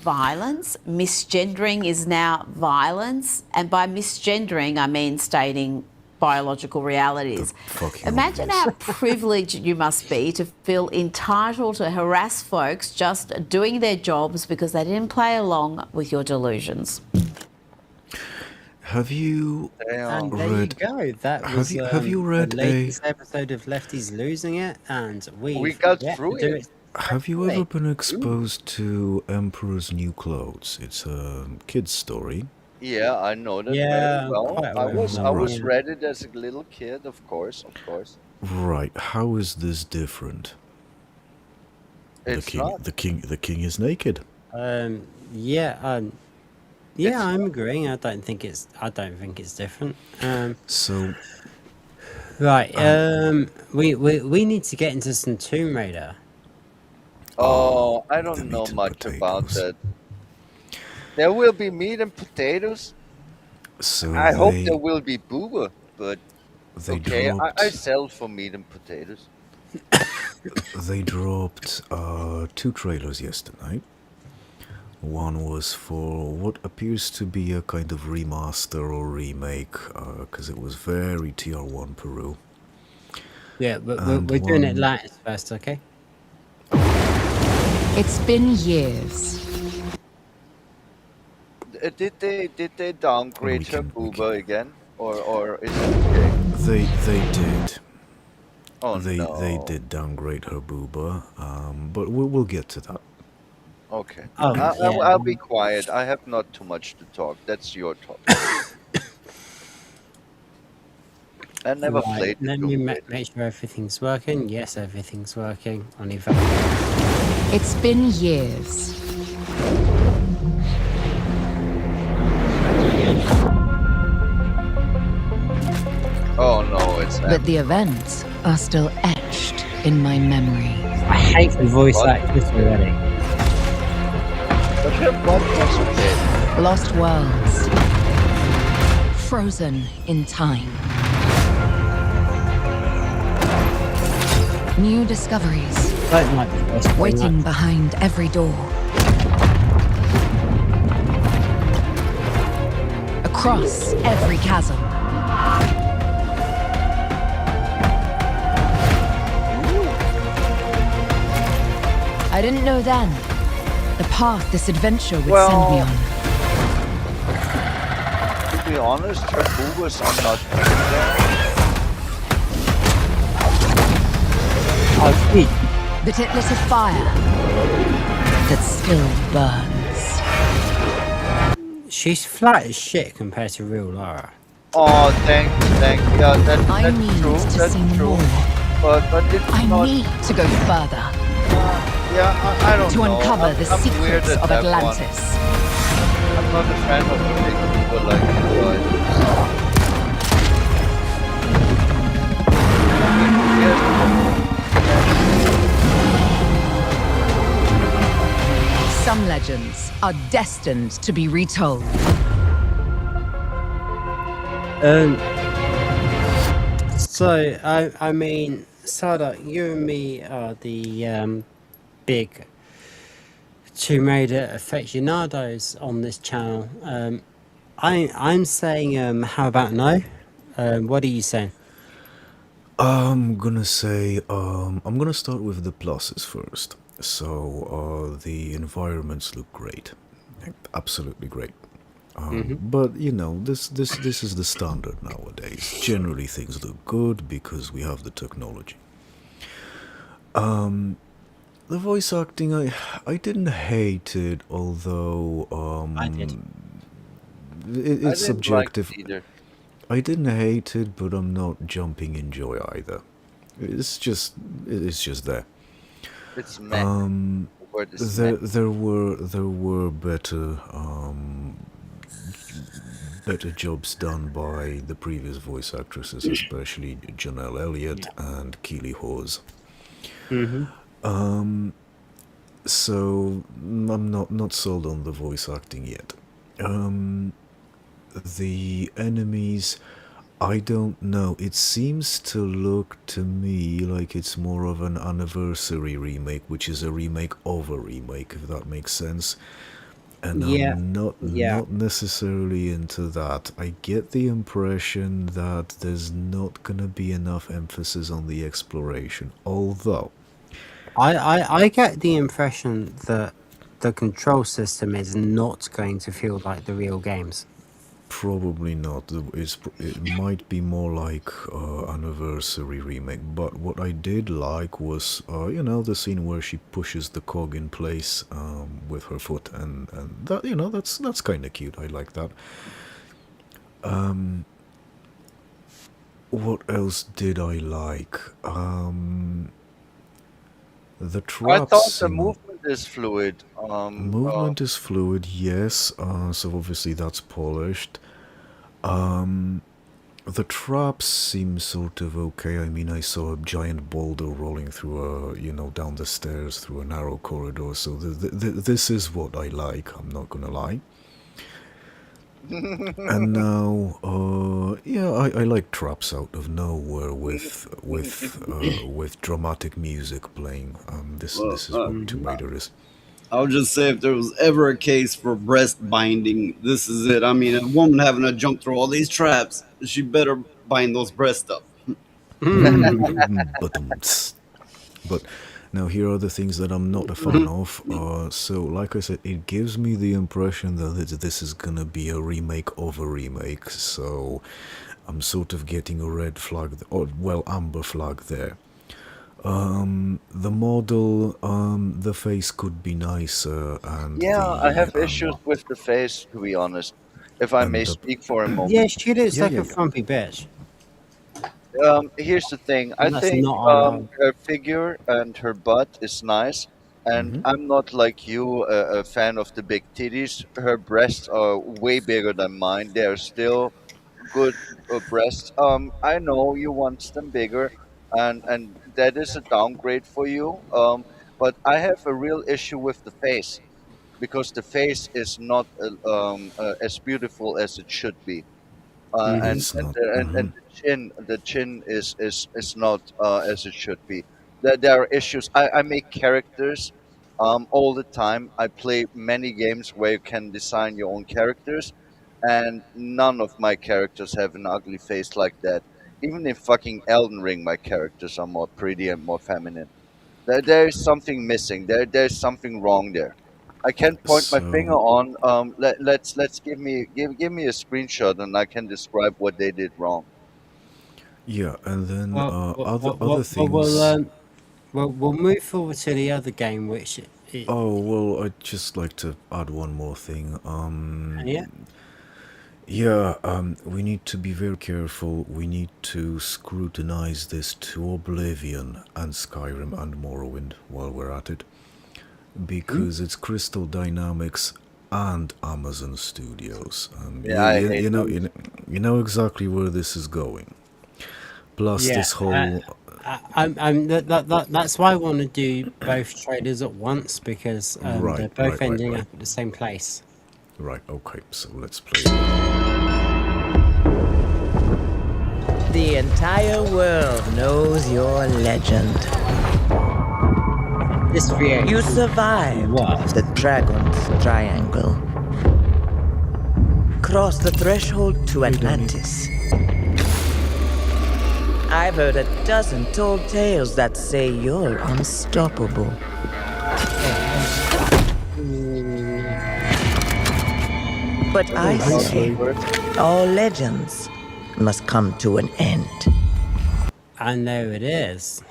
Violence. Misgendering is now violence. And by misgendering, I mean stating biological realities. Imagine how privileged you must be to feel entitled to harass folks just doing their jobs because they didn't play along with your delusions. Have you And there read? you go. That was have you read the latest episode of Lefties Losing It, and we got yet through to do it. Have you ever been exposed to Emperor's New Clothes? It's a kid's story. Yeah, I know that Yeah, very well. quite I well. was Yeah. read it as a little kid, of course. Right. How is this different? It's not. The king is naked. Yeah, I'm agreeing. I don't think it's different. So Right. We need to get into some Tomb Raider. Oh, I don't know much about that. There will be meat and potatoes. So I hope there will be booba, but they okay, dropped- I sell for meat and potatoes. they dropped 2 trailers yesterday. One was for what appears to be a kind of remaster or remake, because it was very TR1 Peru. Yeah, but And we're doing it one- last first, okay? It's been years. Did they downgrade her booba again, or is it okay? They did. Oh, they no. did downgrade her booba, but we'll get to that. Okay. Oh, I'll be quiet. I have not too much to talk. That's your talk. I never Right, played. let me make sure everything's working. Yes, everything's working. On event. It's been years. Oh no, it's not. But the events are still etched in my memory. I hate the voice actress already. But her blood was okay. Lost worlds. Frozen in time. New discoveries. That might be the best way Waiting not- behind every door. Across every chasm. I didn't know then the path this adventure would send me on. To be honest, her boobas are not That it lit a fire that still burns. She's flat as shit compared to real Laura. Oh, thank you. Yeah, that's need true. to That's see true. more. But it's I not. need to go further Yeah, I don't to know. uncover the I'm weird secrets at of that one. Atlantis. I'm not a fan of the big people like you guys. Some legends are destined to be retold. So I mean, Sardoc, you and me are the big Tomb Raider aficionados on this channel. I'm saying, how about no? What are you saying? I'm gonna say, I'm gonna start with the pluses first. So, the environments look great, like, absolutely great. But you know, this is the standard nowadays. Generally, things look good because we have the technology. The voice acting, I didn't hate it, although I did. It's I didn't like subjective. it either. I didn't hate it, but I'm not jumping in joy either. It's just there. It's meh. The word is meh. There were better better jobs done by the previous voice actresses, especially Janelle Elliott and Keely Hawes. So I'm not sold on the voice acting yet. The enemies, I don't know. It seems to look to me like it's more of an anniversary remake, which is a remake of a remake, if that makes sense. And Yeah, I'm not yeah. necessarily into that. I get the impression that there's not gonna be enough emphasis on the exploration, although I get the impression that the control system is not going to feel like the real games. probably not. It might be more like anniversary remake. But what I did like was, you know, the scene where she pushes the cog in place with her foot, and that, you know, that's kind of cute. I like that. What else did I like? The I trap thought the scene. movement is fluid. Movement is fluid, yes. So obviously that's polished. The traps seem sort of okay. I mean, I saw a giant boulder rolling through you know, down the stairs through a narrow corridor. So this is what I like. I'm not gonna lie. And now, yeah, I like traps out of nowhere with dramatic music playing. This is what Tomb Raider is. I would just say if there was ever a case for breast binding, this is it. I mean, a woman having to jump through all these traps, she better bind those breasts up. But now here are the things that I'm not a fan of. So, like I said, it gives me the impression that this is gonna be a remake of a remake. So, I'm sort of getting a red flag, or well, amber flag there. The model, the face could be nicer, and Yeah, I have the issues with the face, to be honest. If I may speak for a moment. Yeah, she looks Yeah, like yeah, a yeah. frumpy bitch. Here's the thing. I And that's think not on her figure and her butt is nice, and I'm not like you, a fan of the big titties. Her breasts are way bigger than mine. They're still good breasts. I know you want them bigger, and that is a downgrade for you. But I have a real issue with the face because the face is not as beautiful as it should be. And It's and not. the, and the chin is not as it should be. There are issues. I make characters all the time. I play many games where you can design your own characters, and none of my characters have an ugly face like that. Even in fucking Elden Ring, my characters are more pretty and more feminine. There is something missing. There's something wrong there. I can't point my finger So, on. Let's give me a screenshot and I can describe what they did wrong. yeah, and then other Well, things. we'll move forward to the other game, which Oh well, I'd just like to add one more thing. yeah. Yeah, we need to be very careful. We need to scrutinize this to Oblivion and Skyrim and Morrowind while we're at it, because it's Crystal Dynamics and Amazon Studios. Yeah, I hate You know exactly where this is going. Plus, Yeah, this whole that's why I want to do both trailers at once because they're both ending up at the same place. Right. Okay. So let's play. The entire world knows your legend. This reaction. You survived the Dragon's Triangle. cross the threshold to Atlantis. I've heard a dozen tall tales that say you're unstoppable. But I say, all legends must come to an end. And there it is.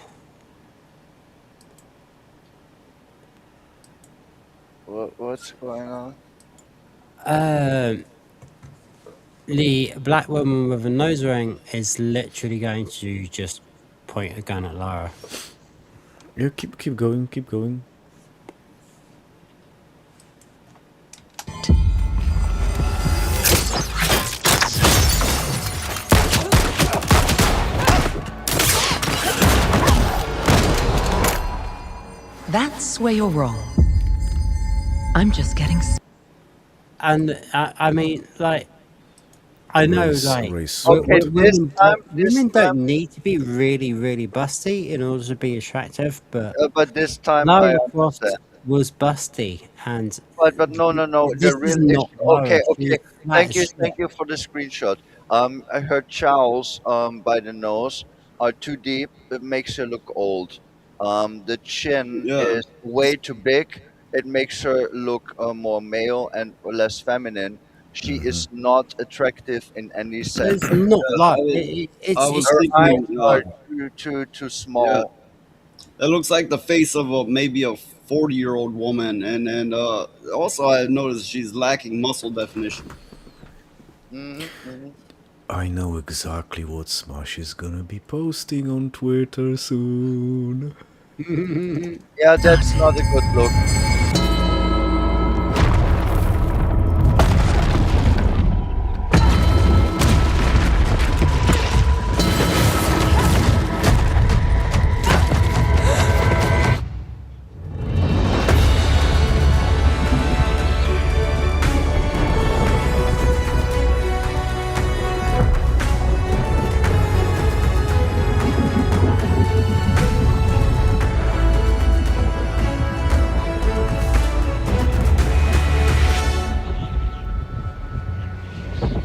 What's going on? The black woman with a nose ring is literally going to just point a gun at Lara. Yeah, keep going, keep going. That's where you're wrong. I'm just getting. And I mean, like, I know, like, Okay, women don't need to be really, really busty in order to be attractive, but this time Lara I Croft understand. was busty, and But no. this The is real not issue. Lara. Okay. She's flat as shit. Thank you for the screenshot. Her jowls by the nose are too deep. It makes her look old. The chin Yeah. is way too big. It makes her look more male and less feminine. She is not attractive in any sense. It's not I like was Her eyes thinking, are too small. yeah, that looks like the face of maybe a 40-year-old woman, and also I noticed she's lacking muscle definition. I know exactly what Smash is gonna be posting on Twitter soon. Yeah, that's not a good look.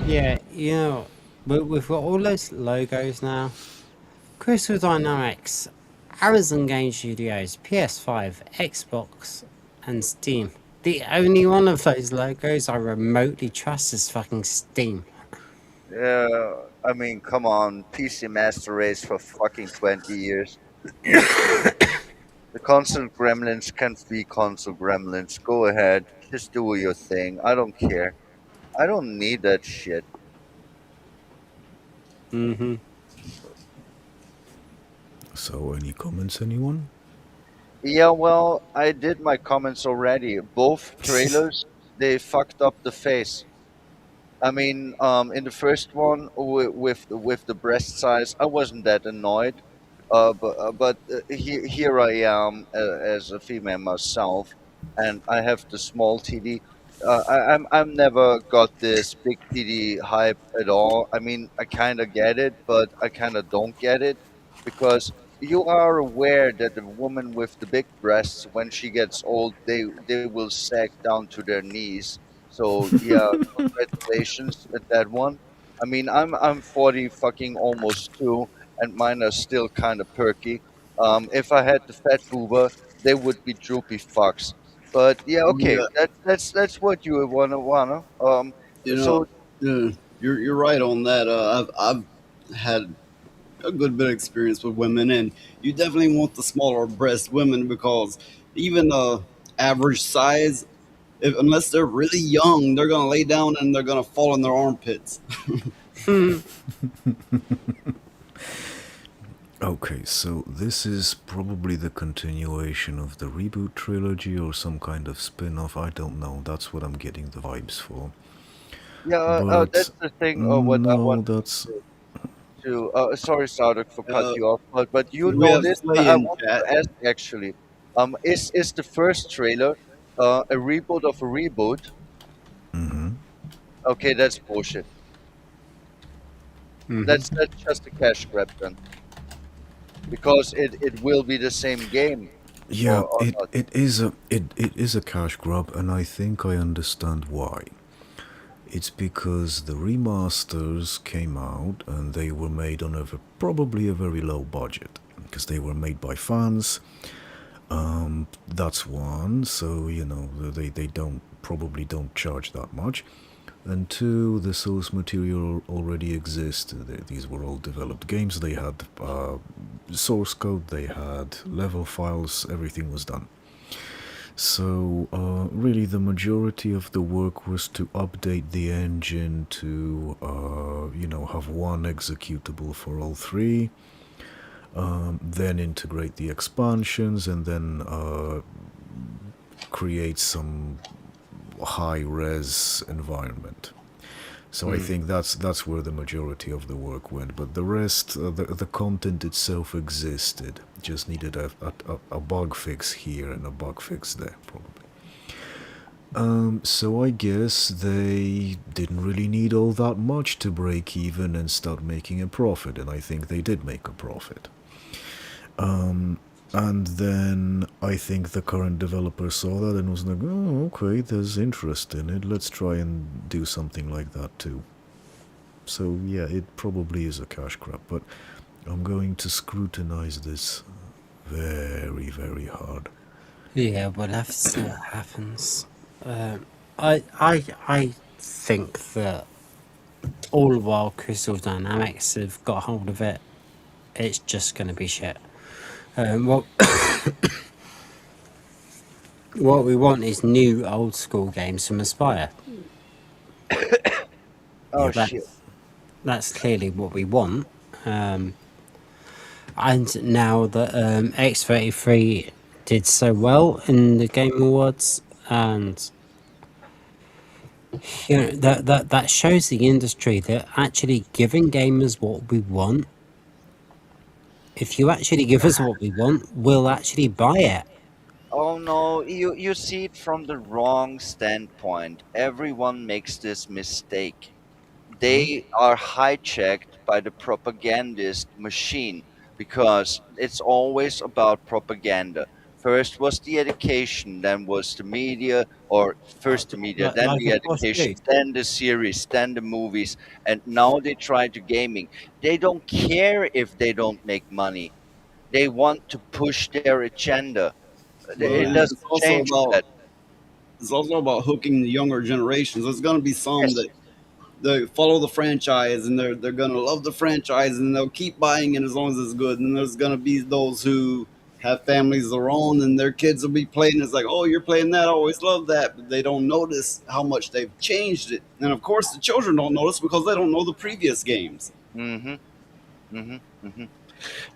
Yeah, you know, we've got all those logos now. Crystal Dynamics, Amazon Game Studios, PS5, Xbox, and Steam. The only one of those logos I remotely trust is fucking Steam. Yeah, I mean, come on, PC Master Race for fucking 20 years. The console gremlins can't be console gremlins. Go ahead, just do your thing. I don't care. I don't need that shit. So, any comments, anyone? Yeah, well, I did my comments already. Both trailers, they fucked up the face. I mean, in the first one with the breast size, I wasn't that annoyed. Here I am as a female myself, and I have the small TD. I'm never got this big TD hype at all. I mean, I kind of get it, but I kind of don't get it because you are aware that the woman with the big breasts, when she gets old, they will sag down to their knees. So yeah, congratulations at that one. I mean, I'm 40 fucking almost two, and mine are still kind of perky. If I had the fat boober, they would be droopy fucks. But yeah, okay, Yeah, that's what you would wanna. you know, So yeah, you're right on that. I've had a good bit of experience with women, and you definitely want the smaller breast women because even average size, unless they're really young, they're gonna lay down and they're gonna fall in their armpits. Okay, so this is probably the continuation of the reboot trilogy or some kind of spin-off, I don't know, that's what I'm getting the vibes for. yeah, But that's the thing. What I no, want that's... to. Sorry, Sardoc, for cut you off. But you We know have this. play I in want chat. to ask actually. Is the first trailer a reboot of a reboot? Okay, that's bullshit. That's just a cash grab then. Because it will be the same game. Yeah, or it is a cash grab, and I think I understand why. It's because the remasters came out and they were made on probably a very low budget because they were made by fans. That's one, so you know they probably don't charge that much. And two, the source material already existed. These were all developed games. They had source code, they had level files, everything was done. So really the majority of the work was to update the engine to you know, have one executable for all three, then integrate the expansions, and then create some high-res environment. So I think that's where the majority of the work went. But the rest, the content itself existed. Just needed a bug fix here and a bug fix there, probably. So I guess they didn't really need all that much to break even and start making a profit, and I think they did make a profit. And then I think the current developer saw that and was like, oh, okay, there's interest in it. Let's try and do something like that too. So yeah, it probably is a cash grab, but I'm going to scrutinize this very, very hard. Yeah, we'll have to see what happens. I think that all while Crystal Dynamics have got hold of it, it's just going to be shit. What we want is new old school games from Aspire. Shit. That's clearly what we want. And now that X33 did so well in the Game Awards, and you know that shows the industry that actually giving gamers what we want. If you actually give us what we want, we'll actually buy it. Oh no, you see it from the wrong standpoint. Everyone makes this mistake. They are hijacked by the propagandist machine because it's always about propaganda. First was the education, then was the media, or first the media, then Like the of course education, do. then the series, then the movies, and now they try to gaming. They don't care if they don't make money. They want to push their agenda. It But doesn't change that. it's also about hooking the younger generations. There's going to be some that they follow the franchise and they're going to love the franchise and they'll keep buying it as long as it's good. And there's going to be those who have families of their own and their kids will be playing. It's like, oh, you're playing that. I always love that. But they don't notice how much they've changed it. And of course, the children don't notice because they don't know the previous games.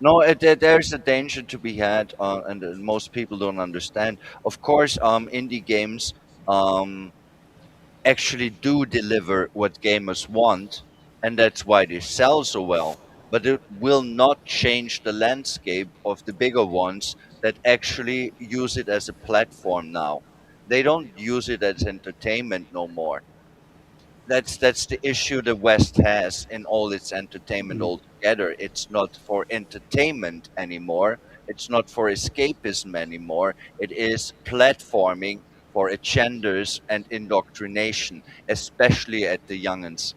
No, there's a danger to be had, and most people don't understand. Of course, indie games actually do deliver what gamers want, and that's why they sell so well. But it will not change the landscape of the bigger ones that actually use it as a platform now. They don't use it as entertainment no more. That's the issue the West has in all its entertainment altogether. It's not for entertainment anymore. It's not for escapism anymore. It is platforming for agendas and indoctrination, especially at the youngins.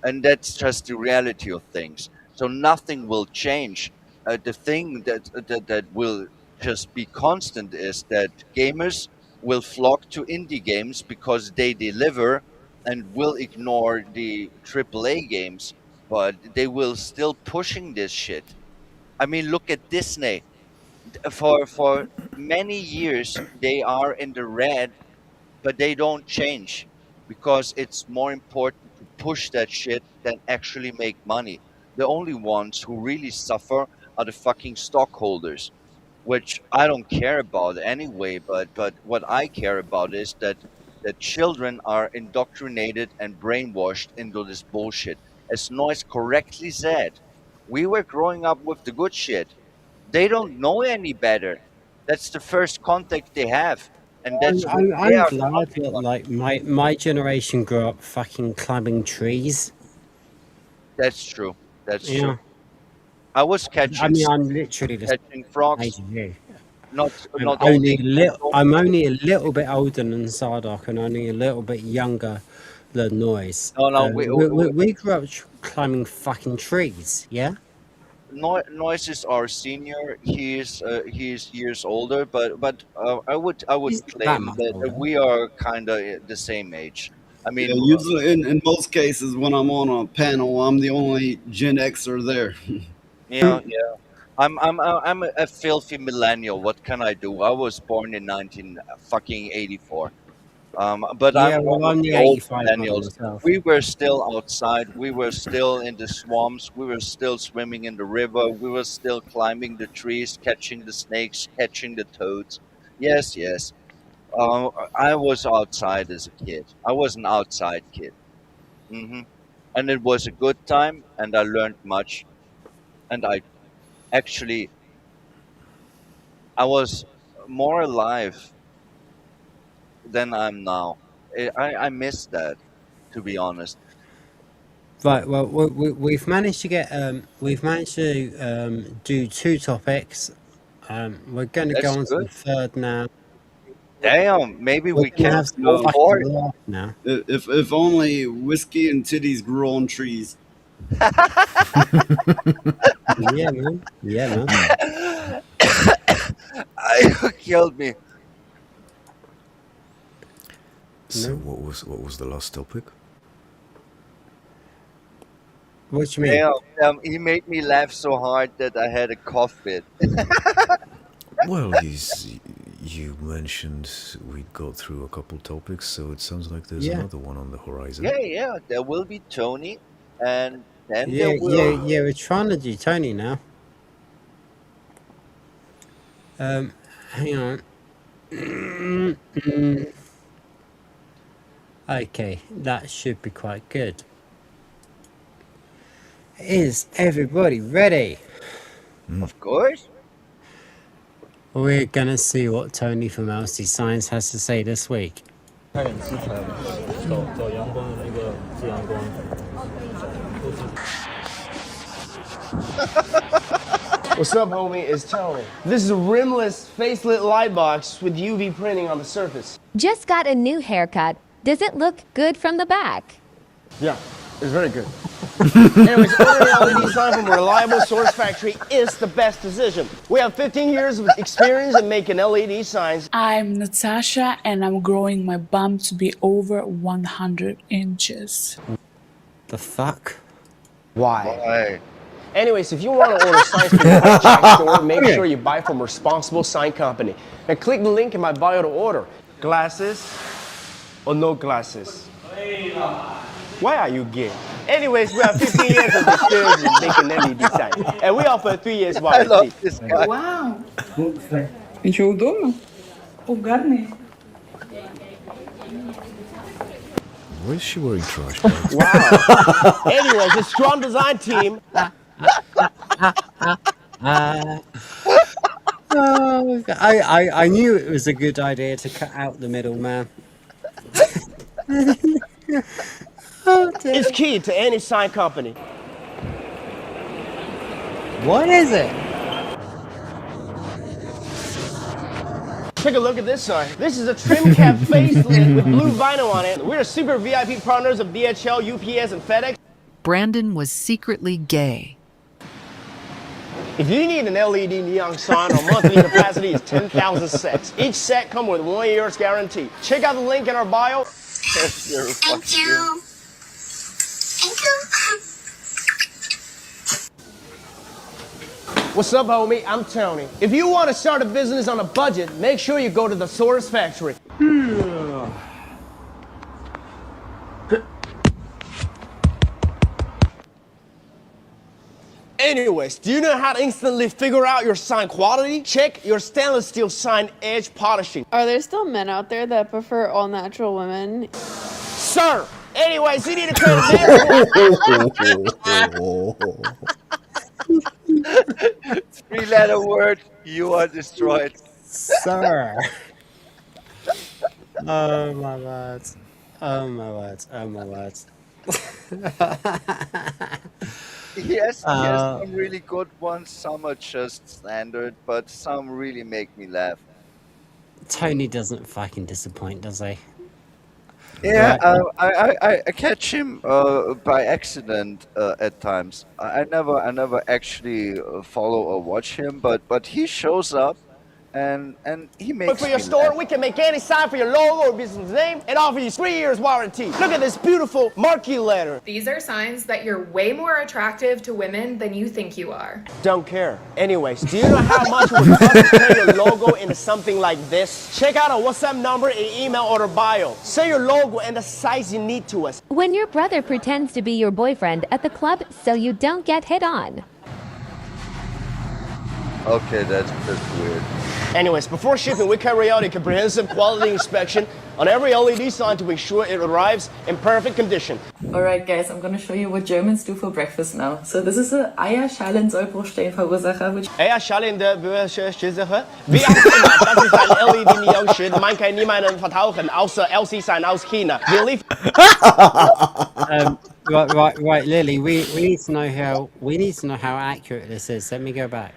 And that's just the reality of things. So nothing will change. The thing that will just be constant is that gamers will flock to indie games because they deliver and will ignore the AAA games, but they will still pushing this shit. I mean, look at Disney. For many years, they are in the red, but they don't change because it's more important to push that shit than actually make money. The only ones who really suffer are the fucking stockholders, which I don't care about anyway. But what I care about is that children are indoctrinated and brainwashed into this bullshit. As Noise correctly said, we were growing up with the good shit. They don't know any better. That's the first contact they have, and that's what they I'm are glad talking that about. like my generation grew up fucking climbing trees. That's true. That's Yeah. true. I was catching. I mean, I'm literally the catching frogs. age of you. Not I'm only. I'm only a little bit older than Sardoc and only a little bit younger the noise. No, We grew up climbing fucking trees. Yeah. Noise is our senior. He's years older, but I would He's not that claim much that older. we are kind of the same age. I Yeah, mean, usually in most cases when I'm on a panel, I'm the only Gen Xer there. yeah. I'm a filthy millennial. What can I do? I was born in 1984. But I'm Yeah, one well, of I'm the the old 85 model millennials. myself. We were still outside. We were still in the swamps. We were still swimming in the river. We were still climbing the trees, catching the snakes, catching the toads. Yes, yes. I was outside as a kid. I was an outside kid. hmm And it was a good time, and I learned much. And actually, I was more alive than I'm now. I miss that, to be honest. Right. Well, we've managed to get we've managed to do 2 topics. We're going to go That's on to good. the third now. Damn, maybe We're we going to can have some do a fucking fourth. laugh now. If only whiskey and titties grew on trees. Yeah, man. Yeah, man. I killed me. So what was the last topic? What do you mean? Damn, he made me laugh so hard that I had a cough fit. Well, you mentioned we got through a couple topics, so it sounds like there's Yeah. another one on the horizon. Yeah, there will be Tony, and then Yeah, there will. yeah. We're trying to do Tony now. Hang on. Okay, that should be quite good. Is everybody ready? Of course. We're gonna see what Tony from LC Science has to say this week. What's up, homie? It's Tony. This is a rimless, facelit light box with UV printing on the surface. Just got a new haircut. Does it look good from the back? Yeah, it's very good. Anyways, ordering an LED sign from a reliable source factory is the best decision. We have 15 years of experience in making LED signs. I'm Natasha, and I'm growing my bum to be over 100 inches. The fuck? Why? Anyways, if you want to order signs from the franchise store, make sure you buy from a responsible sign company. And click the link in my bio to order. Glasses or no glasses? Why are you gay? Anyways, we have 15 years of experience in making LED signs. And we offer 3 years warranty. I love this guy. Вау! Еще удобно? Угарный. Why is she wearing trash pants? Wow. Anyways, a strong design team. I knew it was a good idea to cut out the middle man. It's key to any sign company. What is it? Take a look at this sign. This is a trim cap facelift with blue vinyl on it. We're super VIP partners of DHL, UPS, and FedEx. Brandon was secretly gay. If you need an LED neon sign, our monthly capacity is 10,000 sets. Each set comes with 1 year's guarantee. Check out the link in our bio. Thank you. What's up, homie? I'm Tony. If you want to start a business on a budget, make sure you go to the Source Factory. Anyways, do you know how to instantly figure out your sign quality? Check your stainless steel sign edge polishing. Are there still men out there that prefer all natural women? Sir! Anyways, you need to create a dashboard. 3-letter word, you are destroyed. Sir. Oh my words. Oh my words. Oh my words. Yes, some really good ones. Some are just standard, but some really make me laugh. Tony doesn't fucking disappoint, does he? Yeah, Right. I catch him by accident at times. I never actually follow or watch him, but he shows up and he For makes your me store, laugh. we can make any sign for your logo or business name and offer you 3 years warranty. Look at this beautiful marquee letter. These are signs that you're way more attractive to women than you think you are. Don't care. Anyways, do you know how much it would cost to turn your logo into something like this? Check out our WhatsApp number and email or bio. Say your logo and the size you need to us. When your brother pretends to be your boyfriend at the club so you don't get hit on. Okay, that's weird. Anyways, before shipping, we carry out a comprehensive quality inspection on every LED sign to ensure it arrives in perfect condition. Alright guys, I'm gonna show you what Germans do for breakfast now. So this is a Eierschalen-Sollbruchsteinverursacher, which... Eierschallende Wie auch immer, das ist ein LED-Neonschild. Man kann niemanden vertauchen, außer LC-Sign aus China. Wir liefern... Right, Lily. We need to know how accurate this is. Let me go back.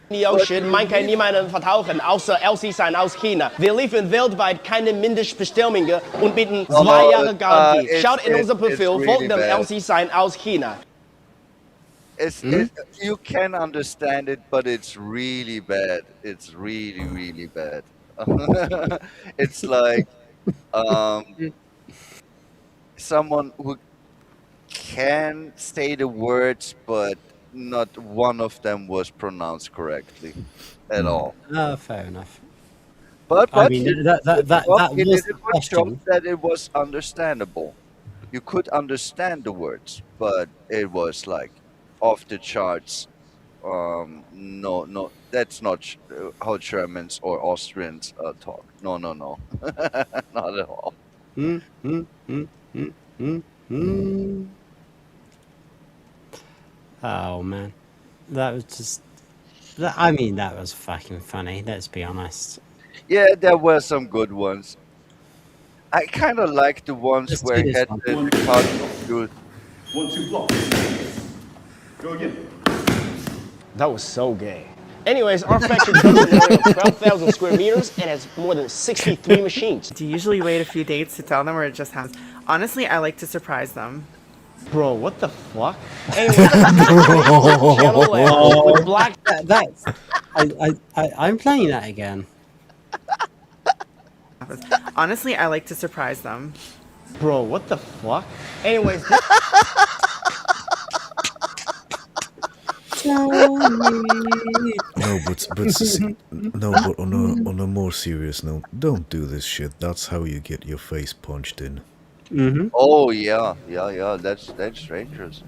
Neonschild, man kann niemanden vertauchen, außer LC-Sign aus China. Wir liefern weltweit keine Mindestbestellmenge und bieten 2 Jahre Garantie. Schaut in unser Profil, folgt dem LC-Sign aus China. You can understand it, but it's really bad. It's really bad. It's like someone who can say the words, but not one of them was pronounced correctly at all. Fair enough. But I mean, that was the question. that it was understandable. You could understand the words, but it was like off the charts. No, that's not how Germans or Austrians talk. No, not at all. Oh man, that was just. That was fucking funny. Let's be honest. Yeah, there were some good ones. I kind of like the ones Let's where do it this had one. the cardinal good. 1, 2 blocks. Go again. That was so gay. Anyways, our factory covers an area of 12,000 square meters and has more than 63 machines. Do you usually wait a few dates to tell them, or it just happens? Honestly, I like to surprise them. Bro, what the fuck? Anyways, channel layout with black. I'm playing that again. Honestly, I like to surprise them. Bro, what the fuck? Anyways. No, but on a more serious note, don't do this shit. That's how you get your face punched in. Mm-hmm. Oh yeah. That's dangerous.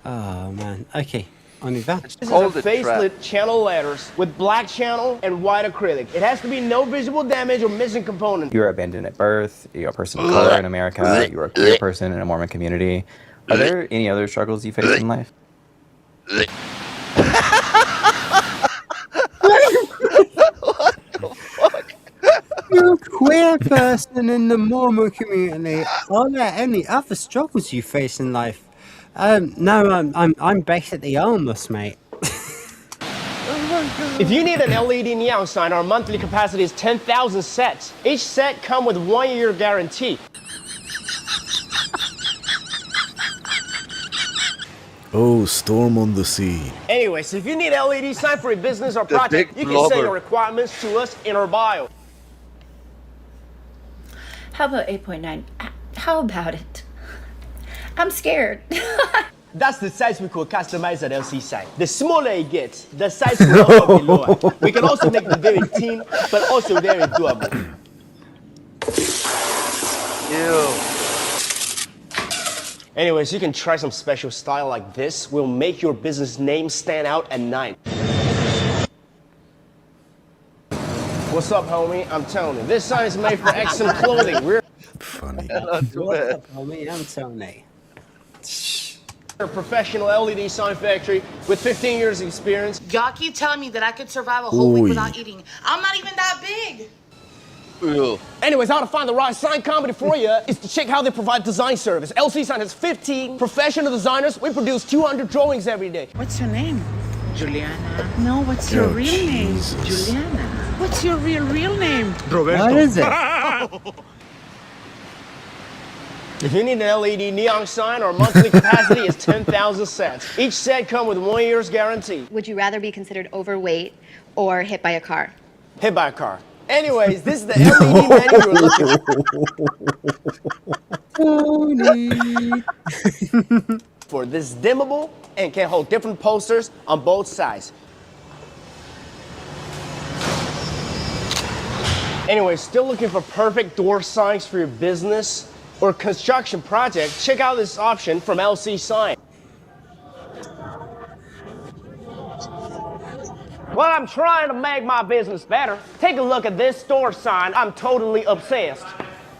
Oh man. Okay. On with that. This is a facelit channel letters with black channel and white acrylic. It has to be no visible damage or missing component. You were abandoned at birth, you're a person of color in America, you're a queer person in a Mormon community. Are there any other struggles you face in life? You're a queer person in the Mormon community. Are there any other struggles you face in life? No, I'm basically homeless, mate. If you need an LED neon sign, our monthly capacity is 10,000 sets. Each set comes with 1 year guarantee. Oh, storm on the sea. Anyways, if you need an LED sign for a business or project, you can blubber. send your requirements to us in our bio. How about 8.9? How about it? I'm scared. That's the size we could customize at LC sign. The smaller it gets, the size will also be lower. We can also make them very thin, but also very doable. Ew. Anyways, you can try some special style like this. Will make your business name stand out at night. What's up, homie? I'm Tony. This sign is made for excellent clothing. We're funny. What's up, homie? I'm Tony. a professional LED sign factory with 15 years of experience. Y'all keep telling me that I could survive a whole week Oy. without eating. I'm not even that big. Anyways, how to find the right sign company for you is to check how they provide design service. LC Sign has 15 professional designers. We produce 200 drawings every day. What's your name? Juliana. No, what's your real name? Juliana. What's your real name? Roberto. What is it? If you need an LED neon sign, our monthly capacity is 10,000 sets. Each set comes with 1 year's guarantee. Would you rather be considered overweight or hit by a car? Hit by a car. Anyways, this is the LED menu you're looking for. This is dimmable and can hold different posters on both sides. Anyway, still looking for perfect door signs for your business or construction project? Check out this option from LC Sign. Well, I'm trying to make my business better. Take a look at this store sign. I'm totally obsessed.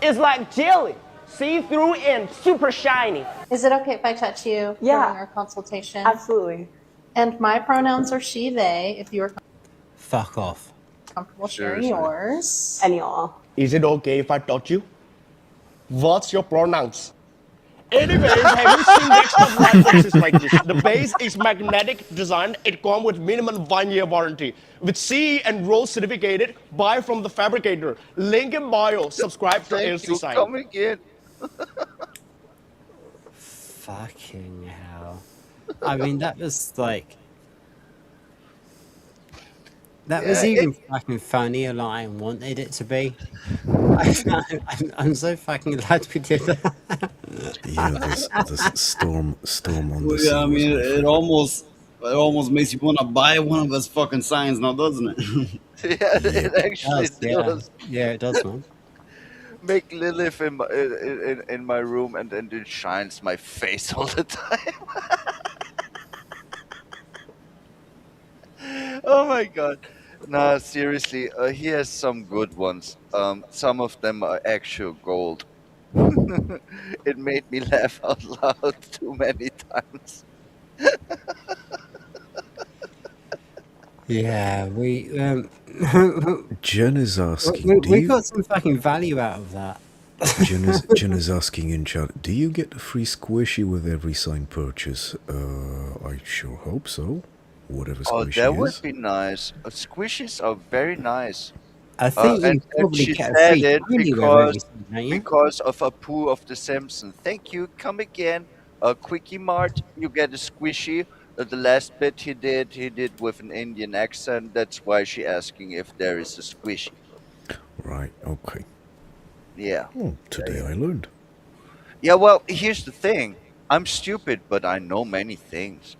It's like jelly, see-through and super shiny. Is it okay if I touch you during our consultation? Absolutely. And my pronouns are she, they, if you are Fuck off. comfortable sharing yours. And y'all. Is it okay if I touch you? What's your pronouns? Anyways, have you seen next up mattresses like this? The base is magnetic design. It comes with minimum 1 year warranty. With CE and ROLL certificated, buy from the fabricator. Link in bio. Subscribe to LC Sign. Coming in. Fucking hell. I mean, that was like... That was even fucking funnier than I wanted it to be. I'm so fucking glad we did that. Yeah, this storm on the sea. Yeah, I mean, it almost makes you want to buy one of his fucking signs now, doesn't it? Yeah, it actually does. Yeah, it does, man. Make Lilith in my room, and then it shines my face all the time. Oh my god. No, seriously, he has some good ones. Some of them are actual gold. It made me laugh out loud too many times. Yeah, we Jen is asking, we got some fucking value out of that. Jen is asking in chat, do you get a free squishy with every sign purchase? I sure hope so. Whatever squishy that is. would be nice. Squishies are very nice. I think you and probably she get a said free it candy with everything, don't you? because of Apu of the Simpsons. Thank you. Come again. Quickie Mart, you get a squishy. The last bit he did with an Indian accent. That's why she asking if there is a squishy. Right, okay. Yeah. Oh, today I learned. Yeah, well, here's the thing. I'm stupid, but I know many things.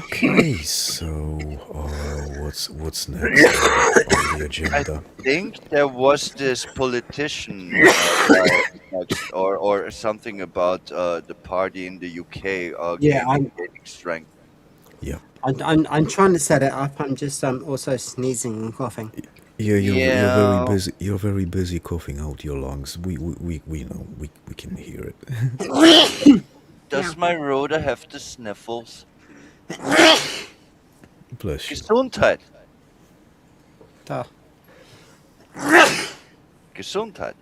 Okay, so what's next on the agenda? I think there was this politician next, or something about the party in the UK gaining strength. Yeah. I'm trying to set it up. I'm just also sneezing and coughing. Yeah, you're very busy. You're very busy coughing out your lungs. We know. We can hear it. Does my Roda have the sniffles? Bless you. Gesundheit. Da. Gesundheit.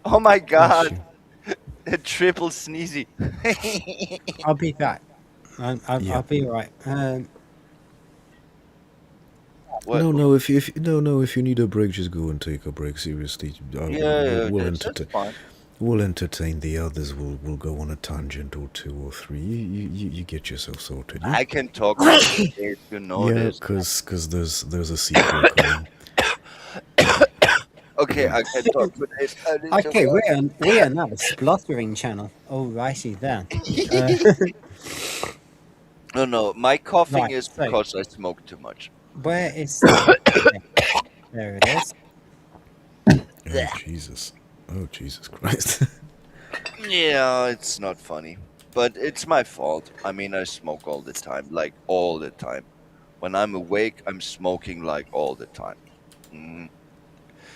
Oh my god. A triple sneezy. I'll be back. I'll be right. No. If you need a break, just go and take a break. Seriously, we'll entertain the others. We'll go on a tangent or two or three. You get yourself sorted. Yeah? I can talk if you know this. Yeah, because there's a sequel coming. Okay, I can talk with it. Okay, we are now a spluttering channel. Alrighty then. No, my coughing Right, is so- because I smoke too much. Where is there it is. Oh Jesus Christ. Yeah, it's not funny. But it's my fault. I mean, I smoke all the time. Like, all the time. When I'm awake, I'm smoking, like, all the time.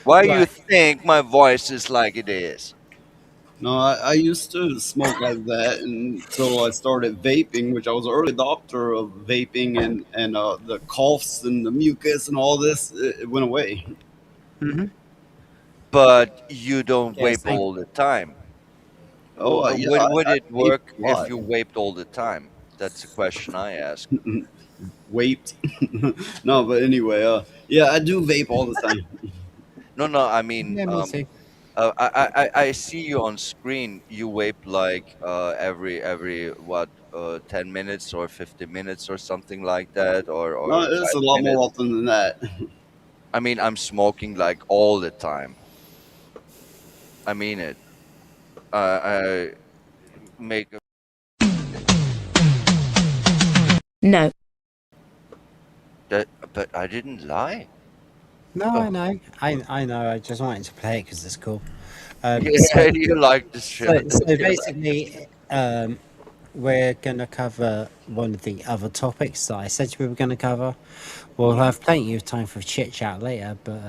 Why you Right. think my voice is like it is? No, I used to smoke like that until I started vaping, which I was an early adopter of vaping, and the coughs and the mucus and all this, it went away. but you don't Yeah, vape same. all the time. Oh, yeah, Would I it vape work a if lot. you vaped all the time? That's the question I ask. Waped. No, but anyway, yeah, I do vape all the time. No, I mean, Yeah, me too. I see you on screen. You vape like every what 10 minutes or 50 minutes or something like that, No, or it's a five lot more minutes. often than that. I mean, I'm smoking like all the time. I mean it. I make No. that, but I didn't lie. No, Oh. I know. I know. I just wanted to play it because it's cool. Yeah, you like this shit. So basically, we're going to cover one of the other topics that I said we were going to cover. We'll have plenty of time for chit chat later, but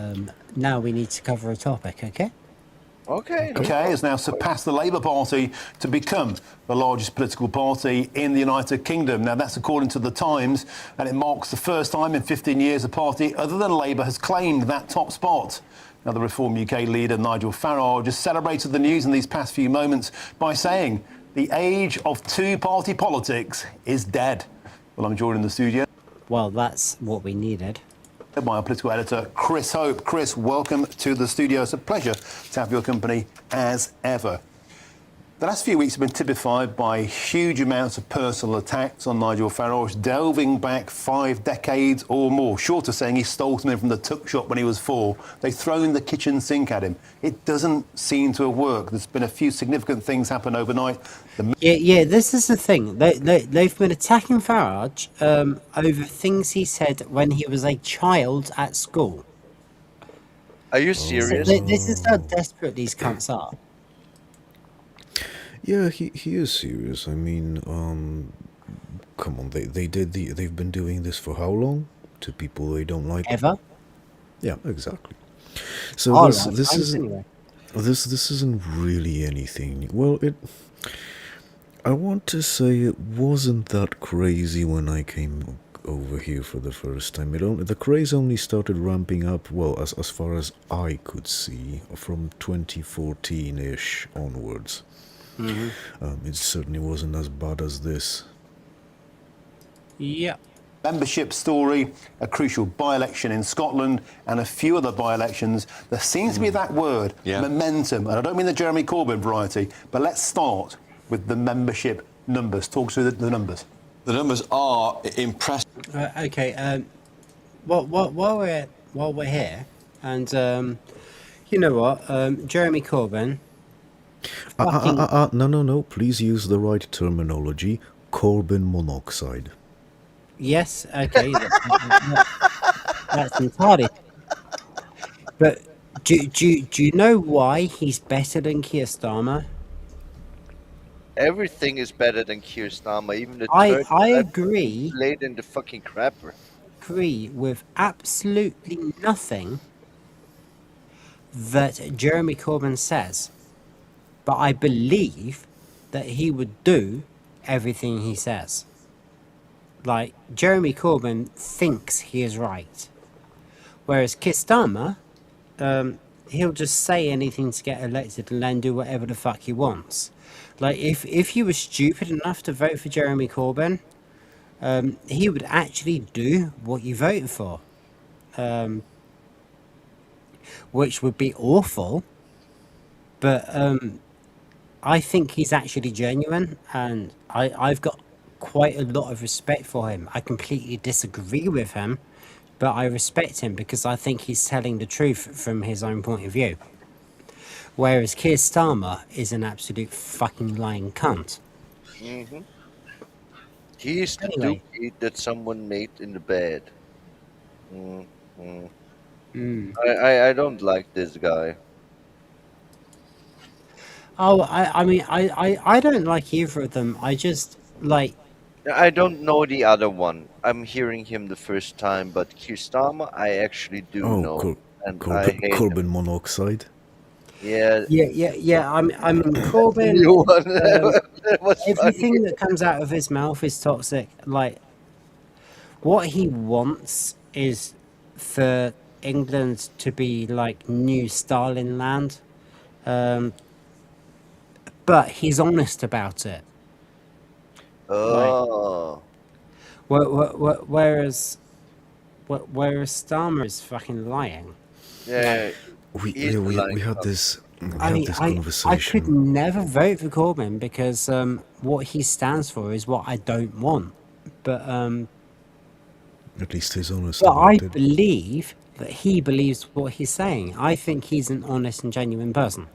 now we need to cover a topic, okay? Okay. UK has now surpassed the Labour Party to become the largest political party in the United Kingdom. Now, that's according to The Times, and it marks the first time in 15 years a party other than Labour has claimed that top spot. Now, the Reform UK leader, Nigel Farage, has celebrated the news in these past few moments by saying the age of two-party politics is dead. Well, I'm joined in the studio. Well, that's what we needed. By our political editor, Chris Hope. Chris, welcome to the studio. It's a pleasure to have your company as ever. The last few weeks have been typified by huge amounts of personal attacks on Nigel Farage, delving back 5 decades or more, short of saying he stole something from the tuck shop when he was 4. They've thrown the kitchen sink at him. It doesn't seem to have worked. There's been a few significant things happen overnight. Yeah, this is the thing. They've been attacking Farage over things he said when he was a child at school. Are you serious? This is how desperate these cunts are. Yeah, he is serious. I mean, come on, they've been doing this for how long? To people they don't like? Ever? Yeah, exactly. So this isn't really anything. Well, I want to say it wasn't that crazy when I came over here for the first time. The craze only started ramping up, well, as far as I could see, from 2014-ish onwards. It certainly wasn't as bad as this. Yeah. Membership story, a crucial by-election in Scotland, and a few other by-elections. There seems to be that word, momentum. And I don't mean the Jeremy Corbyn variety, but let's start with the membership numbers. Talk through the numbers. The numbers are impressive. Okay. While we're here, and you know what, Jeremy Corbyn. No. Please use the right terminology. Carbon monoxide. Yes. Okay. That's entirely. But do you know why he's better than Keir Starmer? Everything is better than Keir Starmer. Even the I agree. Laid in the fucking crapper. Agree with absolutely nothing that Jeremy Corbyn says, but I believe that he would do everything he says. Like, Jeremy Corbyn thinks he is right, whereas Keir Starmer, he'll just say anything to get elected and then do whatever the fuck he wants. Like, if you were stupid enough to vote for Jeremy Corbyn, he would actually do what you voted for, which would be awful, but I think he's actually genuine, and I've got quite a lot of respect for him. I completely disagree with him, but I respect him because I think he's telling the truth from his own point of view. Whereas Keir Starmer is an absolute fucking lying cunt. Mm-hmm. He is the dookie that someone made in the bed. I don't like this guy. Oh, I mean, I don't like either of them. I just, like... I don't know the other one. I'm hearing him the first time, but Keir Starmer, I actually do know. And I hate carbon monoxide. Yeah. I mean, Corbyn, everything that comes out of his mouth is toxic. Like, what he wants is for England to be like new Stalin land, but he's honest about it. Oh. Whereas Starmer is fucking lying. Yeah. We had this I conversation. could never vote for Corbyn because what he stands for is what I don't want. But At least he's honest but I about it. believe that he believes what he's saying. I think he's an honest and genuine person.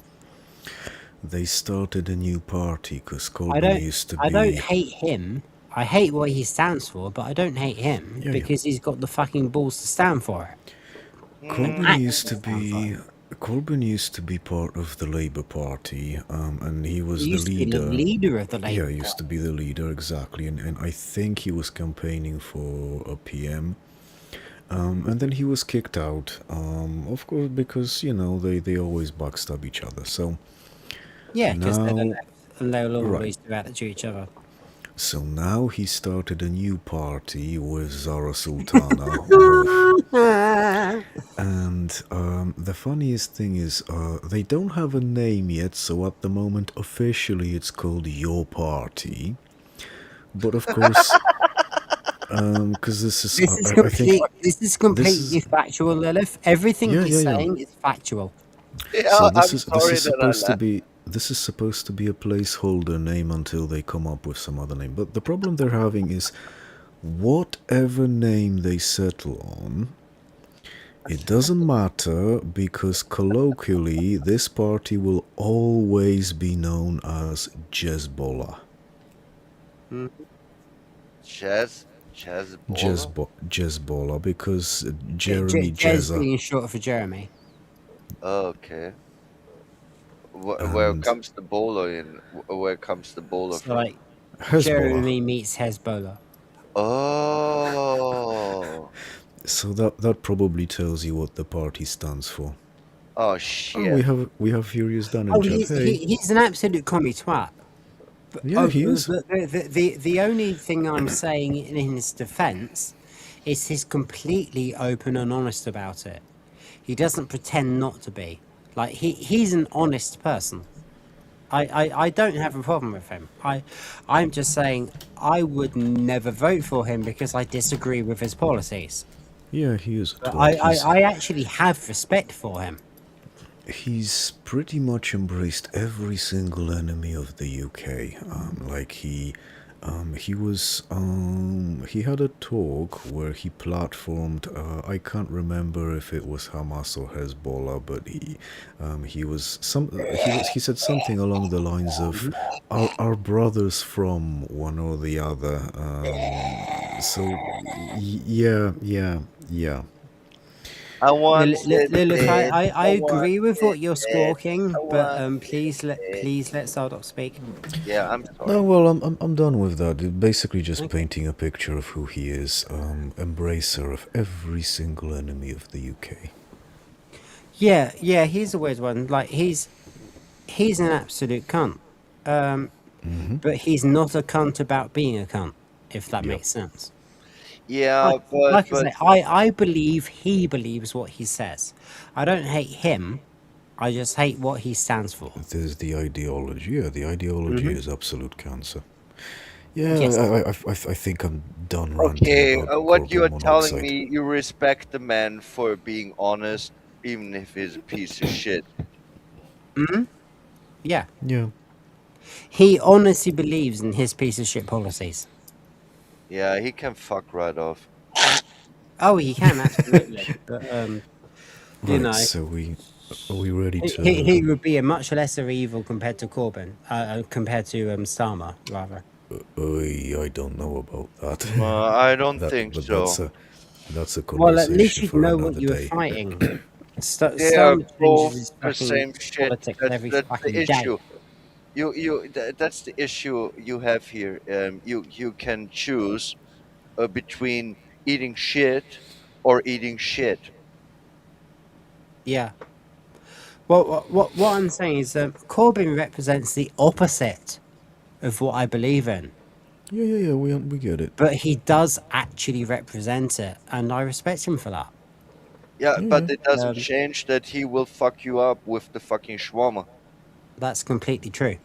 They started a new party because I Corbyn used to be. I don't hate him. I hate what he stands for, but I don't hate him because he's got the fucking balls to stand for it. Corbyn used to be part of the Labour Party, and he was He the used to be the leader. leader of the Labour Yeah, he used to be the leader, exactly, and I think he was campaigning for a PM. And then he was kicked out, of course, because they always backstab each other. So Yeah, because they're the now, left, and they'll always right. do that to each other. So now he started a new party with Zara Sultana. And the funniest thing is they don't have a name yet, so at the moment officially it's called Your Party. But of course, because this is This is completely factual, Lilith. Everything he's saying is factual. Yeah, So I'm sorry that I laughed. This is supposed to be a placeholder name until they come up with some other name. But the problem they're having is whatever name they settle on, it doesn't matter because colloquially this party will always be known as Jezbollah. Jezbollah, because Jeremy Jez being short for Jeremy. Okay. Where comes the bowler in? Where comes the bowler So from? like Hezbollah. Jeremy meets Hezbollah. Oh. So that probably tells you what the party stands for. Oh shit. Oh, we have Furious Dan in Oh, chat. he's an absolute commie twat. But, Yeah, he is. The only thing I'm saying in his defence is he's completely open and honest about it. He doesn't pretend not to be. Like he's an honest person. I don't have a problem with him. I'm just saying I would never vote for him because I disagree with his policies. Yeah, he is. But I actually have respect for him. He's pretty much embraced every single enemy of the UK. He had a talk where he platformed. I can't remember if it was Hamas or Hezbollah, but he said something along the lines of our brothers from one or the other. Yeah. I want Lilith, I agree with what you're squawking, but please let Sardoc speak. Yeah, I'm sorry. No, well, I'm done with that. It's basically just painting a picture of who he is. Embracer of every single enemy of the UK. Yeah, he's a weird one. Like he's an absolute cunt. But he's not a cunt about being a cunt, if that makes sense. Yeah, I believe he believes what he says. I don't hate him. I just hate what he stands for. There's the ideology. Yeah, the ideology is absolute cancer. Yeah, Yes. I think I'm done ranting. Okay, about what you are carbon telling monoxide. me, you respect the man for being honest, even if he's a piece of shit. Yeah. Yeah. He honestly believes in his piece of shit policies. Yeah, he can fuck right off. Oh, he can absolutely. But you know, So are we ready to? he would be a much lesser evil compared to Corbyn, compared to Starmer, rather. I don't know about that. I don't think so. That's a conversation Well, at least you'd for know another what you were day. fighting. They are Starmer both changes his the fucking same shit. politics every That's fucking the day. issue. That's the issue you have here. You can choose between eating shit or eating shit. Yeah. Well, what I'm saying is Corbyn represents the opposite of what I believe in. Yeah, we get it. But he does actually represent it, and I respect him for that. Yeah, but it doesn't Um, change that he will fuck you up with the fucking shawarma. That's completely true.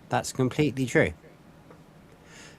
That's completely true.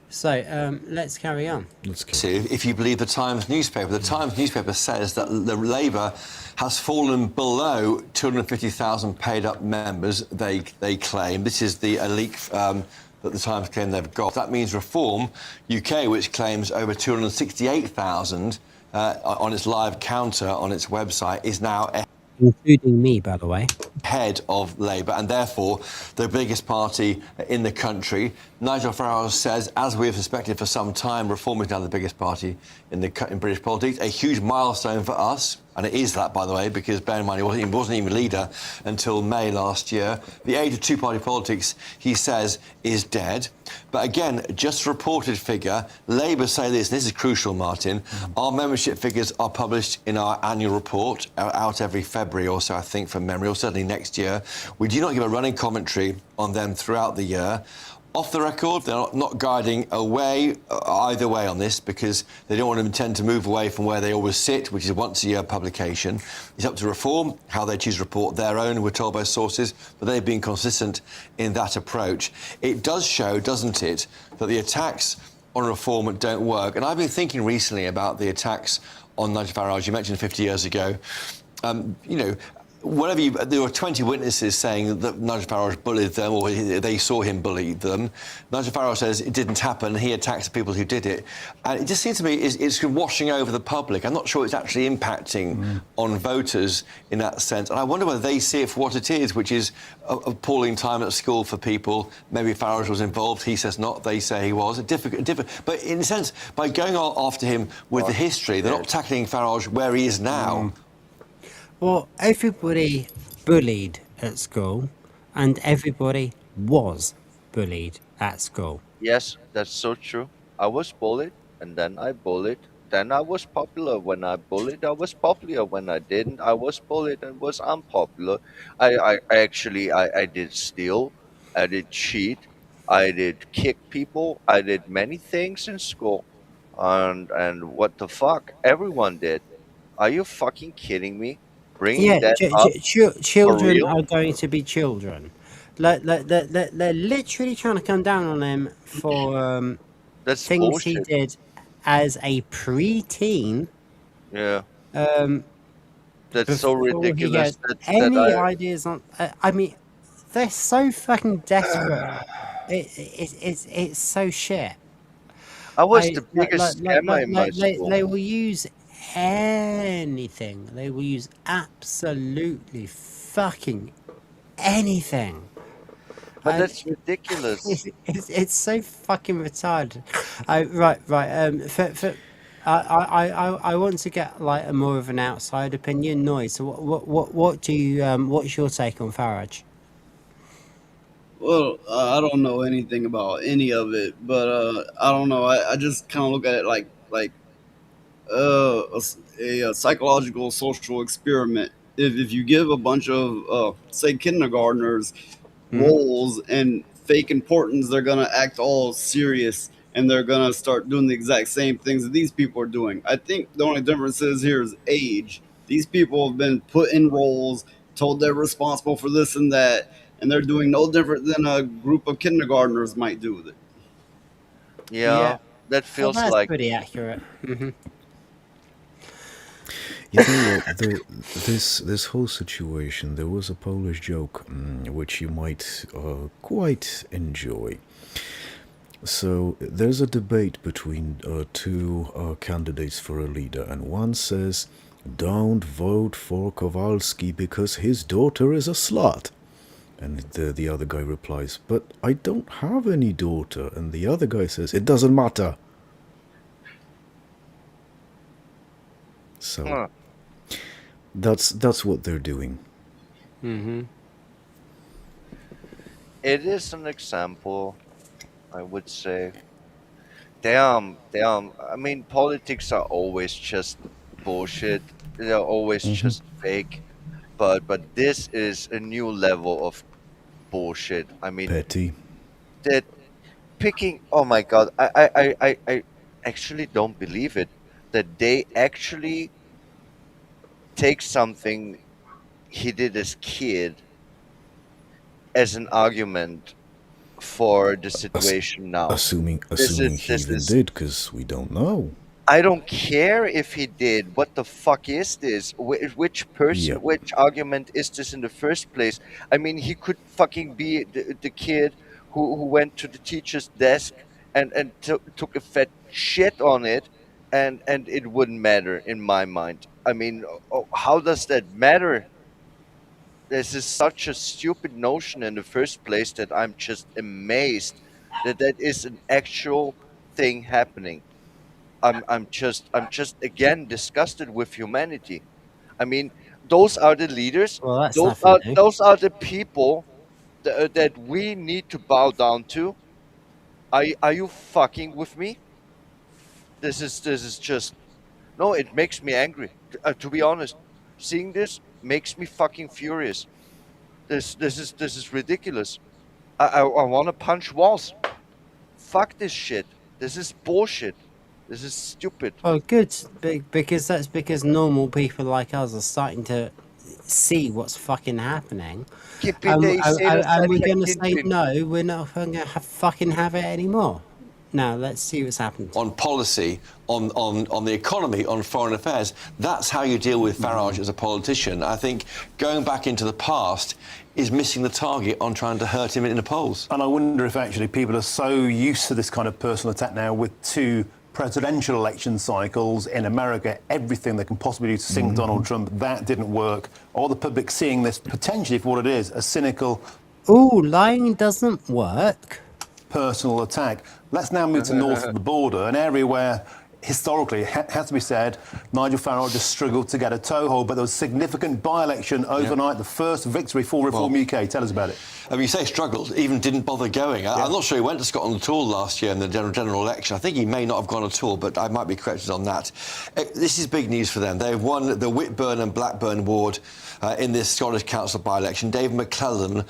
So let's carry on. If you believe the Times newspaper, the Times newspaper says that the Labour has fallen below 250,000 paid-up members. They claim this is the elite that the Times claim they've got. That means Reform UK, which claims over 268,000 on its live counter on its website, is now Including me, by the way. head of Labour and therefore the biggest party in the country. Nigel Farage says, as we have suspected for some time, Reform is now the biggest party in British politics. A huge milestone for us, and it is that, by the way, because bear in mind he wasn't even leader until May last year. The age of two-party politics, he says, is dead. But again, just a reported figure. Labour say this is crucial, Martin. Our membership figures are published in our annual report, out every February or so, I think, from memory, or certainly next year. We do not give a running commentary on them throughout the year. Off the record, they're not guiding away either way on this because they don't want to intend to move away from where they always sit, which is a once-a-year publication. It's up to Reform how they choose to report their own, we're told by sources, but they've been consistent in that approach. It does show, doesn't it, that the attacks on Reform don't work. And I've been thinking recently about the attacks on Nigel Farage. You mentioned 50 years ago. You know, there were 20 witnesses saying that Nigel Farage bullied them or they saw him bully them. Nigel Farage says it didn't happen. He attacked the people who did it. And it just seems to me it's washing over the public. I'm not sure it's actually impacting on voters in that sense. And I wonder whether they see it for what it is, which is appalling time at school for people. Maybe Farage was involved. He says not. They say he was. But in a sense, by going after him with the history, they're not tackling Farage where he is now. Well, everybody bullied at school, and everybody was bullied at school. Yes, that's so true. I was bullied, and then I bullied. Then I was popular when I bullied. I was popular when I didn't. I was bullied and was unpopular. I actually did steal. I did cheat. I did kick people. I did many things in school. And what the fuck? Everyone did. Are you fucking kidding me? Bringing Yeah, that up for children real? are going to be children. They're literally trying to come down on him for That's things he bullshit. did as a pre-teen. Yeah. That's so Before he ridiculous had that any I ideas on. I mean, they're so fucking desperate. It's so shit. I was the biggest scammer in my They school. will use anything. They will use absolutely fucking anything. But that's ridiculous. It's so fucking retarded. I want to get like a more of an outside opinion. Noise. So what do you what's your take on Farage? Well, I don't know anything about any of it, but I don't know. I just kind of look at it like a psychological social experiment. If you give a bunch of say kindergartners roles and fake importance, they're gonna act all serious and they're gonna start doing the exact same things that these people are doing. I think the only difference is here is age. These people have been put in roles, told they're responsible for this and that, and they're doing no different than a group of kindergartners might do with it. Yeah, that Well, feels that's like pretty accurate. You know what? This whole situation, there was a Polish joke which you might quite enjoy. So there's a debate between two candidates for a leader, and one says, "Don't vote for Kowalski because his daughter is a slut." And the other guy replies, "But I don't have any daughter." And the other guy says, "It doesn't matter." So that's what they're doing. it is an example, I would say. Damn. I mean, politics are always just bullshit. They're always just fake. But this is a new level of bullshit. I mean, Petty. that picking. Oh my god! I actually don't believe it. That they actually take something he did as kid as an argument for the situation now. Assuming he even did, because we don't know. I don't care if he did. What the fuck is this? Which person, which argument is this in the first place? I mean, he could fucking be the kid who went to the teacher's desk and took a fat shit on it, and it wouldn't matter in my mind. I mean, how does that matter? This is such a stupid notion in the first place that I'm just amazed that that is an actual thing happening. I'm just again disgusted with humanity. I mean, those are the leaders. Well, that's those are the people that we need to bow down to. Are you fucking with me? This is just no. It makes me angry. To be honest, seeing this makes me fucking furious. This is ridiculous. I want to punch walls. Fuck this shit. This is bullshit. This is stupid. Oh, good, because normal people like us are starting to see what's fucking happening. And we're going to say, no, we're not going to fucking have it anymore. Now, let's see what's happened. On policy, on the economy, on foreign affairs, that's how you deal with Farage as a politician. I think going back into the past is missing the target on trying to hurt him in the polls. And I wonder if actually people are so used to this kind of personal attack now with two presidential election cycles in America, everything they can possibly do to sink Donald Trump, that didn't work. Or the public seeing this potentially for what it is, a cynical... Ooh, lying doesn't work. ...personal attack. Let's now move to north of the border, an area where, historically, it has to be said, Nigel Farage has struggled to get a toehold, but there was significant by-election overnight, the first victory for Reform UK. Tell us about it. I mean, you say struggled, even didn't bother going. I'm not sure he went to Scotland at all last year in the general election. I think he may not have gone at all, but I might be corrected on that. This is big news for them. They've won the Whitburn and Blackburn ward in this Scottish Council by-election. Dave McClellan,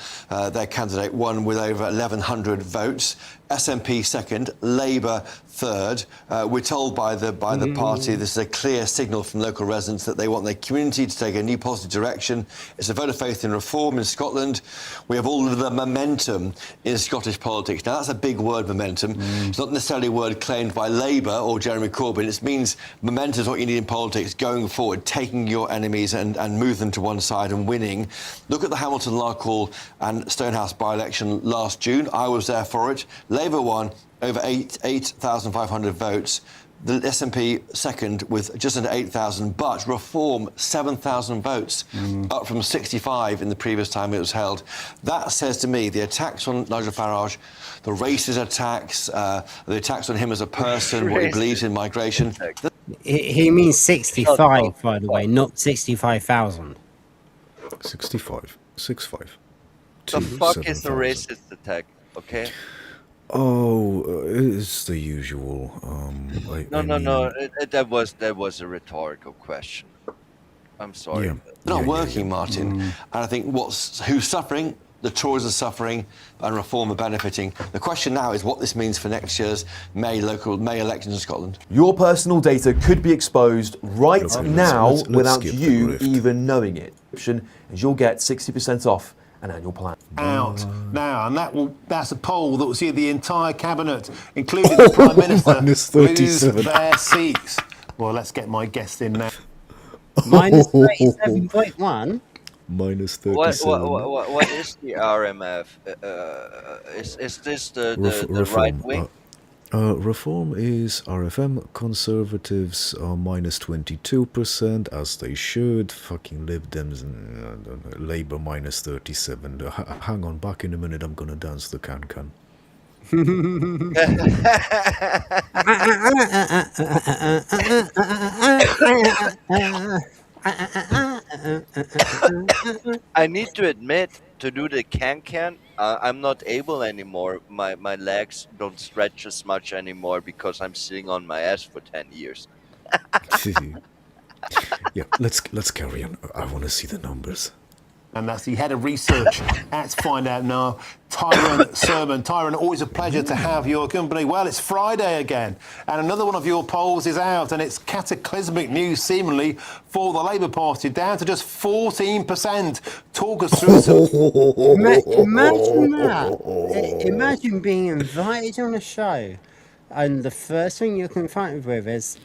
their candidate, won with over 1,100 votes. SNP second, Labour third. We're told by the party this is a clear signal from local residents that they want their community to take a new positive direction. It's a vote of faith in reform in Scotland. We have all of the momentum in Scottish politics. Now, that's a big word, momentum. It's not necessarily a word claimed by Labour or Jeremy Corbyn. It means momentum is what you need in politics going forward, taking your enemies and move them to one side and winning. Look at the Hamilton, Larkhall and Stonehouse by-election last June. I was there for it. Labour won over 8,500 votes. The SNP second with just under 8,000, but Reform 7,000 votes, up from 65 in the previous time it was held. That says to me the attacks on Nigel Farage, the racist attacks, the attacks on him as a person, what he believes in migration. He means 65, by the way, not 65,000. 65. 65. The fuck is the racist attack, okay? Oh, it's the usual. No. That was a rhetorical question. I'm sorry. Not working, Martin. And I think who's suffering? The Tories are suffering, and Reform are benefiting. The question now is what this means for next year's May elections in Scotland. Your personal data could be exposed right now without you even knowing it. Option is you'll get 60% off an annual plan. Out now, and that's a poll that will see the entire cabinet, including the Prime Minister, lose their seats. Well, let's get my guest in now. Minus 37.1. Minus 37. What is the RMF? Is this the right wing? Reform is RFM. Conservatives are minus 22%, as they should. Fucking Lib Dems and Labour minus 37. Hang on, back in a minute. I'm gonna dance the can-can. I need to admit, to do the can-can, I'm not able anymore. My legs don't stretch as much anymore because I'm sitting on my ass for 10 years. Yeah, let's carry on. I want to see the numbers. and that's the head of research at Find Out Now, Tyrone Sermon. Tyrone, always a pleasure to have your company. Well, it's Friday again, and another one of your polls is out, and it's cataclysmic news, seemingly, for the Labour Party, down to just 14%. Talk us through some... Imagine that. Imagine being invited on a show, and the first thing you're confronted with is,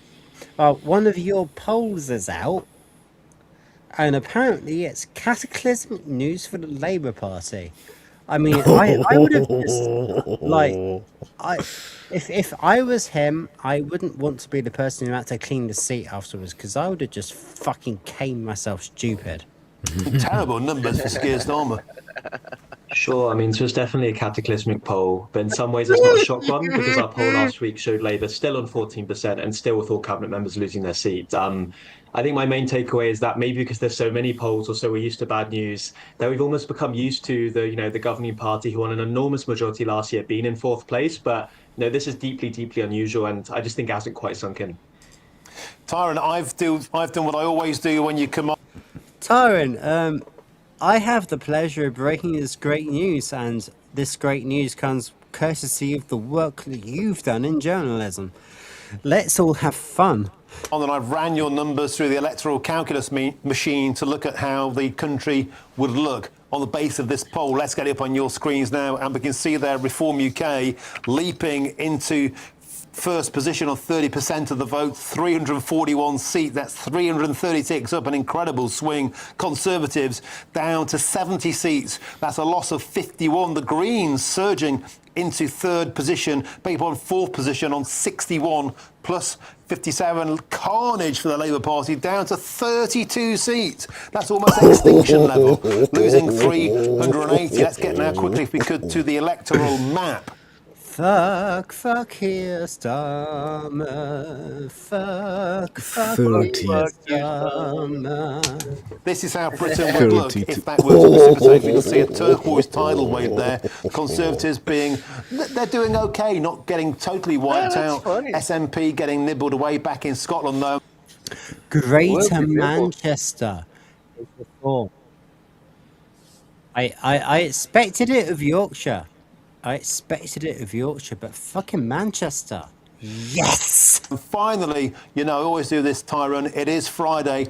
one of your polls is out, and apparently it's cataclysmic news for the Labour Party. I mean, I would have just, if I was him, I wouldn't want to be the person who had to clean the seat afterwards, because I would have just fucking caned myself stupid. Terrible numbers for Keir Starmer. Sure, I mean, so it's definitely a cataclysmic poll, but in some ways it's not a shock one, because our poll last week showed Labour still on 14% and still with all cabinet members losing their seats. I think my main takeaway is that maybe because there's so many polls, or so we're used to bad news, that we've almost become used to the governing party, who won an enormous majority last year, being in fourth place. But this is deeply, deeply unusual, and I just think it hasn't quite sunk in. Tyrone, I've done what I always do when you come on. Tyrone, I have the pleasure of breaking this great news, and this great news comes courtesy of the work that you've done in journalism. Let's all have fun. And I've ran your numbers through the electoral calculus machine to look at how the country would look on the base of this poll. Let's get it up on your screens now, and we can see there Reform UK leaping into first position on 30% of the vote, 341 seats. That's 336, up an incredible swing. Conservatives down to 70 seats. That's a loss of 51. The Greens surging into third position, people on fourth position on 61 plus 57. Carnage for the Labour Party, down to 32 seats. That's almost extinction level, losing 380. Let's get now quickly, if we could, to the electoral map. Fuck Keir Starmer. Fuck Keir Starmer. This is how Britain would look if that were to precipitate. We can see a turquoise tidal wave there. Conservatives they're doing okay, not getting totally wiped out. Funny. SNP getting nibbled away back in Scotland, though. Greater Manchester. I expected it of Yorkshire. but fucking Manchester. Yes! And finally, I always do this, Tyrone. It is Friday,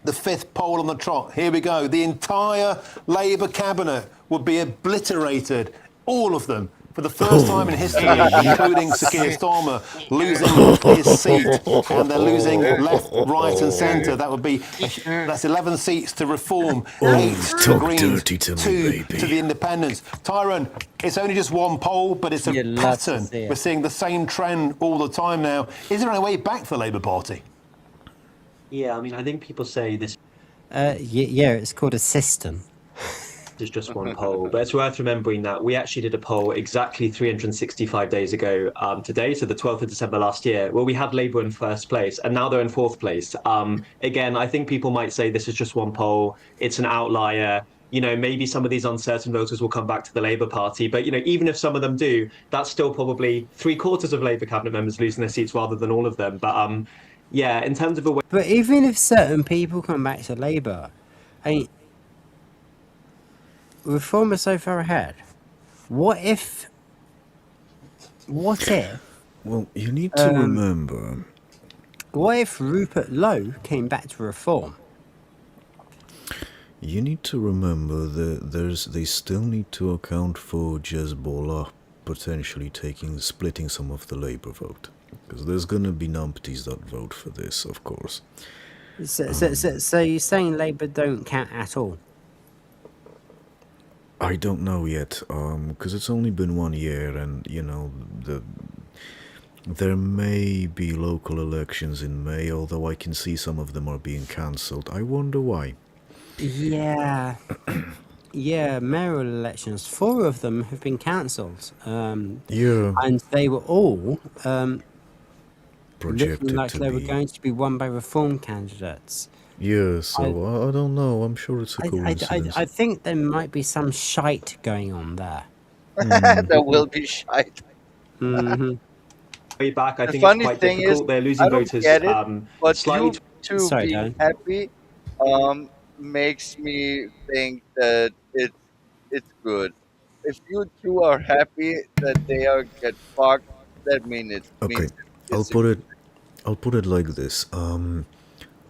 the fifth poll on the trot. Here we go. The entire Labour cabinet would be obliterated, all of them, for the first time in history, including Sir Keir Starmer losing his seat, and they're losing left, right and centre. That's 11 seats to Reform, 8 to Greens, 2 to the Independents. Tyrone, it's only just one poll, but it's a pattern. We're seeing the same trend all the time now. Is there any way back for the Labour Party? Yeah, I mean, I think people say this. Yeah, it's called a system. Is just one poll, but it's worth remembering that we actually did a poll exactly 365 days ago today, so the 12th of December last year, where we had Labour in first place, and now they're in fourth place. Again, I think people might say this is just one poll, it's an outlier. Maybe some of these uncertain voters will come back to the Labour Party, but even if some of them do, that's still probably 3/4 of Labour cabinet members losing their seats rather than all of them. But yeah, in terms of a way. But even if certain people come back to Labour, Reform is so far ahead. What if? Well, you need to remember. What if Rupert Lowe came back to Reform? You need to remember that they still need to account for Jezbollah potentially splitting some of the Labour vote, because there's gonna be numpties that vote for this, of course. So you're saying Labour don't count at all? I don't know yet, because it's only been 1 year, and there may be local elections in May, although I can see some of them are being cancelled. I wonder why. Yeah, mayoral elections. 4 of them have been cancelled. Yeah, and they were all projected looking like to they were be. going to be won by Reform candidates. Yeah, so I don't know. I'm sure it's a coincidence. I think there might be some shite going on there. There will be shite. Way back, I think funny it's quite thing difficult. is, They're losing I don't voters. get it, but slightly. you to be happy. makes me think that it's good. If you two are happy that they are get fucked, that Okay, means I'll it's a put good it. I'll put it like this. I'm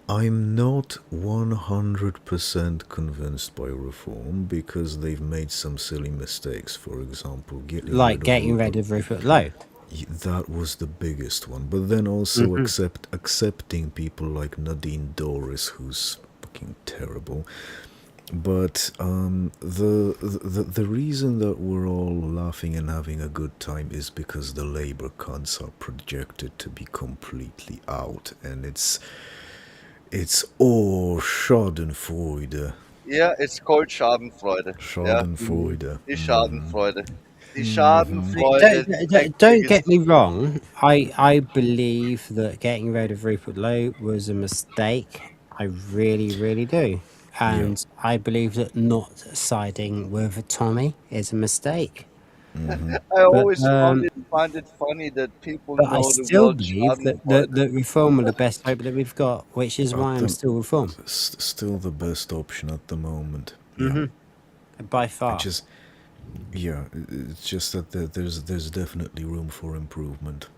not 100% convinced by reform because they've made some silly mistakes. For example, Like getting rid of Rupert Lowe. That was the biggest one. But then also accepting people like Nadine Dorris, who's fucking terrible. But the reason that we're all laughing and having a good time is because the Labour cunts are projected to be completely out, and it's Schadenfreude. Yeah, it's called Schadenfreude. Schadenfreude. Die Schadenfreude. Die Schadenfreude. Don't get me wrong. I believe that getting rid of Rupert Lowe was a mistake. I really, really do. And I believe that not siding with Tommy is a mistake. I always find it funny that people But I know the still word believe that Schadenfreude. reform are the best hope that we've got, which is why I'm still reform. Still the best option at the moment. By far. It's just that there's definitely room for improvement.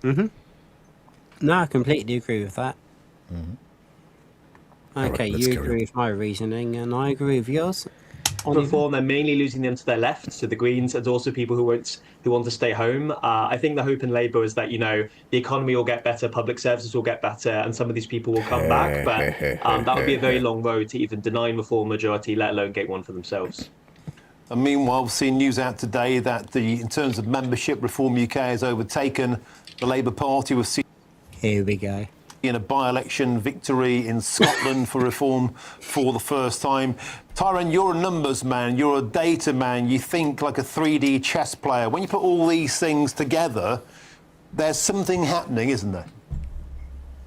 No, I completely agree with that. Okay, right, you agree with my reasoning, and I agree with yours. Reform, they're mainly losing them to their left, to the Greens, and also people who want to stay home. I think the hope in Labour is that the economy will get better, public services will get better, and some of these people will come back. But that would be a very long road to even deny reform majority, let alone get one for themselves. And meanwhile, we've seen news out today that in terms of membership, Reform UK has overtaken the Labour Party. We've seen Here we go. In a by-election victory in Scotland for Reform for the first time. Tyrone, you're a numbers man, you're a data man, you think like a 3D chess player. When you put all these things together, there's something happening, isn't there?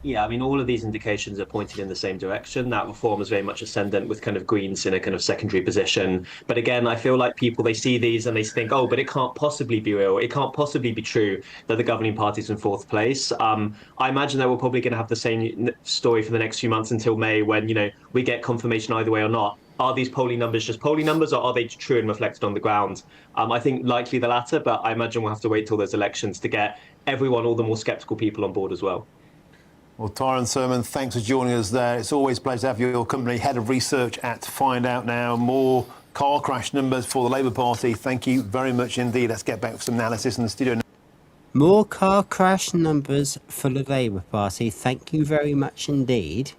Yeah, I mean, all of these indications are pointing in the same direction. That reform is very much ascendant with kind of Greens in a kind of secondary position. But again, I feel like people, they see these and they think, oh, but it can't possibly be real. It can't possibly be true that the governing party's in fourth place. I imagine that we're probably going to have the same story for the next few months until May when, we get confirmation either way or not. Are these polling numbers just polling numbers, or are they true and reflected on the ground? I think likely the latter, but I imagine we'll have to wait till there's elections to get everyone, all the more sceptical people, on board as well. Well, Tyrone Sermon, thanks for joining us there. It's always a pleasure to have your company, Head of Research at Find Out Now. More car crash numbers for the Labour Party. Thank you very much indeed. Let's get back with some analysis in the studio. More car crash numbers for the Labour Party. Thank you very much indeed.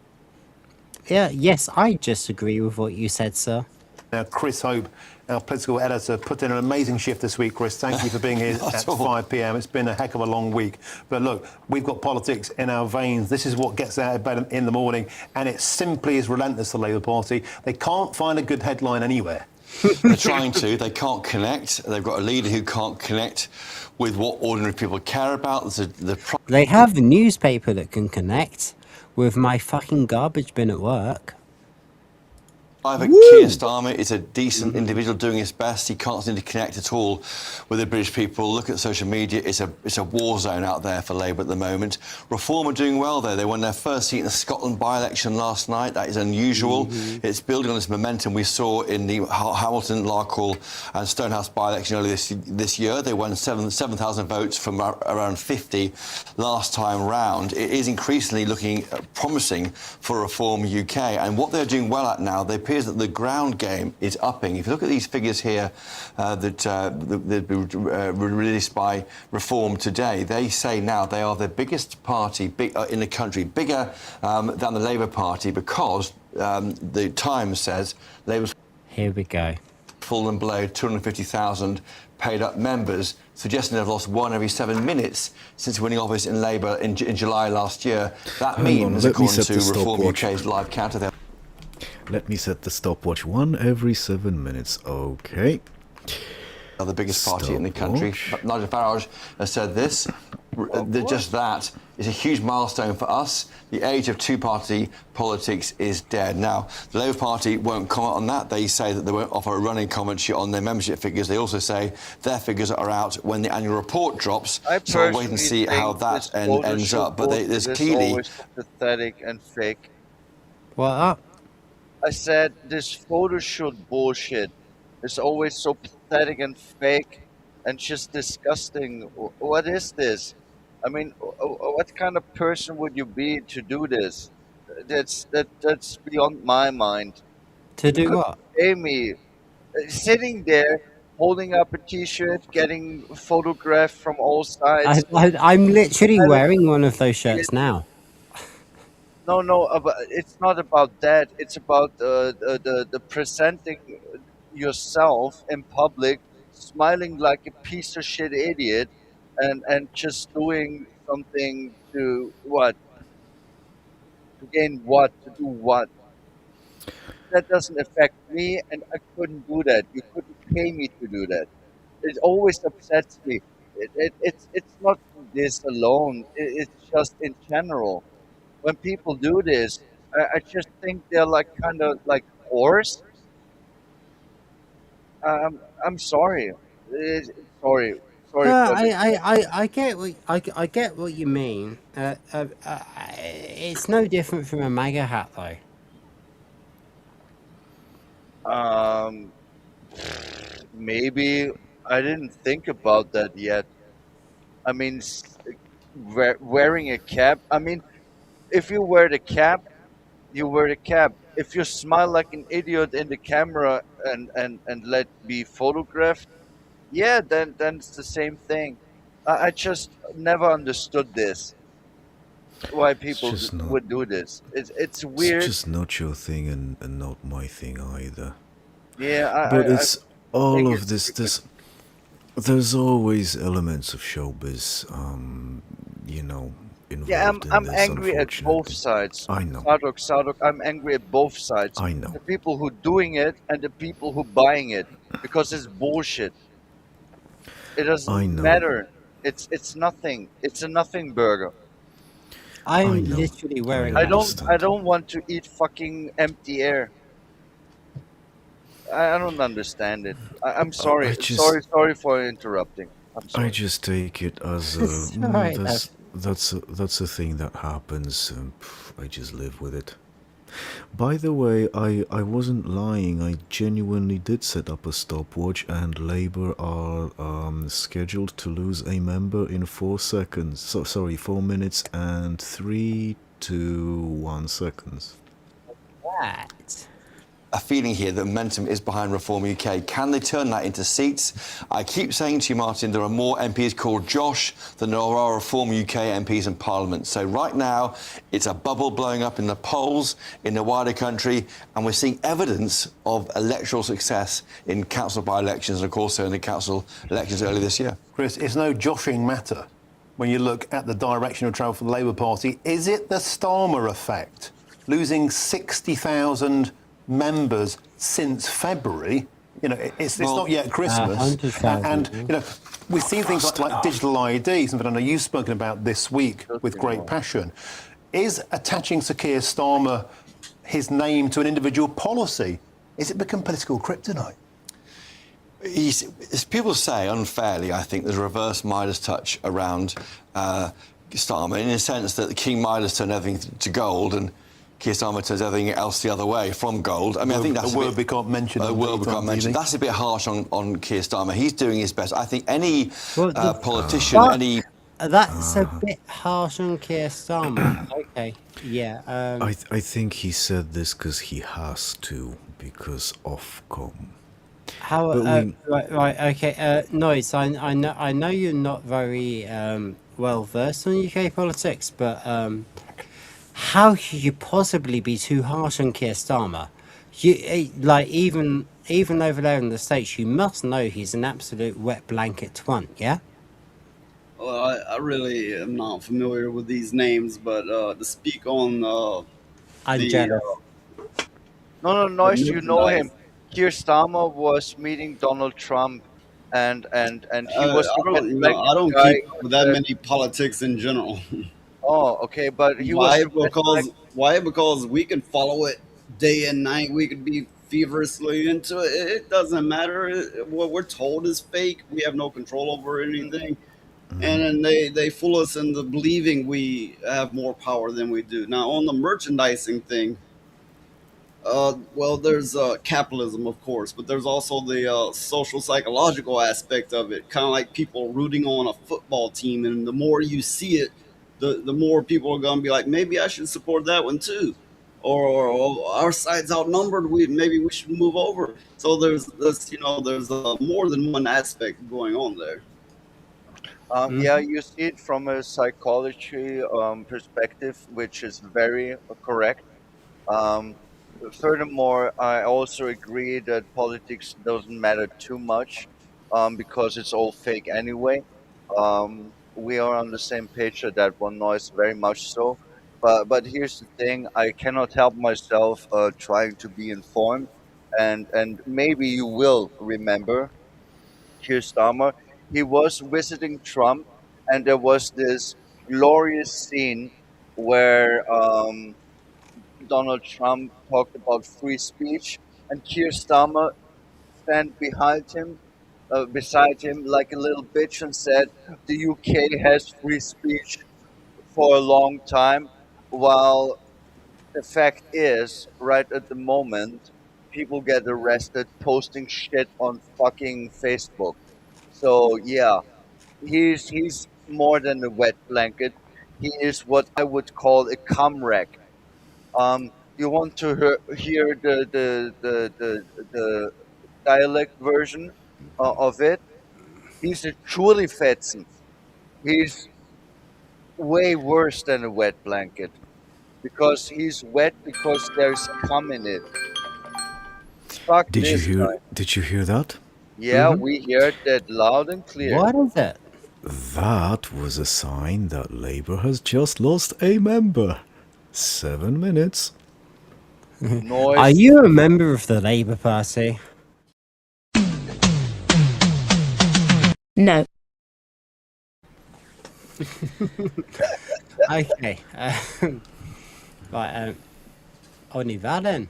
Yeah, yes, I just agree with what you said, sir. Now, Chris Hope, our political editor, put in an amazing shift this week, Chris. Thank you for being here at 5 p.m. It's been a heck of a long week. But look, we've got politics in our veins. This is what gets out of bed in the morning. And it simply is relentless, the Labour Party. They can't find a good headline anywhere. They're trying to. They can't connect. They've got a leader who can't connect with what ordinary people care about. They have a newspaper that can connect with my fucking garbage bin at work. Keir Starmer is a decent individual doing his best. He can't seem to connect at all with the British people. Look at social media. It's a war zone out there for Labour at the moment. Reform are doing well, though. They won their first seat in the Scotland by-election last night. That is unusual. It's building on this momentum we saw in the Hamilton, Larkhall and Stonehouse by-election earlier this year. They won 7,000 votes from around 50 last time round. It is increasingly looking promising for Reform UK. And what they're doing well at now, they appear that the ground game is upping. If you look at these figures here that were released by Reform today, they say now they are the biggest party in the country, bigger than the Labour Party, because the Times says Labour's... Here we go. ...fallen below 250,000 paid-up members, suggesting they've lost one every 7 minutes since winning office in Labour in July last year. That means, according to Reform UK's live counter... Let me set the stopwatch. 1 every 7 minutes. Okay. The biggest party in the country. Nigel Farage has said this. Just that is a huge milestone for us. The age of two-party politics is dead. Now, the Labour Party won't comment on that. They say that they won't offer a running commentary on their membership figures. They also say their figures are out when the annual report drops. So we'll wait and see how that ends up. But there's clearly... always pathetic and fake. What up? I said this photo shoot bullshit is always so pathetic and fake and just disgusting. What is this? I mean, what kind of person would you be to do this? That's beyond my mind. To You do could what? pay me sitting there holding up a T-shirt, getting photographed from all sides. I'm literally I don't wearing one of those see it. shirts now. No, it's not about that. It's about the presenting yourself in public, smiling like a piece of shit idiot, and just doing something to what? To gain what? To do what? That doesn't affect me, and I couldn't do that. You couldn't pay me to do that. It always upsets me. It's not this alone. It's just in general. When people do this, I just think they're like kind of like whores. I'm sorry. Sorry, sorry for the. I get I get what you mean. It's no different from a MAGA hat, though. Maybe I didn't think about that yet. I mean, wearing a cap. I mean, if you wear the cap, you wear the cap. If you smile like an idiot in the camera and let be photographed, yeah, then it's the same thing. I just never understood this. Why people just not. would do this? It's It's weird. just not your thing and not my thing either. Yeah, But I it's think all of it's this. There's always elements of showbiz, you know, yeah, involved in I'm this. angry at both Unfortunately, sides. I know. Sardoc, I'm angry at both sides. I know. The people who doing it and the people who buying it because it's bullshit. It doesn't I know. matter. It's nothing. It's a nothing burger. I'm know. literally wearing. I I don't want to eat fucking empty air. I don't understand it. I'm sorry. I just Sorry for interrupting. I'm sorry. I just take it as a It's alright, that's a thing that happens. I just live with it. By the way, I wasn't lying. I genuinely did set up a stopwatch, and Labour are scheduled to lose a member in 4 seconds. So sorry, 4 minutes and 3 to 1 seconds. What? A feeling here that momentum is behind Reform UK. Can they turn that into seats? I keep saying to you, Martin, there are more MPs called Josh than there are Reform UK MPs in Parliament. So right now, it's a bubble blowing up in the polls, in the wider country, and we're seeing evidence of electoral success in council by-elections and, of course, in the council elections earlier this year. Chris, it's no joshing matter when you look at the direction of travel for the Labour Party. Is it the Starmer effect? Losing 60,000 members since February, you know, it's not yet Christmas, and you know, we've seen things like digital ID, something I know you've spoken about this week with great passion. Is attaching Sir Keir Starmer his name to an individual policy? Is it become political kryptonite? As people say unfairly, I think there's a reverse Midas touch around Starmer, in the sense that the King Midas turned everything to gold and Keir Starmer turns everything else the other way from gold. I mean, I think that's a word we can't mention. A word we can't mention. That's a bit harsh on Keir Starmer. He's doing his best. I think any politician, any... That's a bit harsh on Keir Starmer. Okay, yeah. I think he said this because he has to, because Ofcom. How? Right. Okay. Noise. I know you're not very well versed on UK politics, but how could you possibly be too harsh on Keir Starmer? You like even over there in the States, you must know he's an absolute wet blanket twant. Yeah. Well, I really am not familiar with these names, but to speak on I'm jealous. No, Noise, you know him. Keir Starmer was meeting Donald Trump, and he was. I don't keep up with that many politics in general. Oh, okay, but he why? was. Why? Because we can follow it day and night. We could be feverishly into it. It doesn't matter. What we're told is fake. We have no control over anything. And then they fool us into believing we have more power than we do. Now, on the merchandising thing, Well, there's capitalism, of course, but there's also the social psychological aspect of it. Kind of like people rooting on a football team, and the more you see it, the more people are going to be like, maybe I should support that one too, or our side's outnumbered. Maybe we should move over. So there's more than one aspect going on there. Yeah, you see it from a psychology perspective, which is very correct. Um, Furthermore, I also agree that politics doesn't matter too much because it's all fake anyway. We are on the same page at that one, Noise, very much so. But here's the thing: I cannot help myself trying to be informed, and maybe you will remember Keir Starmer. He was visiting Trump, and there was this glorious scene where Donald Trump talked about free speech, and Keir Starmer stand beside him like a little bitch, and said, "The UK has free speech for a long time," while the fact is, right at the moment, people get arrested posting shit on fucking Facebook. So yeah, he's more than a wet blanket. He is what I would call a cum wreck. You want to hear the dialect version of it? He's a truly fetzen. He's way worse than a wet blanket because he's wet because there's cum in it. Fuck this guy. Did you hear that? Yeah, we heard that loud and clear. What is it? That was a sign that Labour has just lost a member. 7 minutes. Noise. Are you a member of the Labour Party? No. Okay. Right. Only that then.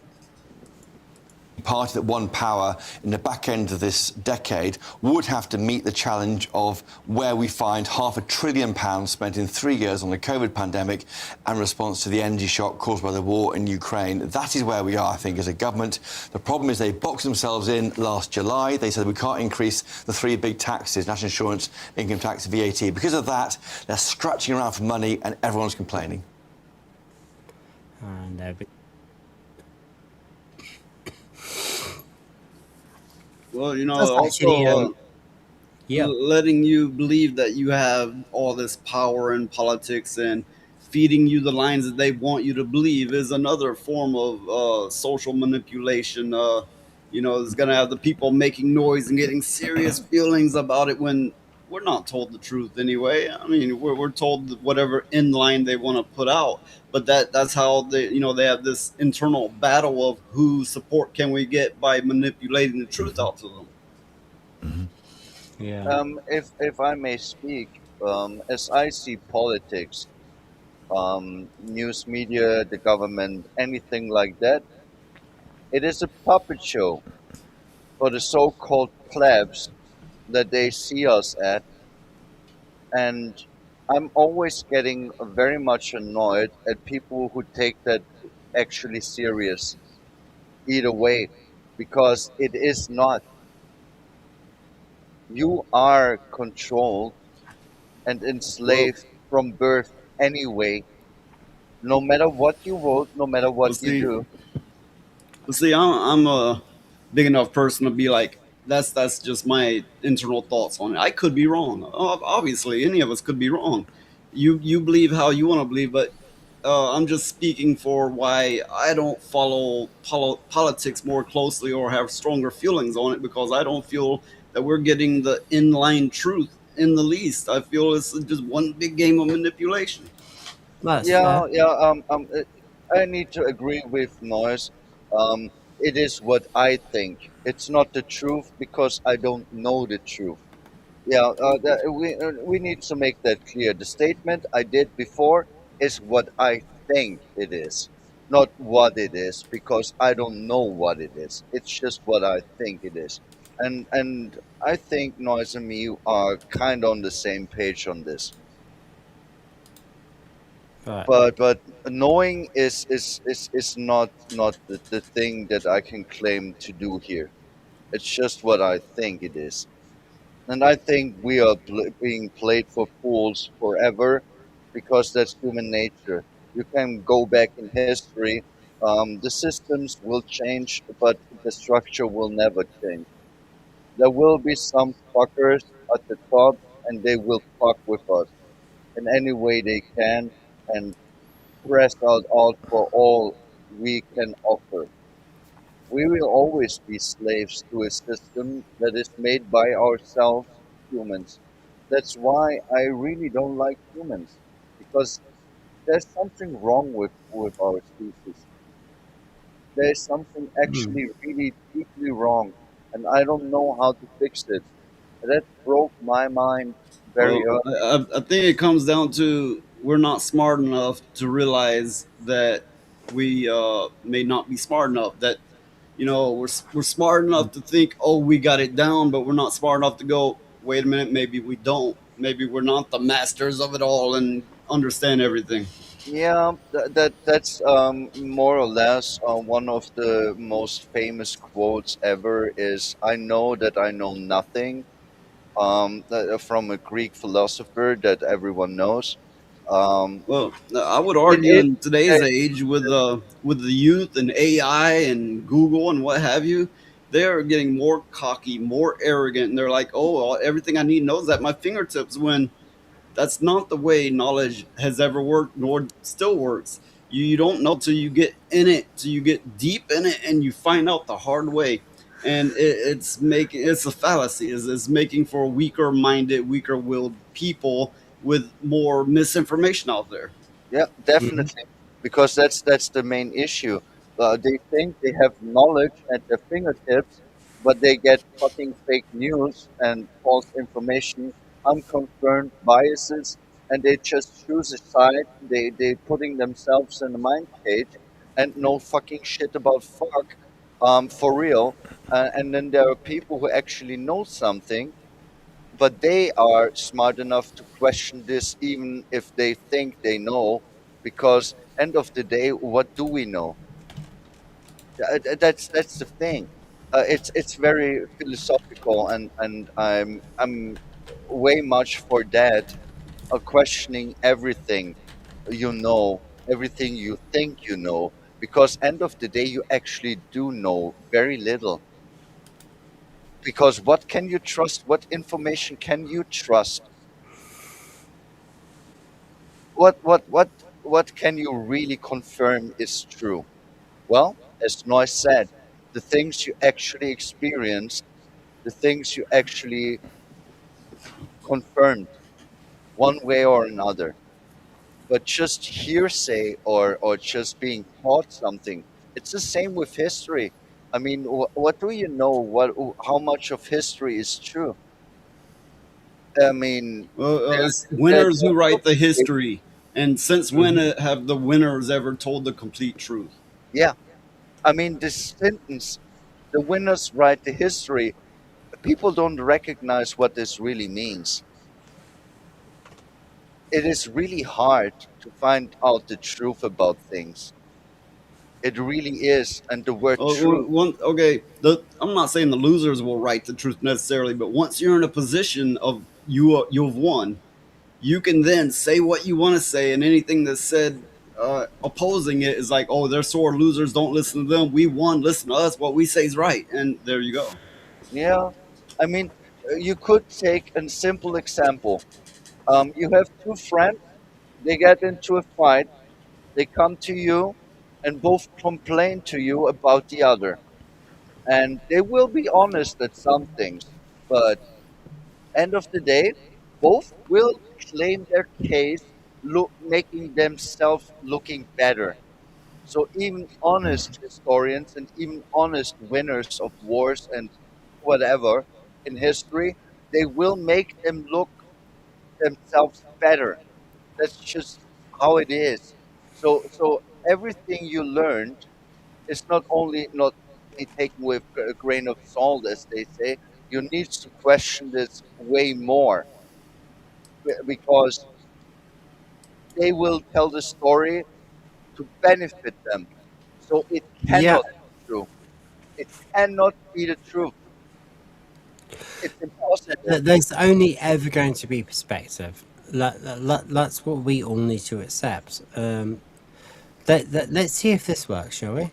Party that won power in the back end of this decade would have to meet the challenge of where we find £500 billion spent in 3 years on the COVID pandemic and response to the energy shock caused by the war in Ukraine. That is where we are, I think, as a government. The problem is they boxed themselves in last July. They said we can't increase the 3 big taxes, national insurance, income tax, VAT. Because of that, they're scratching around for money and everyone's complaining. Well, That's actually, also yeah. letting you believe that you have all this power in politics and feeding you the lines that they want you to believe is another form of social manipulation. It's going to have the people making noise and getting serious feelings about it when we're not told the truth anyway. I mean, we're told whatever in line they want to put out, but that's how they have this internal battle of who support can we get by manipulating the truth out to them. Yeah. If I may speak, as I see politics, news media, the government, anything like that, it is a puppet show for the so-called plebs that they see us at, and I'm always getting very much annoyed at people who take that actually serious, either way, because it is not. You are controlled and enslaved from birth anyway, no matter what you vote, no matter what you do. See, I'm a big enough person to be like, that's just my internal thoughts on it. I could be wrong. Obviously, any of us could be wrong. You believe how you want to believe, but I'm just speaking for why I don't follow politics more closely or have stronger feelings on it, because I don't feel that we're getting the inline truth in the least. I feel it's just one big game of manipulation. I need to agree with Noise. It is what I think. It's not the truth because I don't know the truth. We need to make that clear. The statement I did before is what I think it is, not what it is, because I don't know what it is. It's just what I think it is, and I think Noise and me are kind of on the same page on this. Right. but knowing is not the thing that I can claim to do here. It's just what I think it is. And I think we are being played for fools forever because that's human nature. You can go back in history. The systems will change, but the structure will never change. There will be some fuckers at the top, and they will fuck with us in any way they can and press out for all we can offer. We will always be slaves to a system that is made by ourselves, humans. That's why I really don't like humans, because there's something wrong with our species. There's something Hmm. actually really deeply wrong, and I don't know how to fix it. That broke my mind very Well, early. I think it comes down to we're not smart enough to realize that we may not be smart enough. That we're smart enough to think, oh, we got it down, but we're not smart enough to go. Wait a minute, maybe we don't. Maybe we're not the masters of it all and understand everything. Yeah, that's more or less one of the most famous quotes ever. Is I know that I know nothing. From a Greek philosopher that everyone knows. Um, Well, I would it, argue it, in today's age with the youth and AI and Google and what have you, they are getting more cocky, more arrogant, and they're like, "Oh, well, everything I need knows at my fingertips." When that's not the way knowledge has ever worked, nor still works. You don't know till you get in it, till you get deep in it, and you find out the hard way. And it's a fallacy. It's making for weaker minded, weaker willed people with more misinformation out there. Yeah, definitely, because that's the main issue. They think they have knowledge at their fingertips, but they get fucking fake news and false information, unconfirmed biases, and they just choose a side. They putting themselves in a mind cage and know fucking shit about fuck, for real. And then there are people who actually know something, but they are smart enough to question this even if they think they know, because end of the day, what do we know? That's the thing. It's very philosophical, and I'm way much for that. Questioning everything you know, everything you think you know, because end of the day, you actually do know very little. Because what can you trust? What information can you trust? What can you really confirm is true? Well, as Noyce said, the things you actually experienced, the things you actually confirmed one way or another. But just hearsay or just being taught something, it's the same with history. I mean, what do you know? How much of history is true? I mean, Well, there, it's winners who write the history. And since when Mhm. have the winners ever told the complete truth? Yeah, I mean, this sentence, the winners write the history. People don't recognize what this really means. It is really hard to find out the truth about things. It really is. And the word truth, Okay, I'm not saying the losers will write the truth necessarily, but once you're in a position of you've won, you can then say what you want to say, and anything that's said opposing it is like, oh, they're sore losers. Don't listen to them. We won. Listen to us. What we say is right, and there you go. yeah. I mean, you could take a simple example. You have two friends, they get into a fight, they come to you, and both complain to you about the other. And they will be honest at some things, but end of the day, both will claim their case, making themselves looking better. So even honest historians and even honest winners of wars and whatever in history, they will make them look themselves better. That's just how it is. So everything you learned is not only not be taken with a grain of salt, as they say. You need to question this way more, because they will tell the story to benefit them. So it cannot be true. It cannot be the truth. It's impossible. There's only ever going to be perspective. That's what we all need to accept. Let's see if this works, shall we?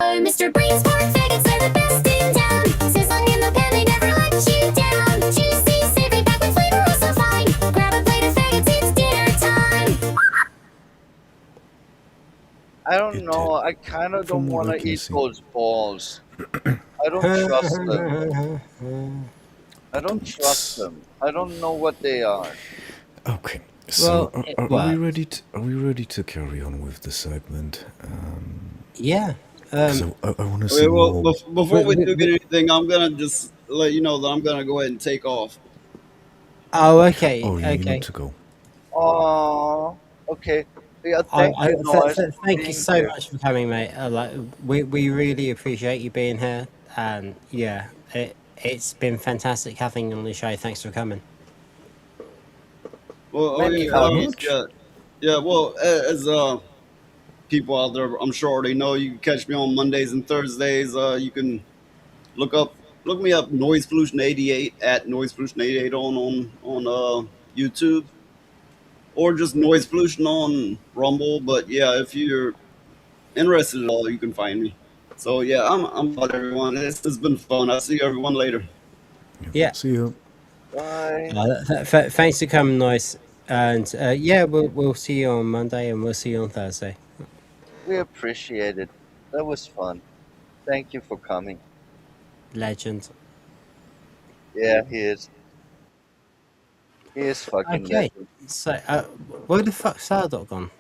Oh, Mr. Brainsport, faggots are the best in town. Sizzling in the pan, they never let you down. Juicy, savory, back with flavor, also fine. Grab a plate of faggots, it's dinner time. I don't know. I kind of don't want to eat those balls. I don't trust them. I don't trust them. I don't know what they are. Okay. So Well, are we ready? Are we ready to carry on with the segment? Yeah. So I want to see well, more. before we do anything, I'm gonna just let you know that I'm gonna go ahead and take off. Oh, okay. Oh, you okay. need to go. Oh, okay. Yeah, thank you, Noise. Thank you so much for coming, mate. We really appreciate you being here, and yeah, it's been fantastic having you on the show. Thanks for coming. Well, yeah. Well, as people out there, I'm sure already know, you can catch me on Mondays and Thursdays. You can look me up, Noise Pollution 88 at Noise Pollution 88 on YouTube, or just Noise Pollution on Rumble. But yeah, if you're interested at all, you can find me. So yeah, I'm about everyone. It's been fun. I'll see everyone later. Yeah. See you. Bye. Thanks for coming, Noise. And yeah, we'll see you on Monday, and we'll see you on Thursday. We appreciate it. That was fun. Thank you for coming. Legend. Yeah, he is. He is fucking Okay. legend. So, where the fuck's Sardoc gone?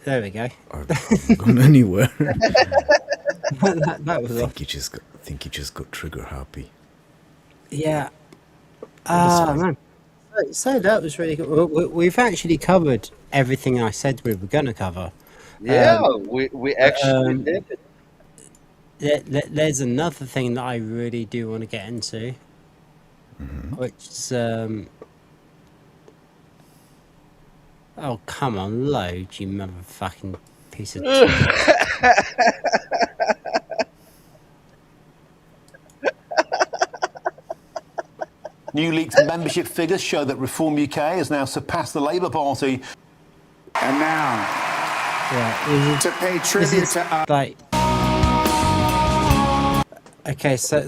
There we go. I haven't gone anywhere. that was I off. think he just got trigger happy. Yeah. Man. So that was really good. We've actually covered everything I said we were going to cover. Yeah, we actually did it. There's another thing that I really do want to get into, which is oh, come on, load, you motherfucking piece of New leaked membership figures show that Reform UK has now surpassed the Labour Party. And now, to pay tribute to like. Okay, so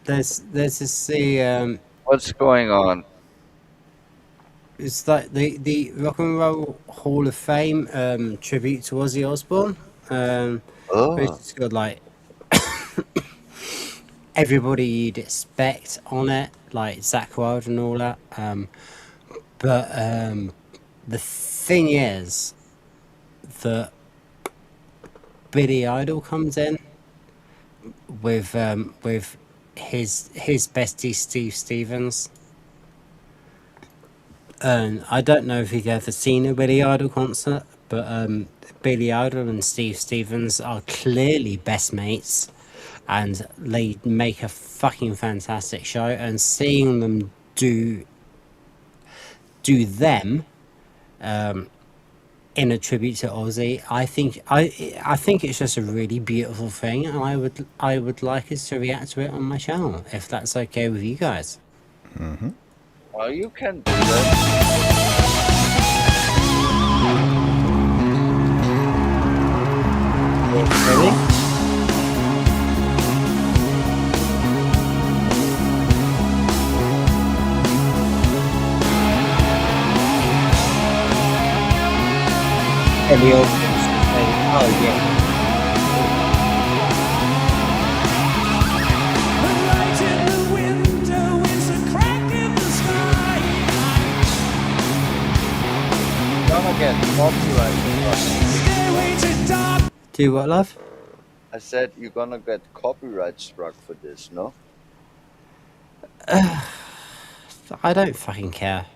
there's this What's going on? It's like the Rock and Roll Hall of Fame tribute to Ozzy Osbourne. Which has got like everybody you'd expect on it, like Zakk Wylde and all that. But the thing is that Billy Idol comes in with his bestie Steve Stevens. And I don't know if you've ever seen a Billy Idol concert, but Billy Idol and Steve Stevens are clearly best mates, and they make a fucking fantastic show. And seeing them do them in a tribute to Ozzy, I think it's just a really beautiful thing, and I would like us to react to it on my channel if that's okay with you guys. Mm-hmm. Well, you can do that. Ready? And we all say, oh yeah. Do what, love? I said you're gonna get copyright struck for this, no? I don't fucking care.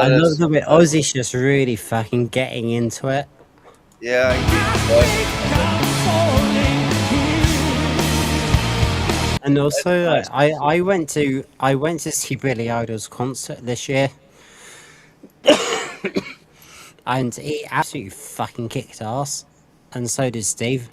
I love that's the way Ozzy's just really fucking getting into it. yeah. And also, I went to see Billy Idol's concert this year, and he absolutely fucking kicked ass, and so did Steve.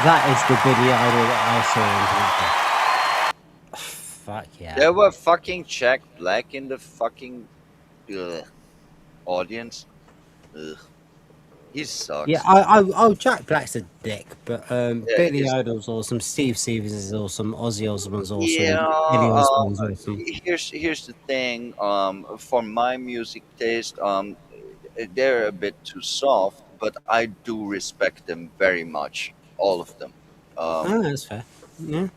That is the Billy Idol that I saw in concert. Fuck yeah. There were fucking Jack Black in the fucking audience. Ugh. He sucks. Yeah, Jack Black's a dick, but Yeah, Billy Idol's awesome, Steve Stevens is awesome, Ozzy Osbourne's awesome, Yeah, Billy Osbourne's awesome. here's the thing. For my music taste, they're a bit too soft, but I do respect them very much, all of them. That's fair. Yeah.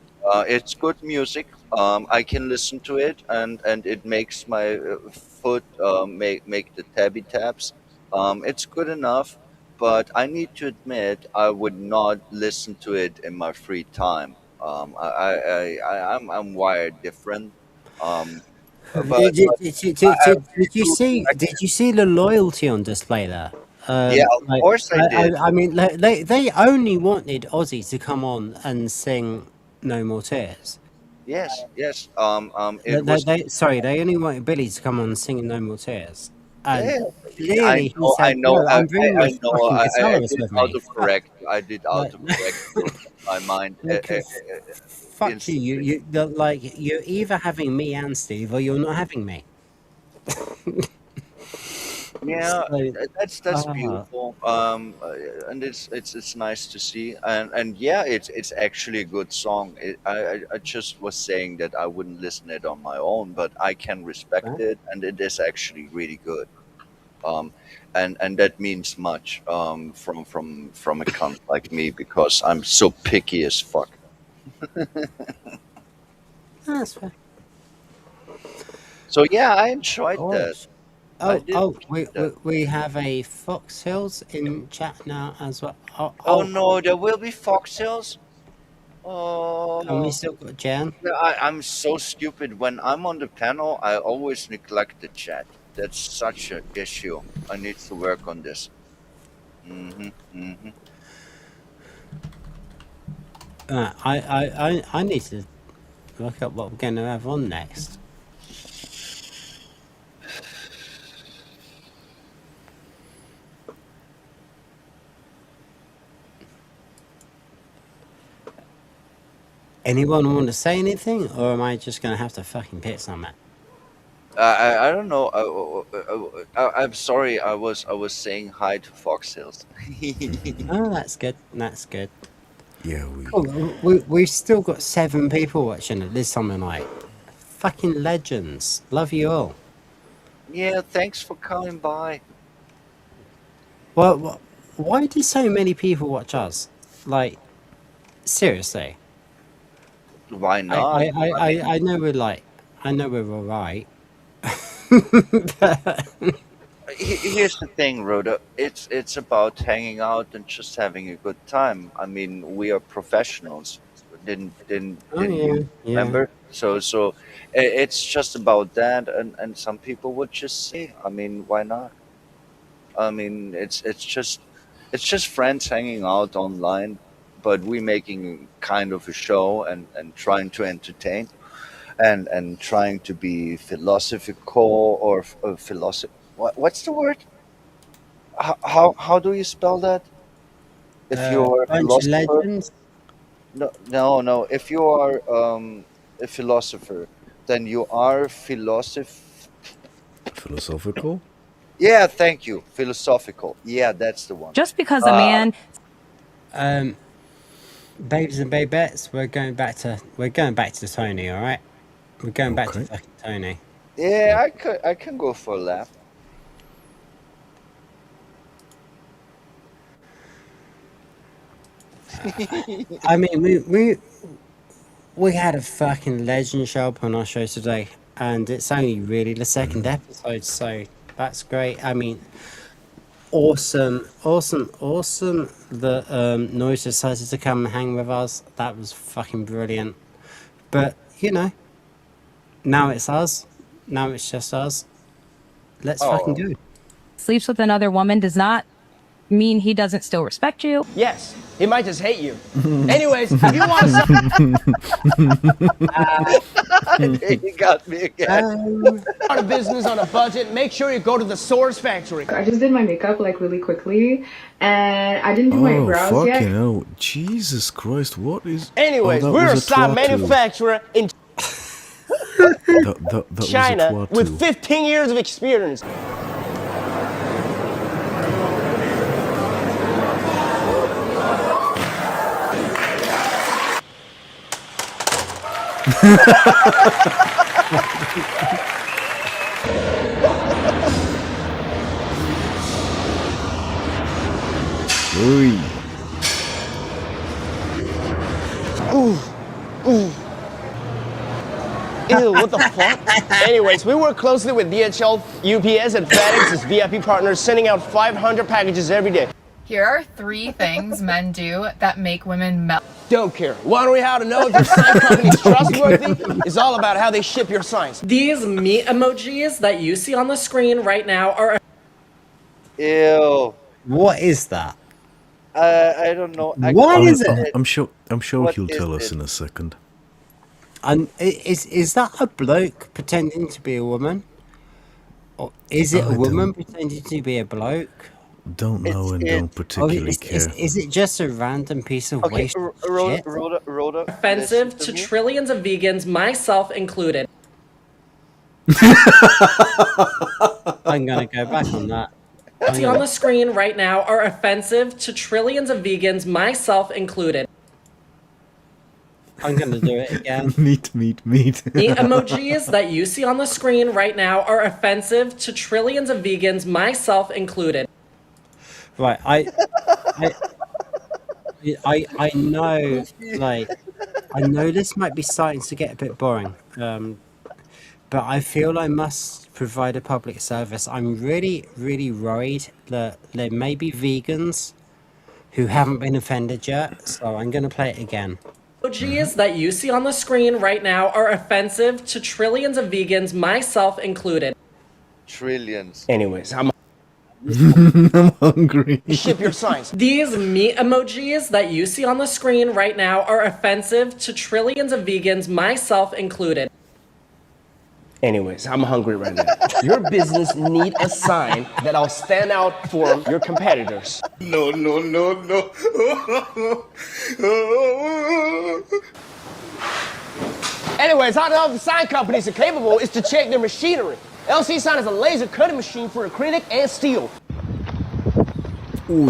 It's good music. I can listen to it, and it makes my foot make the tabby taps. It's good enough, but I need to admit I would not listen to it in my free time. I'm wired different. But Did I you see? Did you see the loyalty on display there? Yeah, of course I did. I mean, they only wanted Ozzy to come on and sing "No More Tears." Yes. It was. They only wanted Billy to come on singing "No More Tears." And Yeah, clearly he I said, know. "No, I'm bringing my fucking I guitarist did with me." autocorrect. I did autocorrect in my mind. Fuck you! You're either having me and Steve, or you're not having me. Yeah, So, that's beautiful. And it's nice to see. And yeah, it's actually a good song. I just was saying that I wouldn't listen it on my own, but I can respect it, and it is actually really good. And that means much from a cunt like me, because I'm so picky as fuck. That's fair. So yeah, I enjoyed that. We have a Fox Hills in chat now as well. Oh no, there will be Fox Hills. And we still got Jan. I'm so stupid. When I'm on the panel, I always neglect the chat. That's such an issue. I need to work on this. I need to look up what we're going to have on next. Anyone want to say anything, or am I just going to have to fucking pick something? I don't know. I'm sorry. I was saying hi to Fox Hills. Oh, that's good. That's good. Yeah, We've still got 7 people watching it. There's something like fucking legends. Love you all. Yeah, thanks for coming by. Well, why do so many people watch us? Like, seriously. Why not? I know we're all right. Here's the thing, Rhoda. It's about hanging out and just having a good time. I mean, we are professionals. Didn't you remember? So it's just about that, and some people would just say, I mean, why not? I mean, it's just friends hanging out online, but we making kind of a show and trying to entertain, and trying to be philosophical or philosoph. What's the word? How do you spell that? If you're a bunch of philosopher, legends. no. If you are a philosopher, then you are philosophical. Yeah, thank you. Philosophical. Yeah, that's the one. Just because a man. babes and babettes, we're going back to Tony. All right, we're going back to fucking Tony. Yeah, I can go for a laugh. I mean, we had a fucking legend show up on our show today, and it's only really the second episode, so that's great. I mean, awesome that Noise decided to come and hang with us. That was fucking brilliant. But you know, now it's us. Now it's just us. Let's fucking go. Sleeps with another woman does not mean he doesn't still respect you. Yes, he might just hate you. Anyways, if you want to You got me again. start a business on a budget, make sure you go to the Source Factory. I just did my makeup like really quickly, and I didn't do my brows yet. Fucking hell. Jesus Christ, what is... Anyways, that we're a was slime twat too. manufacturer in That was a China twat with too. 15 years of experience. Oi. Ooh. Ew, what the fuck? Anyways, we work closely with DHL, UPS, and FedEx as VIP partners, sending out 500 packages every day. Here are 3 things men do that make women melt. Don't care. Want to know how to know if your sign company is trustworthy? It's all about how they ship your signs. These meat emojis that you see on the screen right now are... Ew. What is that? I don't know. What is it? I'm sure What he'll is tell us it? in a second. And is that a bloke pretending to be a woman? Or is it a woman pretending to be a bloke? Don't know and don't particularly care. Is it just a random piece of waste shit? Roda. offensive to trillions of vegans, myself included. I'm gonna go back on that. See on the screen right now are offensive to trillions of vegans, myself included. I'm gonna do it again. Meat. The emojis that you see on the screen right now are offensive to trillions of vegans, myself included. Right, I know, like, I know this might be starting to get a bit boring, but I feel I must provide a public service. I'm really, really worried that there may be vegans who haven't been offended yet, so I'm gonna play it again. Emojis that you see on the screen right now are offensive to trillions of vegans, myself included. Trillions. Anyways, I'm hungry. Ship your signs. These meat emojis that you see on the screen right now are offensive to trillions of vegans, myself included. Anyways, I'm hungry right now. Your business need a sign that'll stand out for your competitors. No. Anyways, how to know if the sign companies are capable is to check their machinery. LC Sign is a laser cutting machine for acrylic and steel. Ooh.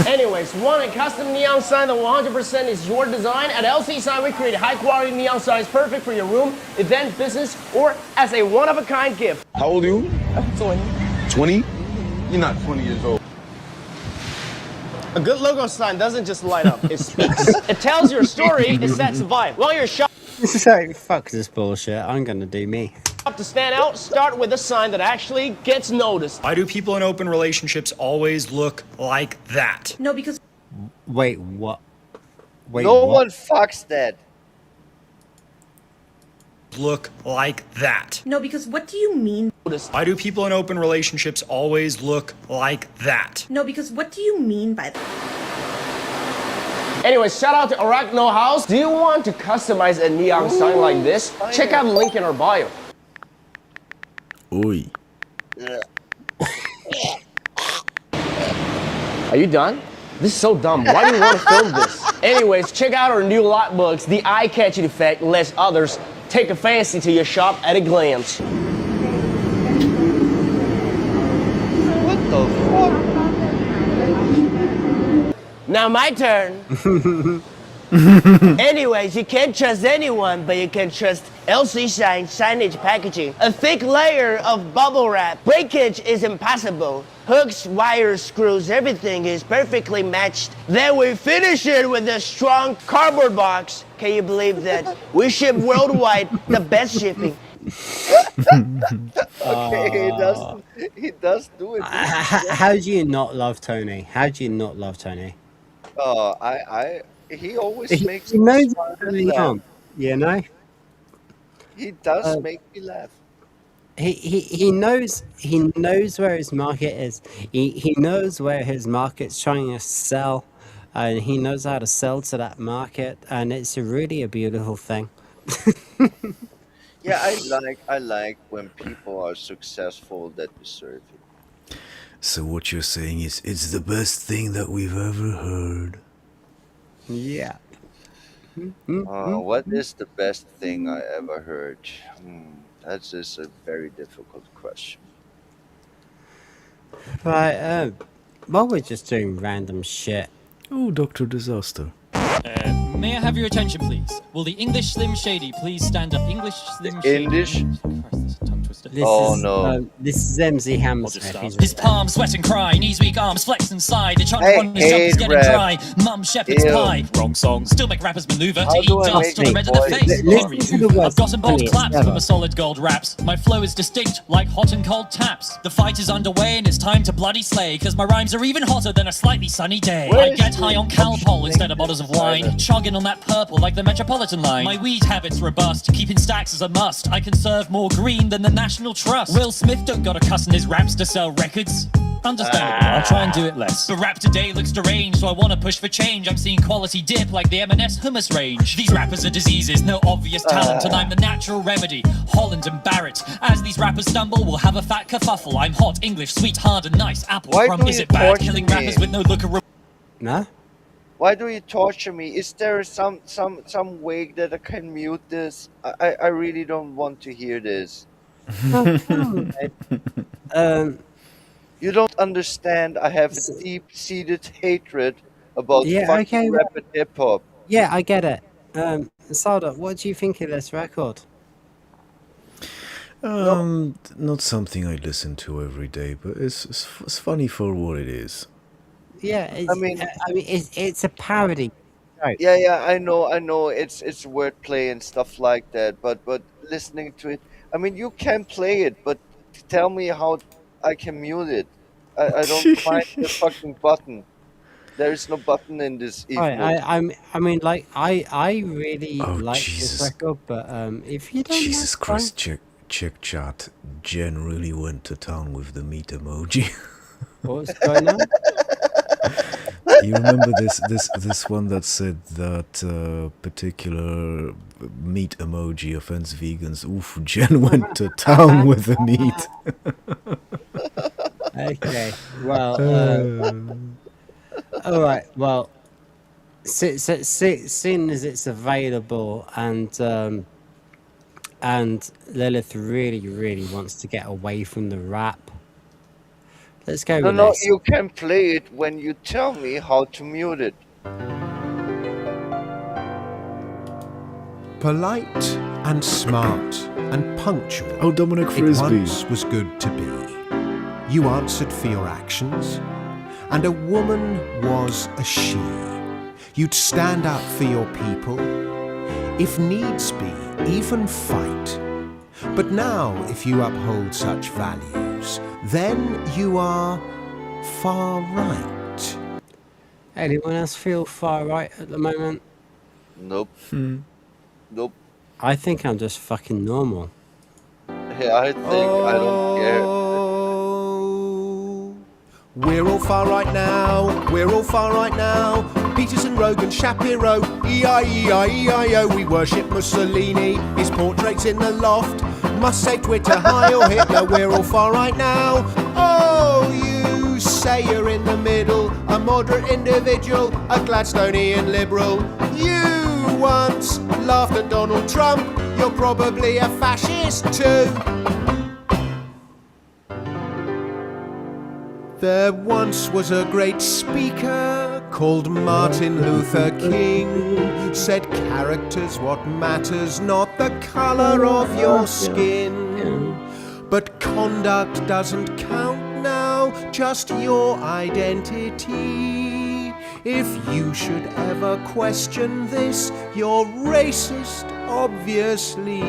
Anyways, want a custom neon sign that 100% is your design? At LC Sign, we create high quality neon signs perfect for your room, event, business, or as a one-of-a-kind gift. How old are you? 20. 20? You're not 20 years old. A good logo sign doesn't just light up, it speaks. It tells your story, it sets a vibe. While you're shopping So, fuck this bullshit, I'm gonna do me. to stand out, start with a sign that actually gets noticed. Why do people in open relationships always look like that? No, because... Wait, what? Wait, no what? one fucks that. Look like that. No, because what do you mean? Why do people in open relationships always look like that? No, because what do you mean by that? Anyway, shout out to Arachno House. Do you want to customize a neon sign like this? Check out the link in our bio. Oi. Are you done? This is so dumb. Why do you want to film this? Anyways, check out our new lot books. The eye-catching effect lets others take a fancy to your shop at a glance. What the Now my turn. Anyways, you can't trust anyone, but you can trust LC Shine signage packaging. A thick layer of bubble wrap. Breakage is impossible. Hooks, wires, screws, everything is perfectly matched. Then we finish it with a strong cardboard box. Can you believe that? We ship worldwide, the best shipping. Okay, he does do it. How do you not love Tony? How do you not love Tony? He always makes He me knows smile what's and going laugh. on, you know? He does make me laugh. He knows where his market is. He knows where his market's trying to sell, and he knows how to sell to that market, and it's really a beautiful thing. Yeah, I like when people are successful that deserve it. So what you're saying is it's the best thing that we've ever heard. Yeah. What is the best thing I ever heard? That's just a very difficult question. Right, while we're just doing random shit. Oh, Dr. Disaster. May I have your attention, please? Will the English Slim Shady please stand up? English Slim Shady. English? This is MZ Hammersmith. His palms sweat and cry, knees weak, arms flex and sigh. They're trying to run, his jump's getting rap. dry. Mum shepherd's Ew. pie. Wrong song. Still make rappers maneuver How to eat do I dust make on the red it, in the boy? face. Henry Listen to the I've gotten bold funniest claps ever. from a solid gold raps. My flow is distinct, like hot and cold taps. The fight is underway and it's time to bloody slay. Cause my rhymes are even hotter than a slightly sunny day. I get high on Calpol instead of bottles of wine. Chugging on that purple like the Metropolitan line. My weed habit's robust, keeping stacks is a must. I can serve more green than the National Trust. Will Smith don't got a cuss in his raps to sell records. Understandable, I'll try and do it less. But rap today looks deranged, so I wanna push for change. I'm seeing quality dip like the M&S hummus range. These rappers are diseases, no obvious talent, and I'm the natural remedy. Holland and Barrett. As these rappers stumble, we'll have a fat kerfuffle. I'm hot, English, sweet, hard, and nice. Apple Why crumb, do is you it bad? torture Killing me? rappers with no look of No? Why do you torture me? Is there some way that I can mute this? I really don't want to hear this. You don't understand. I have a deep-seated hatred about fucking rap and hip-hop. Yeah, I get it. Sardoc, what do you think of this record? Not something I listen to every day, but it's funny for what it is. Yeah, it's a parody. Right. Yeah, I know. It's wordplay and stuff like that. But listening to it, I mean, you can play it, but tell me how I can mute it. I don't find the fucking button. There is no button in this. I mean, like, I really like this record, but if you don't, Jesus Christ, check chat. Jen really went to town with the meat emoji. What's going on? You remember this one that said that particular meat emoji offends vegans? Oof, Jen went to town with the meat. Okay, well, all right, well, seeing as it's available and Lilith really wants to get away from the rap, let's go with this. You can play it when you tell me how to mute it. Polite and smart and punctual. Oh, Dominic Frisbee. It once was good to be. You answered for your actions, and a woman was a she. You'd stand up for your people, if needs be, even fight. But now, if you uphold such values, then you are far right. Anyone else feel far right at the moment? Nope. Nope. I think I'm just fucking normal. Yeah, I think I don't care. We're all far right now, we're all far right now. Peterson, Rogan, Shapiro, E-I-E-I-E-I-O. We worship Mussolini, his portrait's in the loft. Must save Twitter, Heil Hitler, we're all far right now. Oh, you say you're in the middle, a moderate individual, a Gladstonian liberal. You once laughed at Donald Trump, you're probably a fascist too. There once was a great speaker called Martin Luther King, said character's what matters, not the colour of your skin. But conduct doesn't count now, just your identity. If you should ever question this, you're racist, obviously.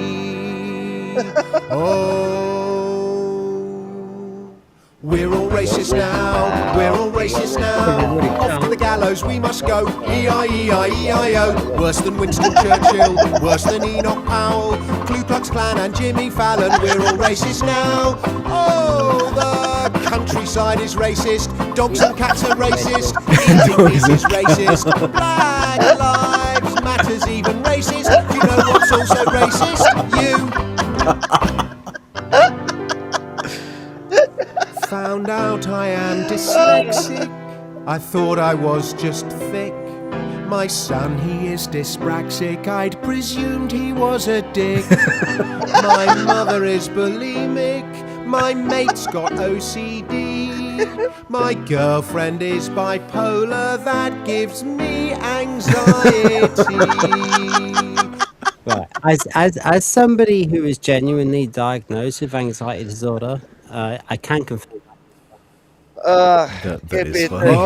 We're all racist now, we're all racist now. Off to the gallows we must go, E-I-E-I-E-I-O. Worse than Winston Churchill, worse than Enoch Powell, Ku Klux Klan and Jimmy Fallon. We're all racist now. Oh, the countryside is racist, dogs and cats are racist, eating meat is racist, Black Lives Matter's even racist. Do you know what's also racist? You. Found out I am dyslexic. I thought I was just thick. My son, he is dyspraxic. I'd presumed he was a dick. My mother is bulimic. My mate's got OCD. My girlfriend is bipolar. That gives me anxiety. Right. As somebody who is genuinely diagnosed with anxiety disorder, I can confirm. That is funny.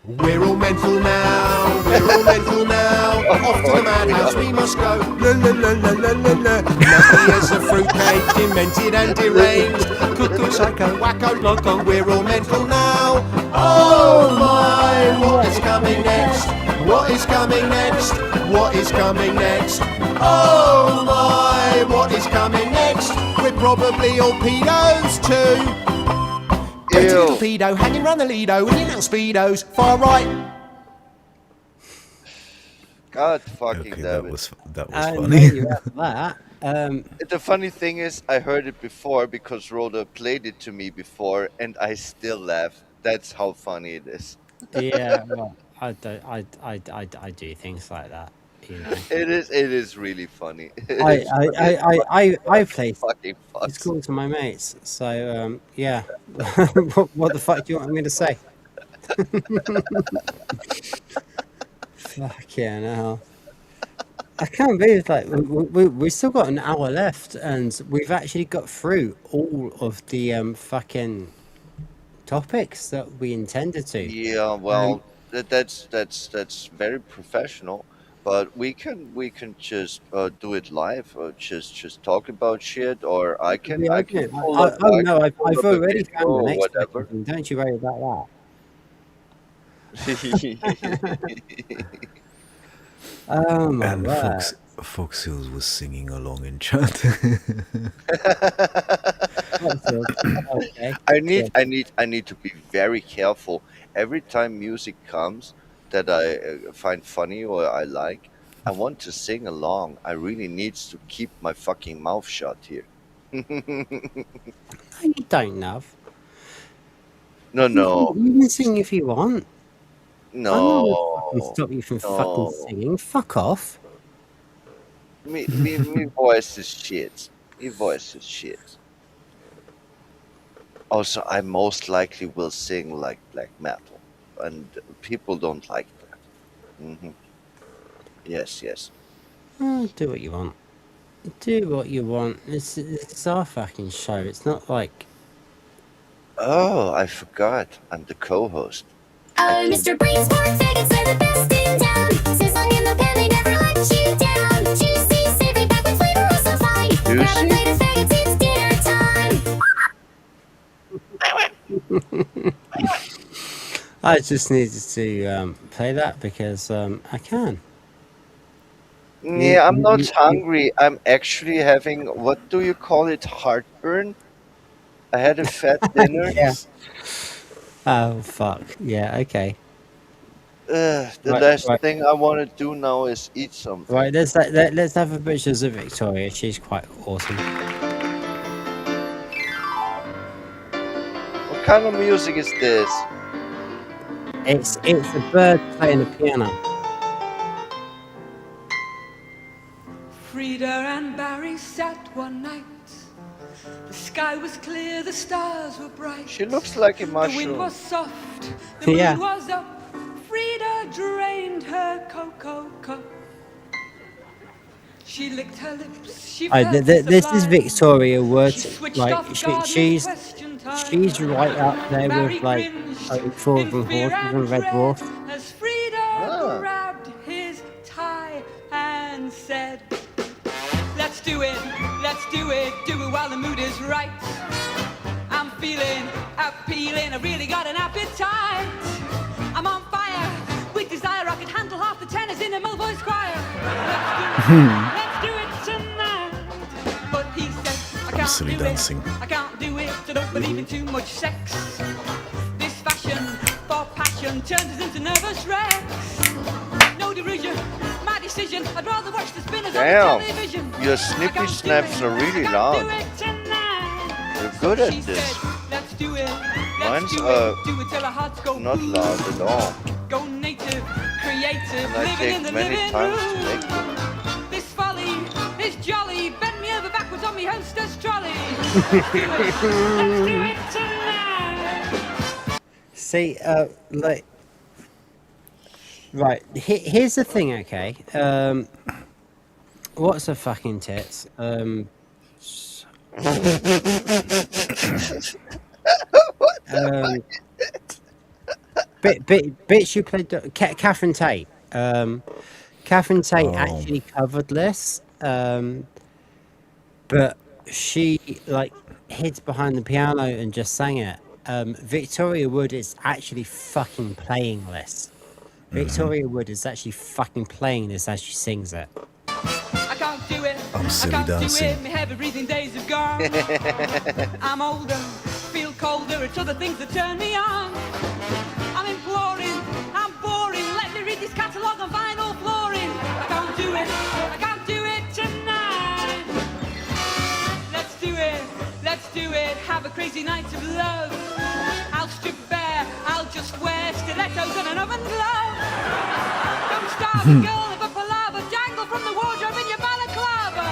We're all mental now, we're all mental now. Off to the madhouse we must go. La la la la la la la. Nutty as a fruitcake, demented and deranged. Cuckoo, psycho, wacko, loco. We're all mental now. Oh my, what is coming next? What is coming next? What is coming next? Oh my, what is coming next? We're probably all pedos too. Dirty little pedo hanging round the Lido in your little speedos. Far right. God fucking damn it. That was funny. The funny thing is, I heard it before because Roda played it to me before, and I still laugh. That's how funny it is. Yeah, well, I do things like that. You know. It is really funny. I play fucking fucks. It's cool to my mates. So yeah. what the fuck do you want me to say? Fucking hell. I can't believe we still got an hour left and we've actually got through all of the fucking topics that we intended to. Yeah, well, that's very professional. But we can just do it live, or just talk about shit, or I can. Yeah, I've already found the next thing. Don't you worry about that. Oh my and word. Fox Hills was singing along in chat. Okay. I need to be very careful every time music comes that I find funny or I like. I want to sing along. I really need to keep my fucking mouth shut here. No, you don't, love. No. You can sing if you want. No. I'm not stop you from fucking singing. Fuck off. Me voice is shit. Me voice is shit. Also, I most likely will sing like black metal, and people don't like that. Yes. Do what you want. Do what you want. It's our fucking show. It's not like. Oh, I forgot. I'm the co-host. Oh, Mr. Brainsport faggots are the best in town. Sizzling in the pan, they never let you down. Juicy, savory, back with flavor, also fine. Grab a plate of faggots, it's dinner time. I just needed to play that because I can. Yeah, I'm not hungry. I'm actually having, what do you call it, heartburn? I had a fat dinner. Yeah. Oh fuck. Yeah. Okay. The last thing I want to do now is eat something. Right. Let's have a pictures of Victoria. She's quite awesome. What kind of music is this? It's a bird playing the piano. Frida and Barry sat one night. The sky was clear, the stars were bright. She looks like a The wind mushroom. was soft, the Yeah. moon was up. Frida drained her cocoa cup. She licked her lips, she Oh, felt this is sublime. Victoria Wood. Switched Like off gardener's she's question time. she's right up there Mary with like cringed Forth in and fear Horses and and Red dread Dwarf. as Frida Ah. grabbed his tie and said, let's do it, do it while the mood is right. I'm feeling appealing, I really got an appetite. I'm on fire with desire, I can handle half the tenors in a mill voice choir. Let's do it tonight. But he said, I can't silly do dancing. it, I can't do it, I don't believe in too much sex. This fashion for passion turns us into nervous wrecks. No derision, my decision, I'd rather watch the spinners on the Damn, television. your snippy snaps are really loud. You're good at this. Let's do it. Mine's do it till our hearts go not boom. loud at all. Go native, creative, And I living in take the many living times room. to make them. This folly, this jolly, bend me over backwards on me hostess trolley. Let's do it tonight. See, like, right. Here's the thing, okay. What's a fucking tits? Bitch, you played Catherine Tate. Catherine Tate actually covered this, but she like hid behind the piano and just sang it. Victoria Wood is actually fucking playing this. Victoria Wood is actually fucking playing this as she sings it. I can't do it. I'm silly I can't dancing. do it. My heavy breathing days have gone. I'm older, feel colder. It's other things that turn me on. I'm imploring, I'm boring. Let me read this catalogue on vinyl flooring. I can't do it. I can't do it tonight. Let's do it. Have a crazy night of love. I'll strip bare. I'll just wear stilettos and an oven glove. Don't starve a girl of a palaver. Dangle from the wardrobe in your balaclava.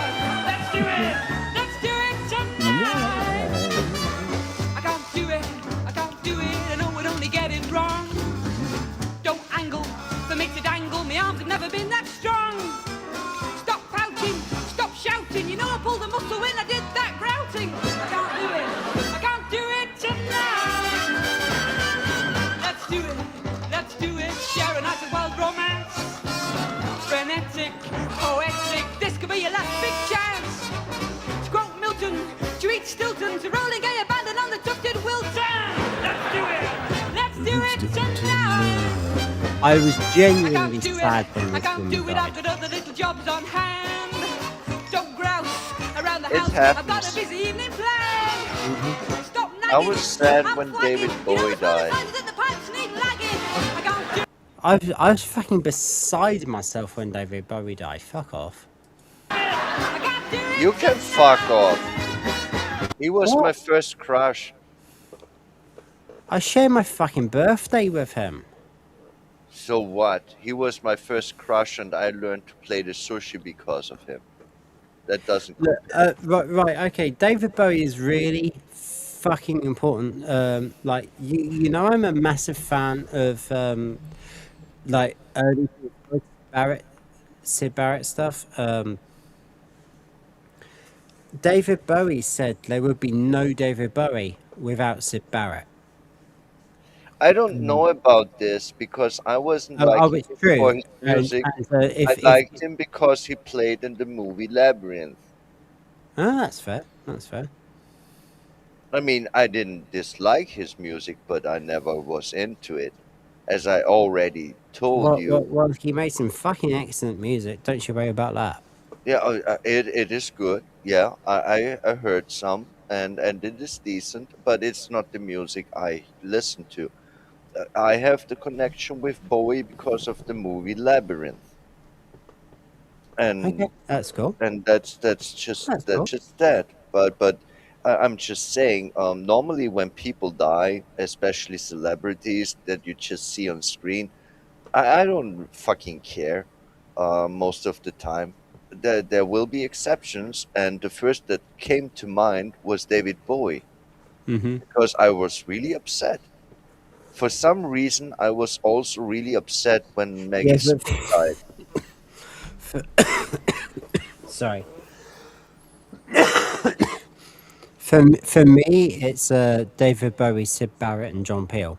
Let's do it. Let's do it tonight. I can't do it. I can't do it. I know I'd only get it wrong. Don't angle for me to dangle. My arms have never been that strong. Stop pouting. Stop shouting. You know I pulled a muscle when I did that grouting. I can't do it. I can't do it tonight. Let's do it. Let's do it. Share a night of wild romance. Frenetic, poetic. This could be your last big chance. To quote Milton, to eat Stilton, to rolling gay abandon on the tufted Wilton. Let's do it. Let's do it tonight. I was genuinely sad when I this can't woman do it. I've died. got other little jobs on hand. Don't grouse around the It house. I've got a happens. busy evening planned. Stop I nagging. was sad I'm when flagging. David You know Bowie it's one of the died. signs that the pipes need lagging. I can't do I was fucking beside myself when David Bowie died. Fuck off. You can fuck off. He was What? my first crush. I share my fucking birthday with him. So what? He was my first crush, and I learned to play the sushi because of him. That doesn't. Look, right, okay. David Bowie is really fucking important. Like you know, I'm a massive fan of like early Sid Barrett stuff. David Bowie said there would be no David Bowie without Sid Barrett. I don't know about this because I wasn't Oh, liking it's him true. for his And- music. and, if- I if- liked him because he played in the movie Labyrinth. Oh, that's fair. That's fair. I mean, I didn't dislike his music, but I never was into it. As I already told you. Well, he made some fucking excellent music. Don't you worry about that. Yeah, it is good. Yeah, I heard some, and it is decent, but it's not the music I listen to. I have the connection with Bowie because of the movie Labyrinth, and Okay, that's cool. and that's just That's that's cool. just that. But I'm just saying. Normally, when people die, especially celebrities that you just see on screen, I don't fucking care. Most of the time, there will be exceptions, and the first that came to mind was David Bowie, because I was really upset. For some reason, I was also really upset when Maggie Yeah, Smith died. Sorry. For me, it's David Bowie, Sid Barrett, and John Peel.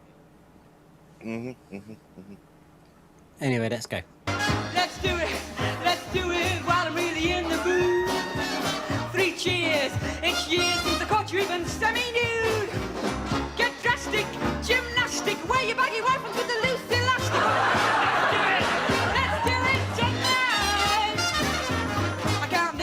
Anyway, let's go. Let's do it while I'm really in the mood. 3 cheers, it's years since I caught you even semi-nude. Get drastic, gymnastic, wear your baggy wife with the loose elastic. Let's do it tonight. I can't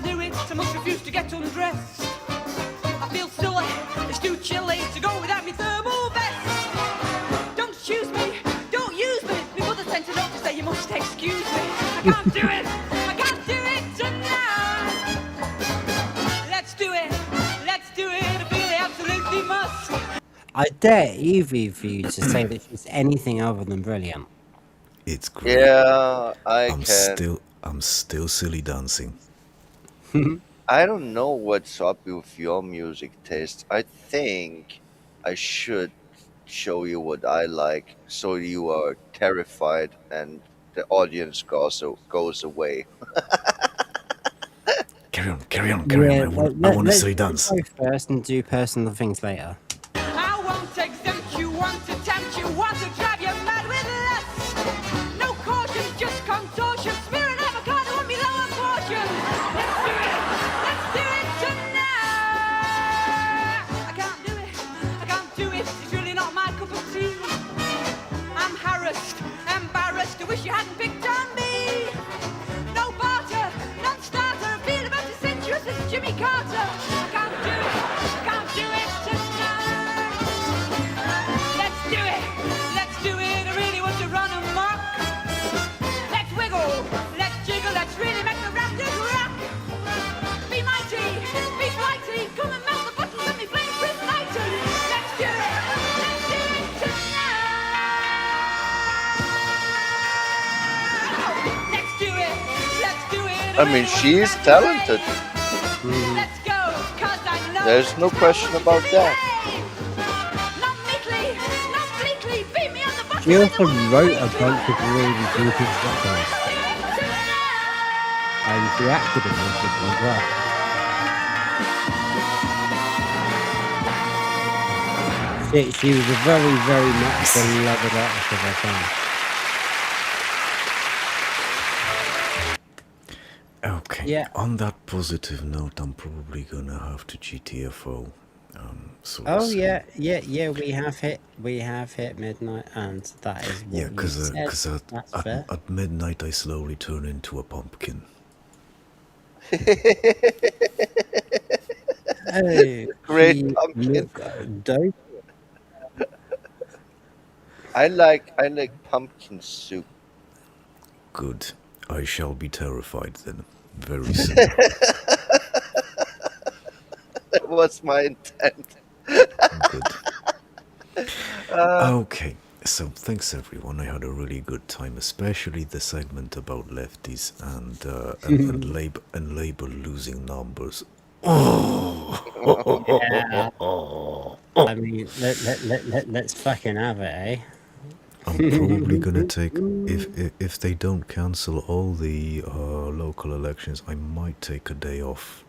do it, I must refuse to get undressed. I feel silly, it's too chilly to go without me thermal vest. Don't choose me, don't use me. My mother sent a note to say you must excuse me. I can't do it tonight. Let's do it, I feel I absolutely must. I dare either of you to say that she's anything other than brilliant. It's great. Yeah, I'm still silly dancing. I don't know what's up with your music taste. I think I should show you what I like, so you are terrified and the audience goes away. Carry on. I want to silly dance. Let's go first and do personal things later. I won't exempt you, want to tempt you, want to drive you mad with lust. No caution, just contortion, smear and avocado on me lower portion. Let's do it tonight. I can't do it, it's really not my cup of tea. I'm harassed, embarrassed, I wish you hadn't picked on me. No barter, non-starter, I feel about as sensuous as Jimmy Carter. I can't do it tonight. Let's do it, I really want to run amok. Let's wiggle, let's jiggle, let's really make the rafters rock. Be mighty, be flighty, come and melt the bottle with me flame proof lighter. Let's do it tonight. Let's do it. I mean, she's talented. Let's go, 'cause I know There's no question about that. She also wrote a bunch of really beautiful songs. And she acted in this as well. She was a very, very much beloved artist of her time. Okay. Yeah. On that positive note, I'm probably gonna have to GTFO. Oh yeah, we have hit midnight, and that is what Yeah, because That's fair. at midnight I slowly turn into a pumpkin. Oh, Great pumpkin. Dope. I like pumpkin soup. Good. I shall be terrified then, very soon. That was my intent. Okay, so thanks everyone. I had a really good time, especially the segment about lefties and labor losing numbers. Yeah. I mean, let's fucking have it, eh? I'm probably gonna take if they don't cancel all the local elections, I might take a day off.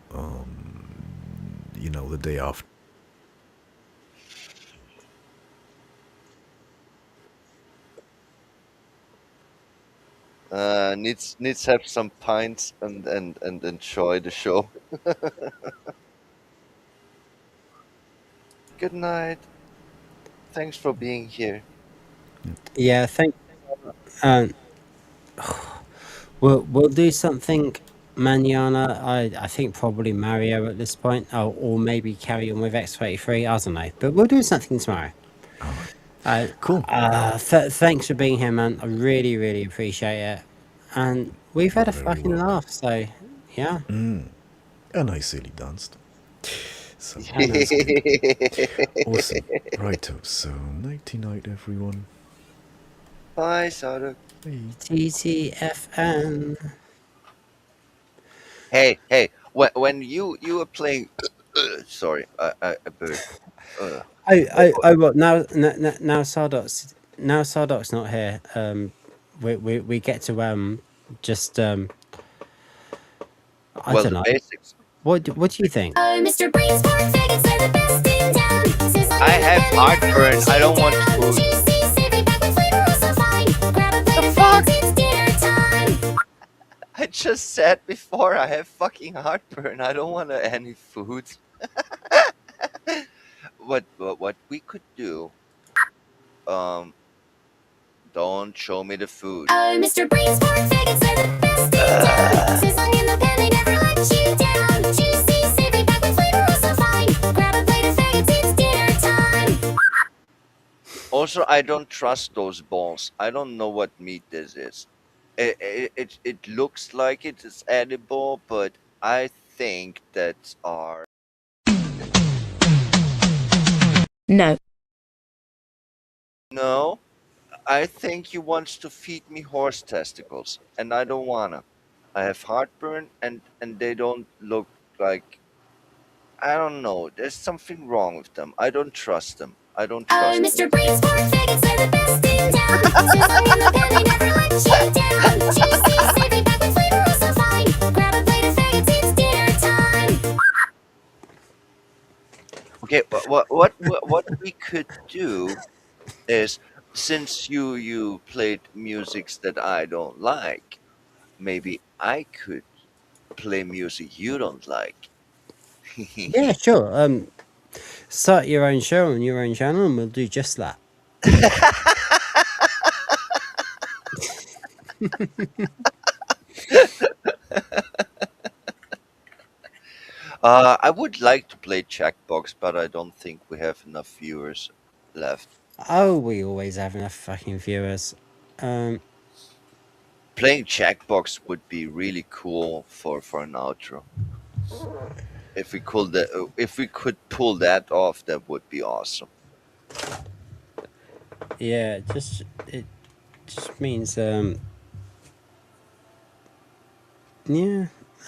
The day after. Needs have some pints and enjoy the show. Good night. Thanks for being here. Yeah, we'll do something manana. I think probably Mario at this point, or maybe carry on with X33. I don't know, but we'll do something tomorrow. Cool. Thanks for being here, man. I really, really appreciate it. And we've had a fucking laugh, so yeah. And I silly danced. So awesome. Righto. So nighty night, everyone. Bye, Sardoc. TTFN. Hey, when you were playing, sorry, I burped. Well, now Sardoc's not here. We get to just I Well, don't the know. basics. What do you think? Mr. Brainstorm faggots are the best in town. Sizzling I in the have pan, heartburn. never I don't want let you food. down. Juicy, savory, packed with flavor, oh so fine. Grab a plate of faggots, it's dinner time. I just said before I have fucking heartburn. I don't want any food. What we could do? Don't show me the food. Mr. Brainstorm faggots are the best in town. Sizzling in the pan, they never let you down. Juicy, savory, packed with flavor, oh so fine. Grab a plate of faggots, it's dinner time. Also, I don't trust those balls. I don't know what meat this is. It looks like it is edible, but I think that's our. No. No, I think he wants to feed me horse testicles, and I don't wanna. I have heartburn, and they don't look like. I don't know. There's something wrong with them. I don't trust them. I don't trust them. Mr. Brainstorm faggots are the best in town. Sizzling in the pan, they never let you down. Juicy, savory, packed with flavor, oh so fine. Grab a plate of faggots, it's dinner time. Okay, what we could do is, since you played musics that I don't like, maybe I could play music you don't like. Yeah, sure. Start your own show on your own channel, and we'll do just that. I would like to play Checkbox, but I don't think we have enough viewers left. Oh, we always have enough fucking viewers. Playing Checkbox would be really cool for an outro. If we could pull that off, that would be awesome. Yeah, it just means yeah.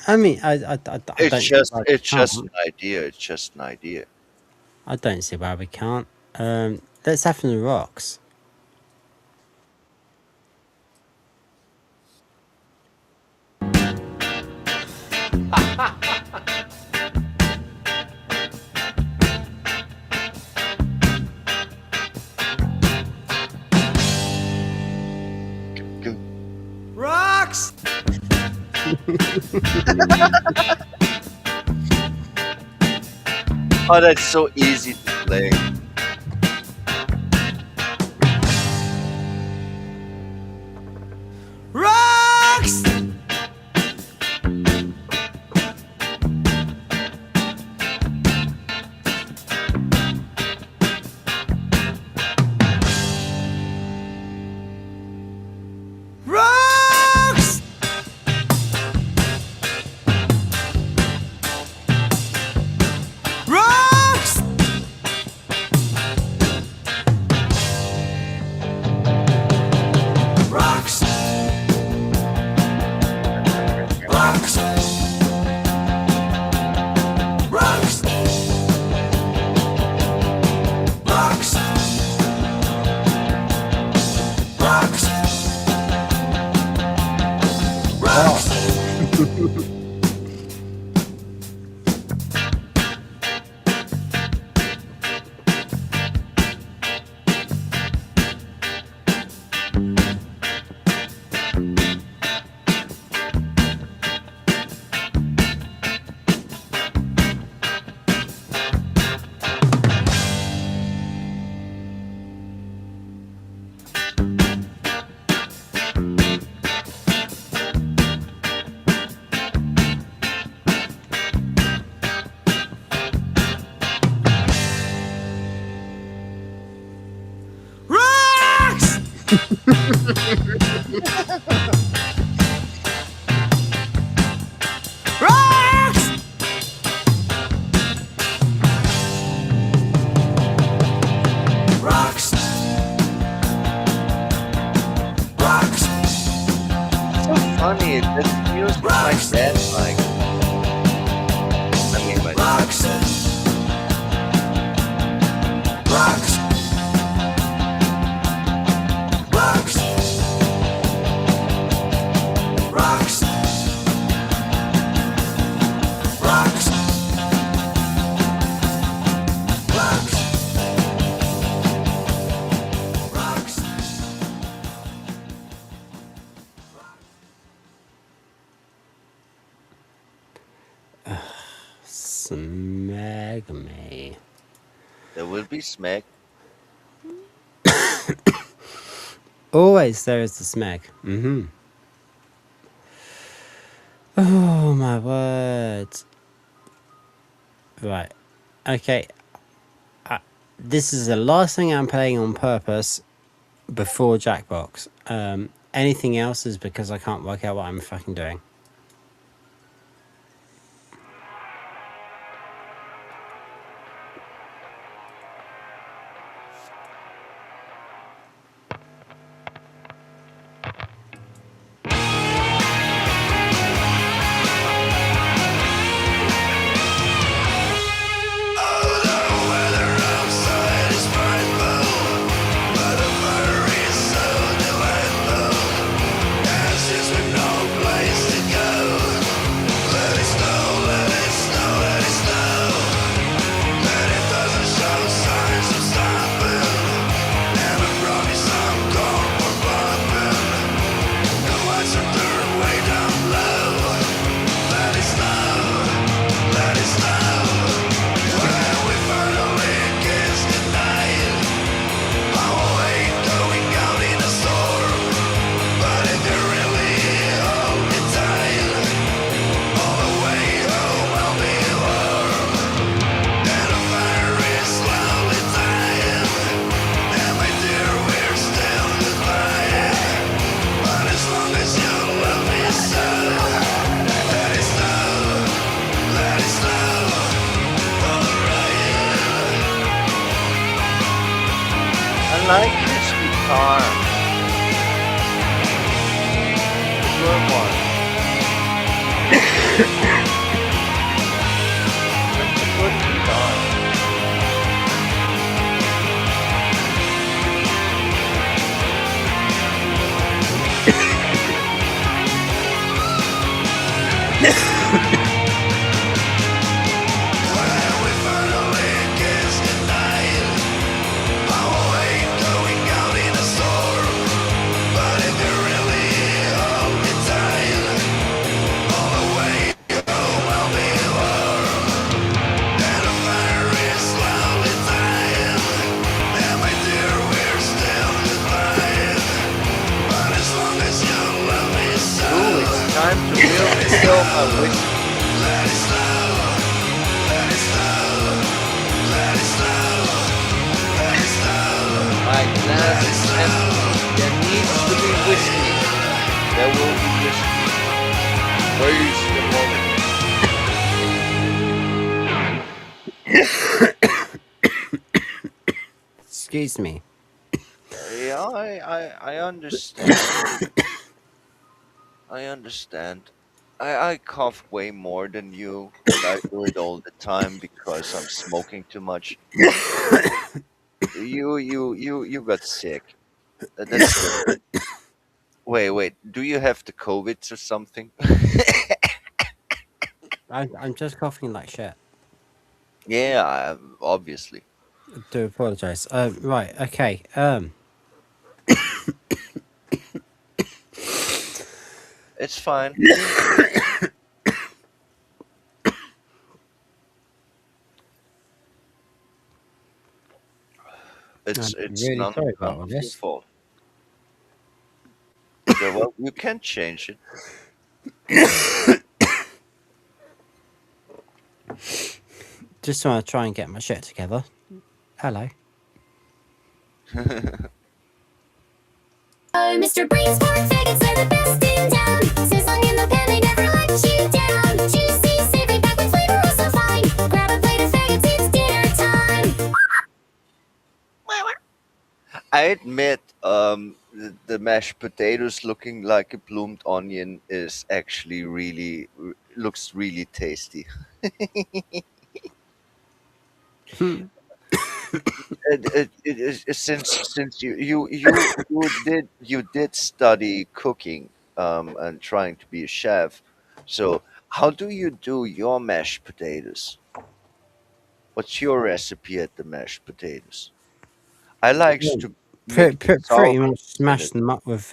I mean, I don't It's see just why we it's just can't. an idea. It's just an idea. I don't see why we can't. Let's have the rocks. Rocks! Oh, that's so easy to play. Rocks! Rocks! Rocks! Rocks! Rocks! Rocks! Rocks! Rocks! Rocks! Rocks! Rocks! Rocks! Rocks! So funny. This music like that, like. be smeg. Always there is the smeg. Mm-hmm. Oh my word. Right. Okay. This is the last thing I'm playing on purpose before Jackbox. Anything else is because I can't work out what I'm fucking doing. I like this guitar. Your one. That's a good guitar. Time to really fill my whiskey. My glass is empty. There needs to be whiskey. There will be whiskey. Praise the Lord. Excuse me. Yeah, I understand. I understand. I cough way more than you, and I do it all the time because I'm smoking too much. You got sick. That's different. Wait. Do you have the COVID or something? I'm just coughing like shit. Yeah, obviously. I do apologise. Right, okay. It's fine. It's really none sorry of about all your this. fault. Yeah, well, you can't change it. Just want to try and get my shit together. Hello. Oh, Mr. Brain's pork faggots, they're the best in town. Sizzling in the pan, they never let you down. Juicy, savory, back with flavor, oh so fine. Grab a plate of faggots, it's dinner time. I admit, the mashed potatoes looking like a bloomed onion is actually looks really tasty. Since you did study cooking and trying to be a chef, so how do you do your mashed potatoes? What's your recipe at the mashed potatoes? I likes to mix the sour Pretty much cream in smash it. them up with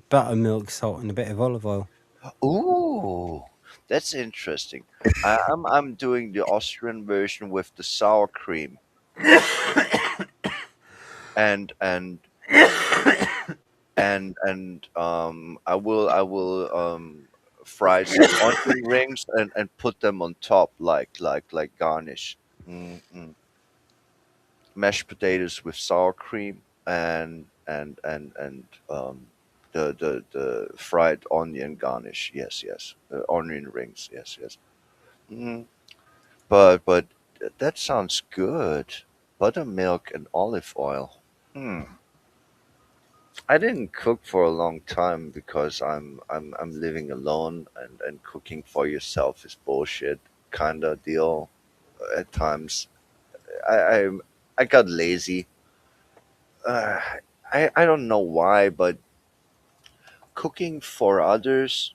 buttermilk, salt, and a bit of olive oil. Ooh, that's interesting. I'm doing the Austrian version with the sour cream. and I will fry some onion rings and put them on top like garnish. Mm-mm. Mashed potatoes with sour cream and the fried onion garnish. Yes, yes. Onion rings. Yes, yes. Mm, but that sounds good. Buttermilk and olive oil. Hmm. I didn't cook for a long time because I'm living alone and cooking for yourself is bullshit kind of deal. At times, I I, I got lazy. Uh, I don't know why, but cooking for others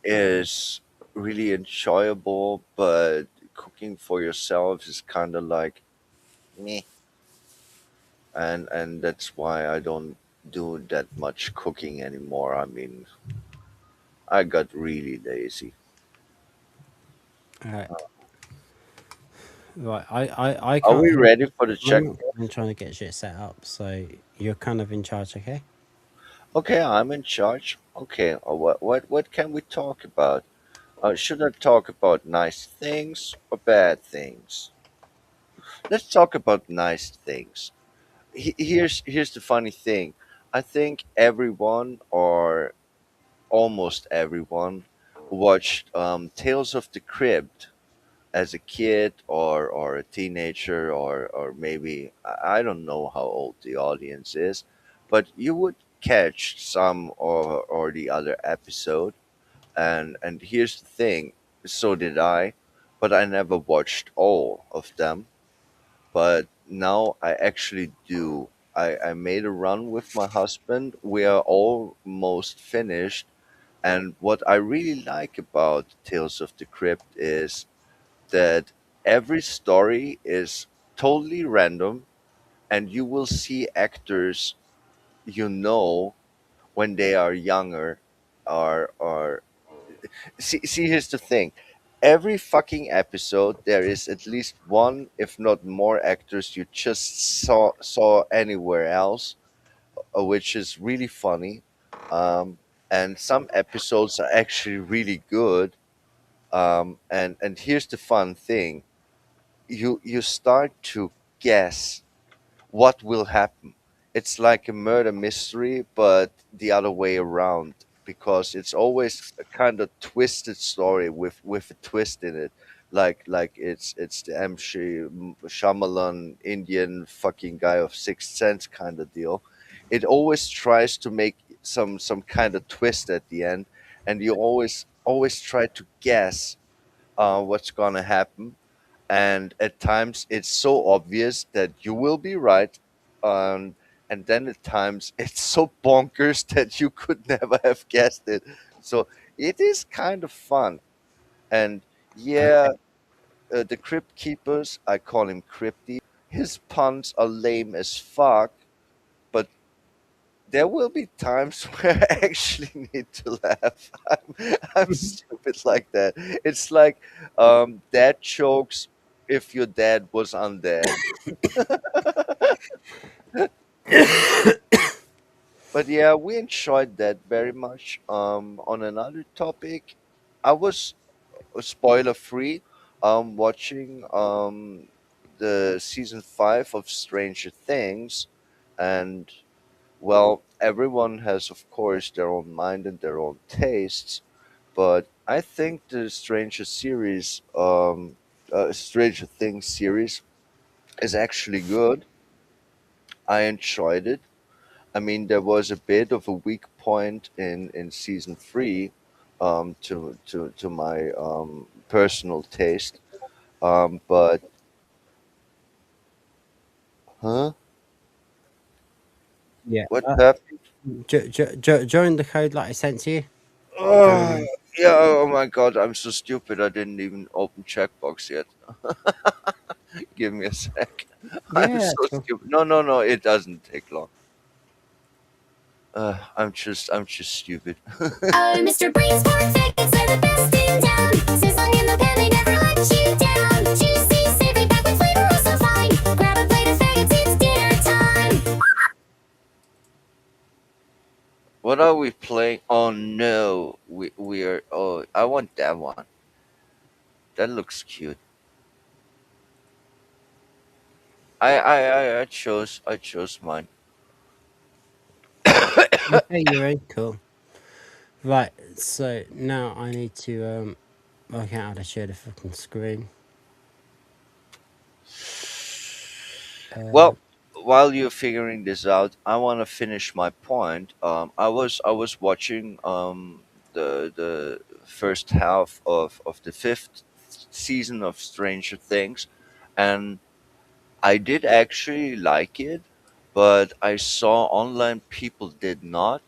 is really enjoyable, but cooking for yourself is kind of like me, and that's why I don't do that much cooking anymore. I mean, I got really lazy. Alright. Right, I Are can't we hear ready you. for the check? I'm trying to get shit set up, so you're kind of in charge, okay? Okay, I'm in charge. Okay, what can we talk about? Should I talk about nice things or bad things? Let's talk about nice things. Here's the funny thing. I think everyone or almost everyone watched Tales of the Crypt as a kid or a teenager or maybe I don't know how old the audience is, but you would catch some or the other episode. And here's the thing, so did I, but I never watched all of them. But now I actually do. I made a run with my husband. We are almost finished. And what I really like about Tales of the Crypt is that every story is totally random, and you will see actors you know when they are younger. Or see, here's the thing. Every fucking episode, there is at least one, if not more, actors you just saw anywhere else, which is really funny. Um, and some episodes are actually really good. And here's the fun thing: you start to guess what will happen. It's like a murder mystery, but the other way around, because it's always a kind of twisted story with a twist in it. Like it's the Shyamalan Indian fucking guy of Sixth Sense kind of deal. It always tries to make some kind of twist at the end, and you always try to guess what's gonna happen, and at times it's so obvious that you will be right, um, and then at times it's so bonkers that you could never have guessed it. So it is kind of fun. And yeah, the crypt keepers, I call him Crypty. His puns are lame as fuck, but there will be times where I actually need to laugh. I'm stupid like that. It's like dad jokes if your dad was undead. But yeah, we enjoyed that very much. On another topic, I was spoiler free watching the season 5 of Stranger Things, and well, everyone has, of course, their own mind and their own tastes, but I think the Stranger Things series is actually good. I enjoyed it. I mean, there was a bit of a weak point in season 3, to my personal taste. But huh? Yeah. What happened? Join the code that I sent to you. Oh, yeah. Oh my God, I'm so stupid. I didn't even open checkbox yet. Give me a sec. I'm Yeah, so sure. stupid. No, no, no. It doesn't take long. I'm just stupid. Oh, Mr. Brain's Cornflakes are the best in town. Sizzling in the pan, they never let you down. Juicy, savory, packed with flavor, oh so fine. What are we playing? Oh no, we are. Oh, I want that one. That looks cute. I chose mine. Okay, you're very cool. Right, so now I need to work out how to share the fucking screen. Well, while you're figuring this out, I want to finish my point. I was watching the first half of the fifth season of Stranger Things, and I did actually like it, but I saw online people did not,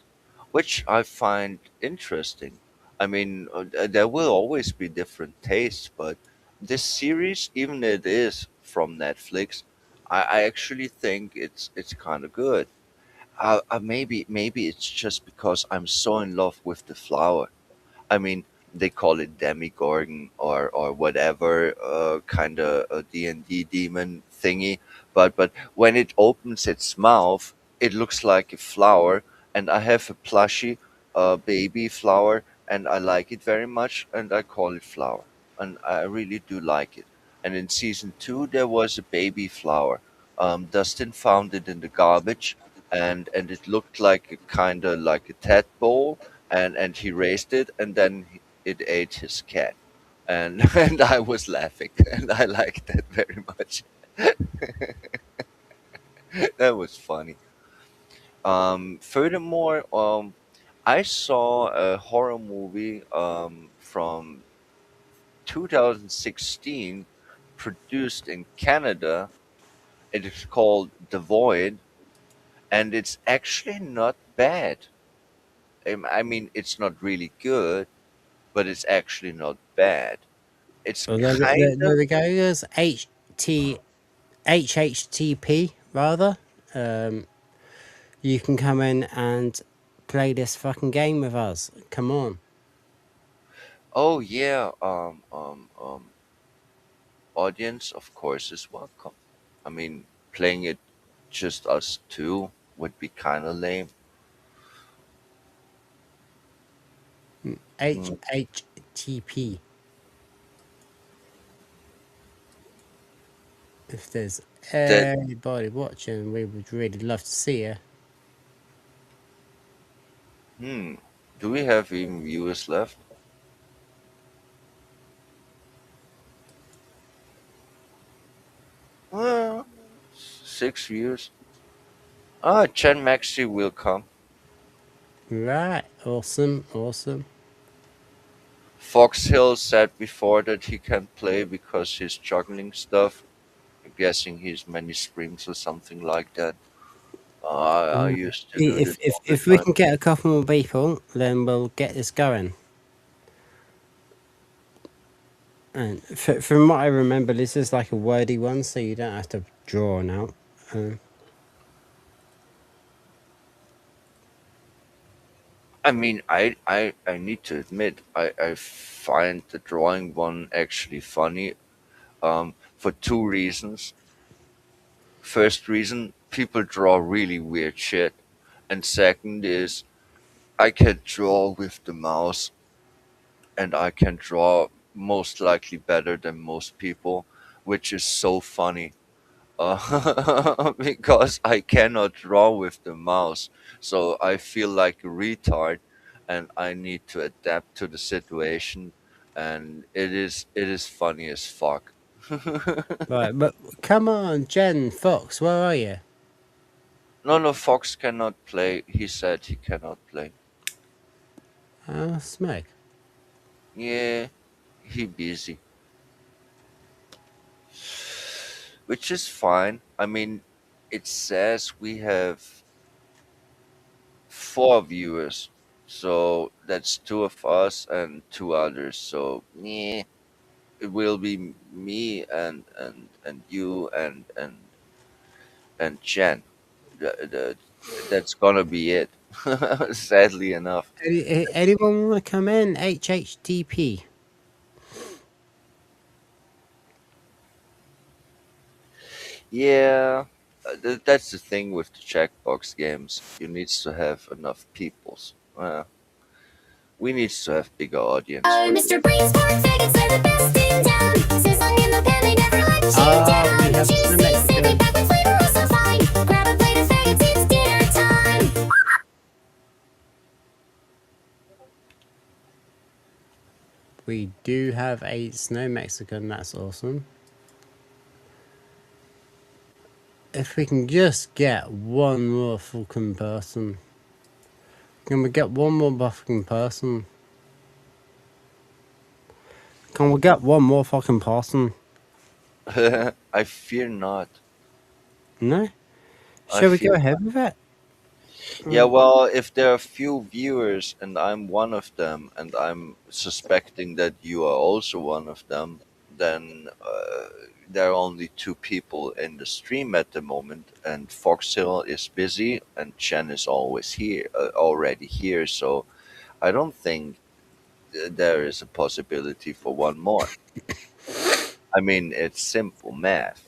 which I find interesting. I mean, there will always be different tastes, but this series, even it is from Netflix, I actually think it's kind of good. Maybe it's just because I'm so in love with the flower. I mean, they call it Demigorgon or whatever kind of a D&D demon thingy, but when it opens its mouth, it looks like a flower, and I have a plushie, baby flower, and I like it very much, and I call it flower, and I really do like it. And in season two, there was a baby flower. Dustin found it in the garbage, and it looked like a kind of like a tadpole, and he raised it, and then it ate his cat, and and I was laughing, and I liked that very much. That was funny. Furthermore, I saw a horror movie from 2016, produced in Canada. It is called The Void, and it's actually not bad. I mean, it's not really good, but it's actually not bad. It's Well, kind of. there we go. There's HHTP rather. You can come in and play this fucking game with us. Come on. Oh yeah, audience of course is welcome. I mean, playing it just us two would be kind of lame. Mm. HHTP. If there's That anybody watching, we would really love to see you. hmm. Do we have even viewers left? Well, 6 viewers. Ah, Chen Maxi will come. Right. Awesome. Awesome. Fox Hill said before that he can't play because he's juggling stuff. I'm guessing he's many streams or something like that. I used to do If this if all the if we time. can get a couple more people, then we'll get this going. And from what I remember, this is like a wordy one, so you don't have to draw one out. I mean, I need to admit, I find the drawing one actually funny, for two reasons. First reason, people draw really weird shit. And second is, I can draw with the mouse, and I can draw most likely better than most people, which is so funny. Because I cannot draw with the mouse. So I feel like a retard, and I need to adapt to the situation, and it is funny as fuck. Right, but come on, Jen Fox, where are you? No, Fox cannot play. He said he cannot play. Smack. Yeah, he busy. Which is fine. I mean, it says we have four viewers, so that's two of us and two others. So yeah, it will be me and you and Jen. That's gonna be it. Sadly enough. Anyone want to come in? HHTP. Yeah. That's the thing with the checkbox games. You need to have enough peoples. We need to have bigger audience. Oh, Mr. Breezeport faggots are the best in town. Sizzling in the pan, they never let you down. Juicy, sippy, packed with flavor, oh so fine. Grab a plate of faggots, it's dinner time. We do have a snow Mexican, that's awesome. If we can just get one more fucking person. Can we get one more fucking person? Can we get one more fucking person? I fear not. No? I Shall we fear go ahead with it? Yeah, well, if there are few viewers and I'm one of them, and I'm suspecting that you are also one of them, then there are only two people in the stream at the moment, and Foxhill is busy, and Chen is always here, already here. So I don't think there is a possibility for one more. I mean, it's simple math.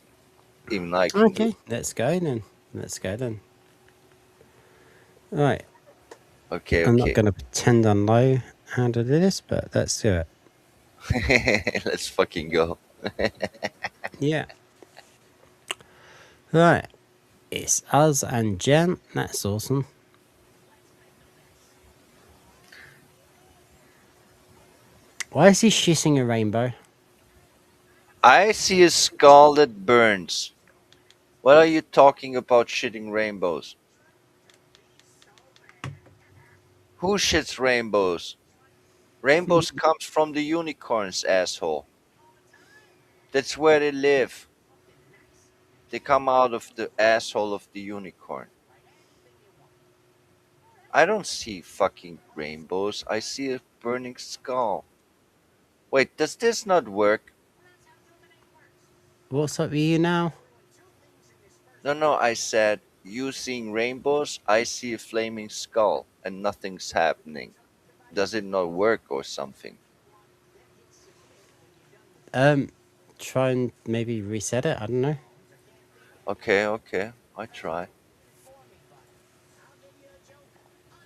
Even I can do. Okay, let's go then. Let's go then. Right. Okay, I'm not okay. going to pretend I know how to do this, but let's do it. Let's fucking go. Yeah. Right. It's us and Jen. That's awesome. Why is he shitting a rainbow? I see a skull that burns. What are you talking about shitting rainbows? Who shits rainbows? Rainbows comes from the unicorns, asshole. That's where they live. They come out of the asshole of the unicorn. I don't see fucking rainbows. I see a burning skull. Wait, does this not work? What's up with you now? No, I said, you seeing rainbows, I see a flaming skull, and nothing's happening. Does it not work or something? Try and maybe reset it. I don't know. Okay, I try.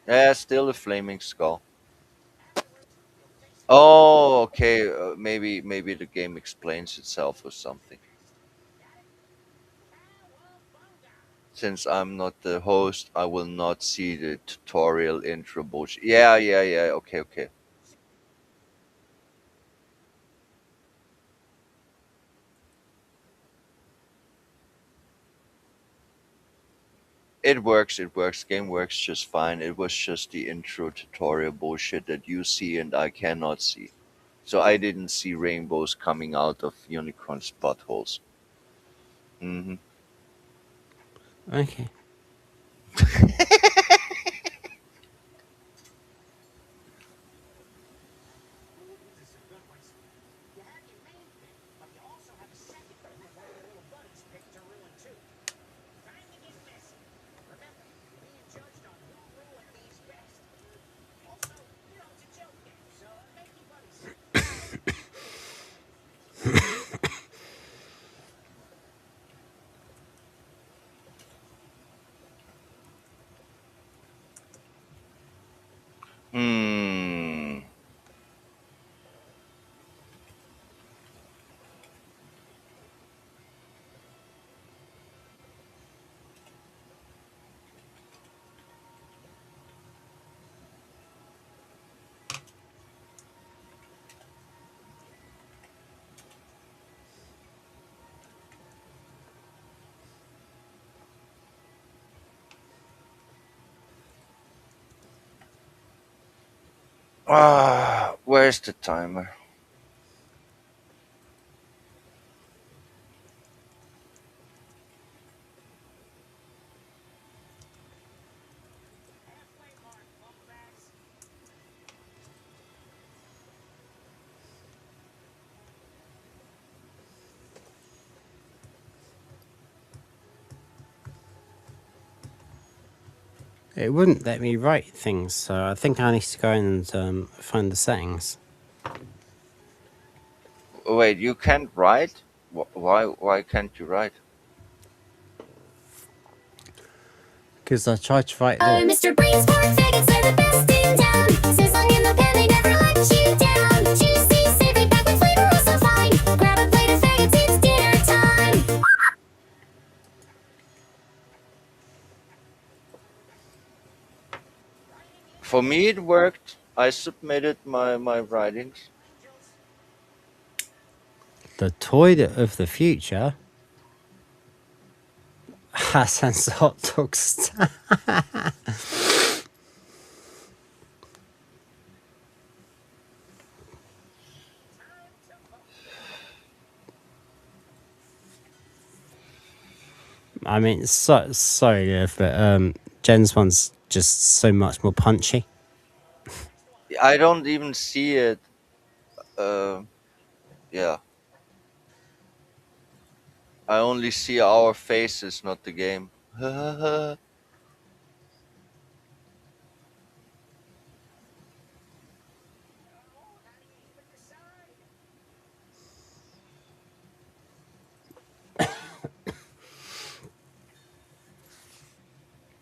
Yeah, still a flaming skull. Oh, okay. Maybe the game explains itself or something. Since I'm not the host, I will not see the tutorial intro bullshit. Yeah. Okay. It works. Game works just fine. It was just the intro tutorial bullshit that you see and I cannot see. So I didn't see rainbows coming out of unicorns' buttholes. Mm-hmm. Okay. Hmm. Where's the timer? It wouldn't let me write things, so I think I need to go and find the settings. Wait, you can't write? Why can't you write? Because I tried to write Oh, it. Mr. Brain's pork faggots, they're the best in town. Sizzling in the pan, they never let you down. Juicy, savory, packed with flavor, oh so fine. Grab a plate of faggots, it's dinner time. For me, it worked. I submitted my writings. The toilet of the future. Hassan's hot dog stand. I mean, sorry, Liv, but Jen's one's just so much more punchy. I don't even see it. Yeah. I only see our faces, not the game.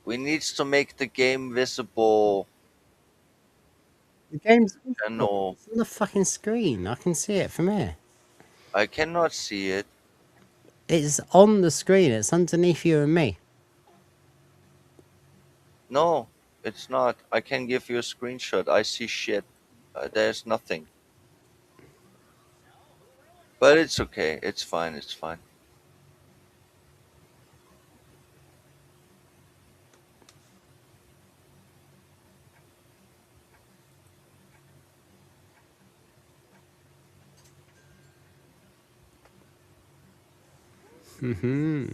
We needs to make the game visible. The game's I know. It's on the fucking screen. I can see it from here. I cannot see it. It's on the screen. It's underneath you and me. No, it's not. I can give you a screenshot. I see shit. There's nothing. But it's okay. It's fine. It's fine. Mm-hmm.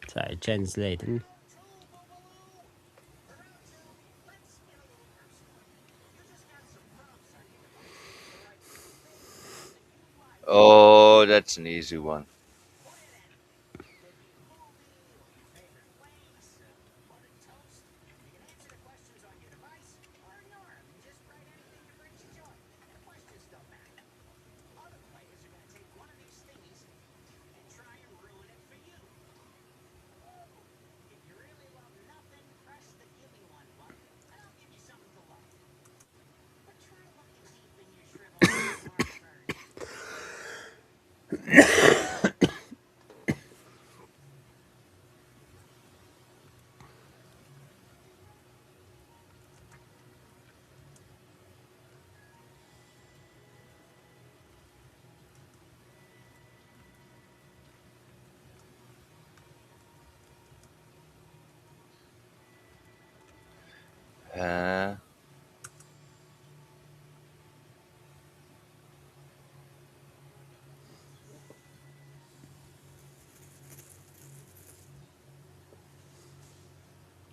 So Jen's leading. Oh, that's an easy one.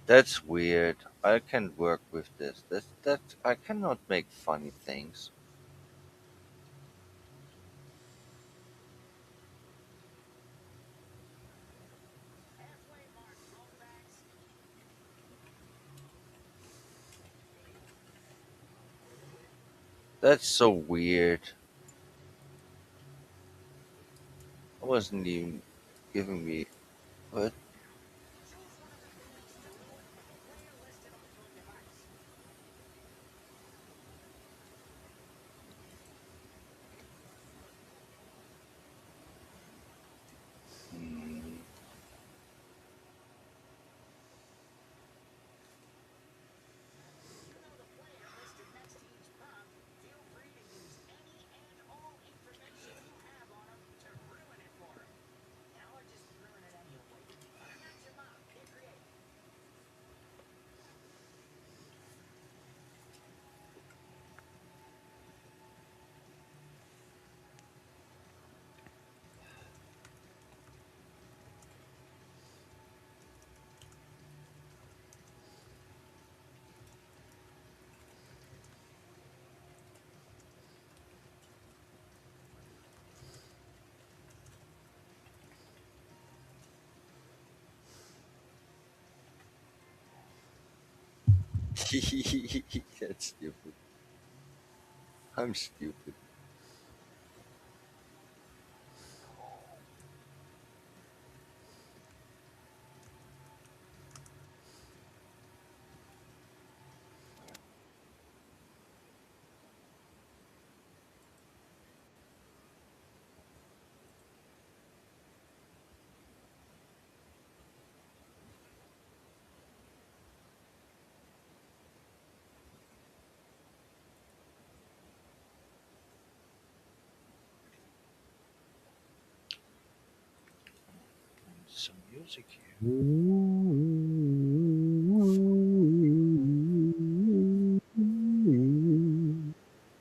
That's weird. I can work with this. That I cannot make funny things. That's so weird. I wasn't even giving me what? That's stupid. I'm stupid. Some music here.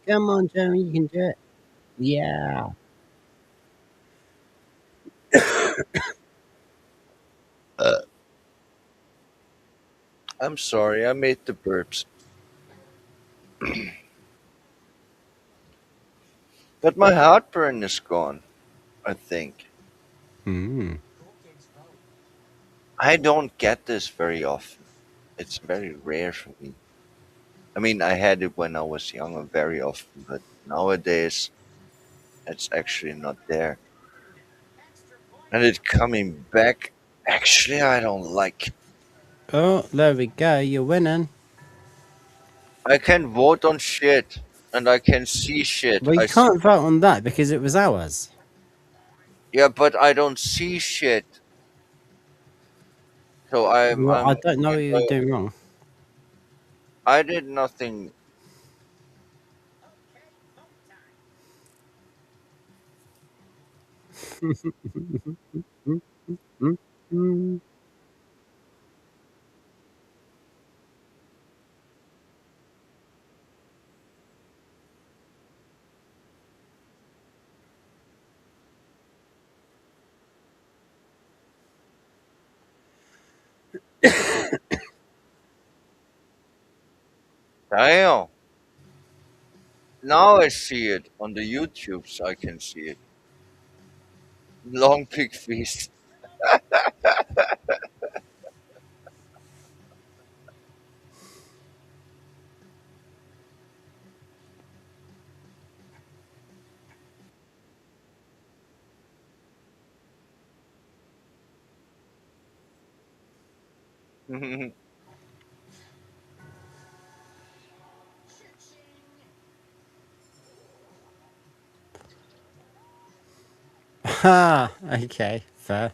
Come on, Jeremy, you can do it. Yeah. I'm sorry, I made the burps. But my heartburn is gone, I think. Hmm. I don't get this very often. It's very rare for me. I mean, I had it when I was younger very often, but nowadays it's actually not there. And it coming back, actually, I don't like it. Oh, there we go. You're winning. I can vote on shit, and I can see shit. Well, you can't vote on that because it was ours. Yeah, but I don't see shit. So Well, I don't know what you you're know, doing wrong. I did nothing. Damn. Now I see it on the YouTubes. I can see it. Long pig feast. Ha! Okay, fair.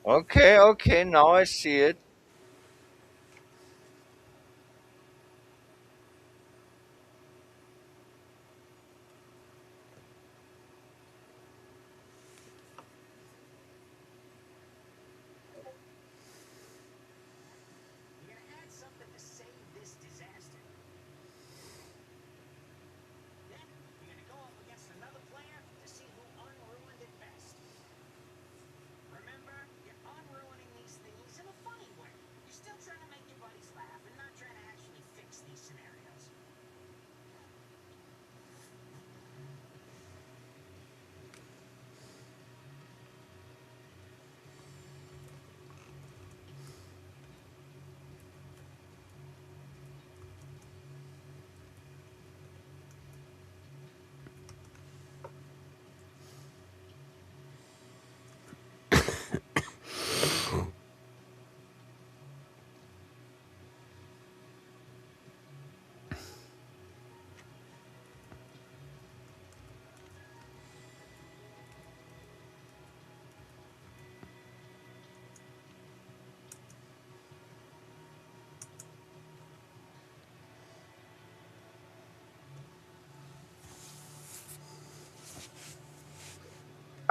Okay, okay, now I see it.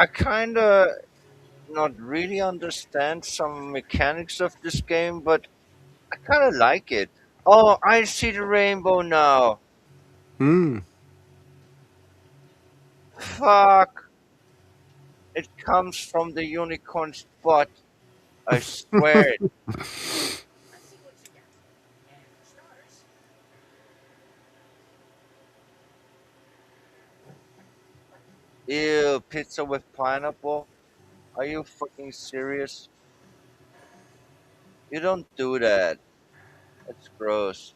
I kinda not really understand some mechanics of this game, but I kinda like it. Oh, I see the rainbow now. Hmm. Fuck. It comes from the unicorn spot. I swear it. Ew, pizza with pineapple? Are you fucking serious? You don't do that. It's gross.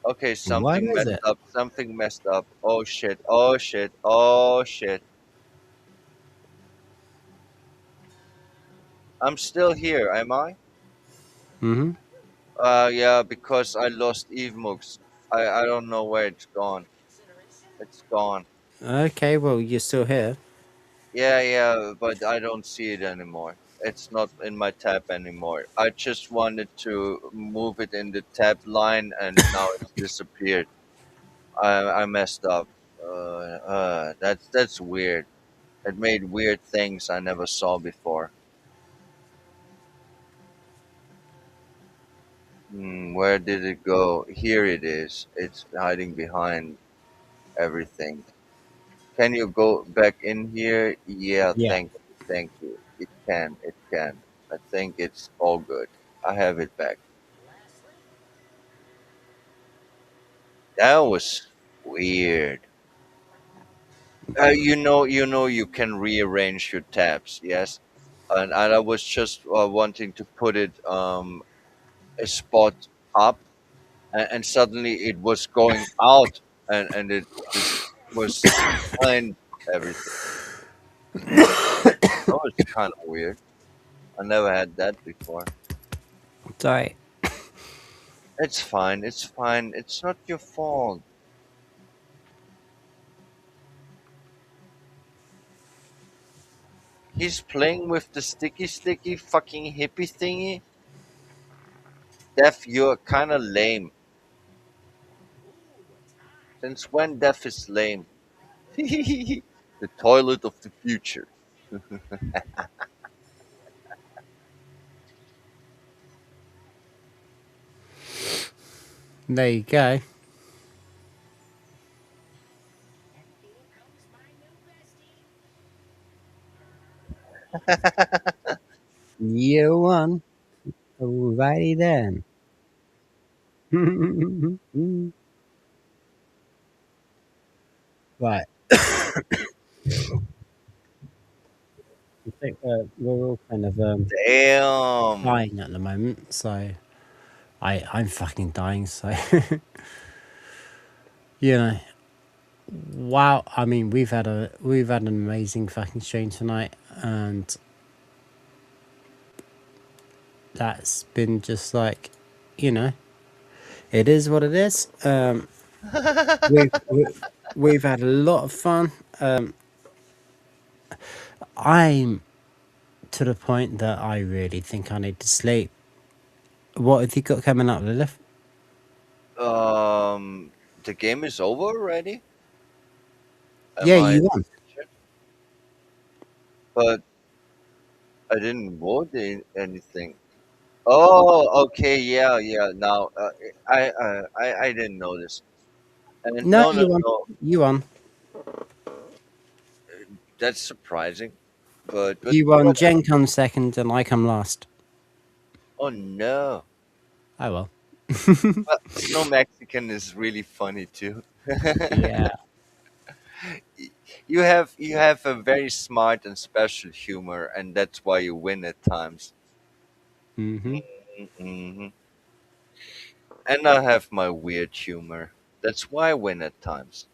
Okay, What something is messed it? up. Something messed up. Oh shit. Oh shit. Oh shit. I'm still here, am I? Mm-hmm. Yeah, because I lost Evemux. I don't know where it's gone. It's gone. Okay, well, you're still here. Yeah, yeah, but I don't see it anymore. It's not in my tab anymore. I just wanted to move it in the tab line, and now it's disappeared. I messed up. That's weird. It made weird things I never saw before. Where did it go? Here it is. It's hiding behind everything. Can you go back in here? Yeah, Yeah. thank you. It can, it can. I think it's all good. I have it back. That was weird. You can rearrange your tabs, yes. And I was just wanting to put it a spot up, and suddenly it was going out, and it just was behind everything. That was kind of weird. I never had that before. Sorry. It's fine. It's fine. It's not your fault. He's playing with the sticky fucking hippie thingy. Def, you're kind of lame. Since when Def is lame? The toilet of the future. There you go. You won. Alrighty then. Right. I think we're all kind of Damn. dying at the moment, so I'm fucking dying. So you know, wow. I mean, we've had an amazing fucking stream tonight, and that's been just like, you know, it is what it is. We've had a lot of fun. I'm to the point that I really think I need to sleep. What have you got coming up, Lilith? The game is over already. Yeah, Am I in you the won. picture? But I didn't vote anything. Oh, okay, yeah, yeah. Now, I didn't notice. And No, no, no, you won. no. You won. That's surprising. But You won. Jen comes second, and I come last. oh no. Oh well. Snow Mexican is really funny too. Yeah. You have a very smart and special humor, and that's why you win at times. Mm-hmm. Hmm. And I have my weird humor. That's why I win at times.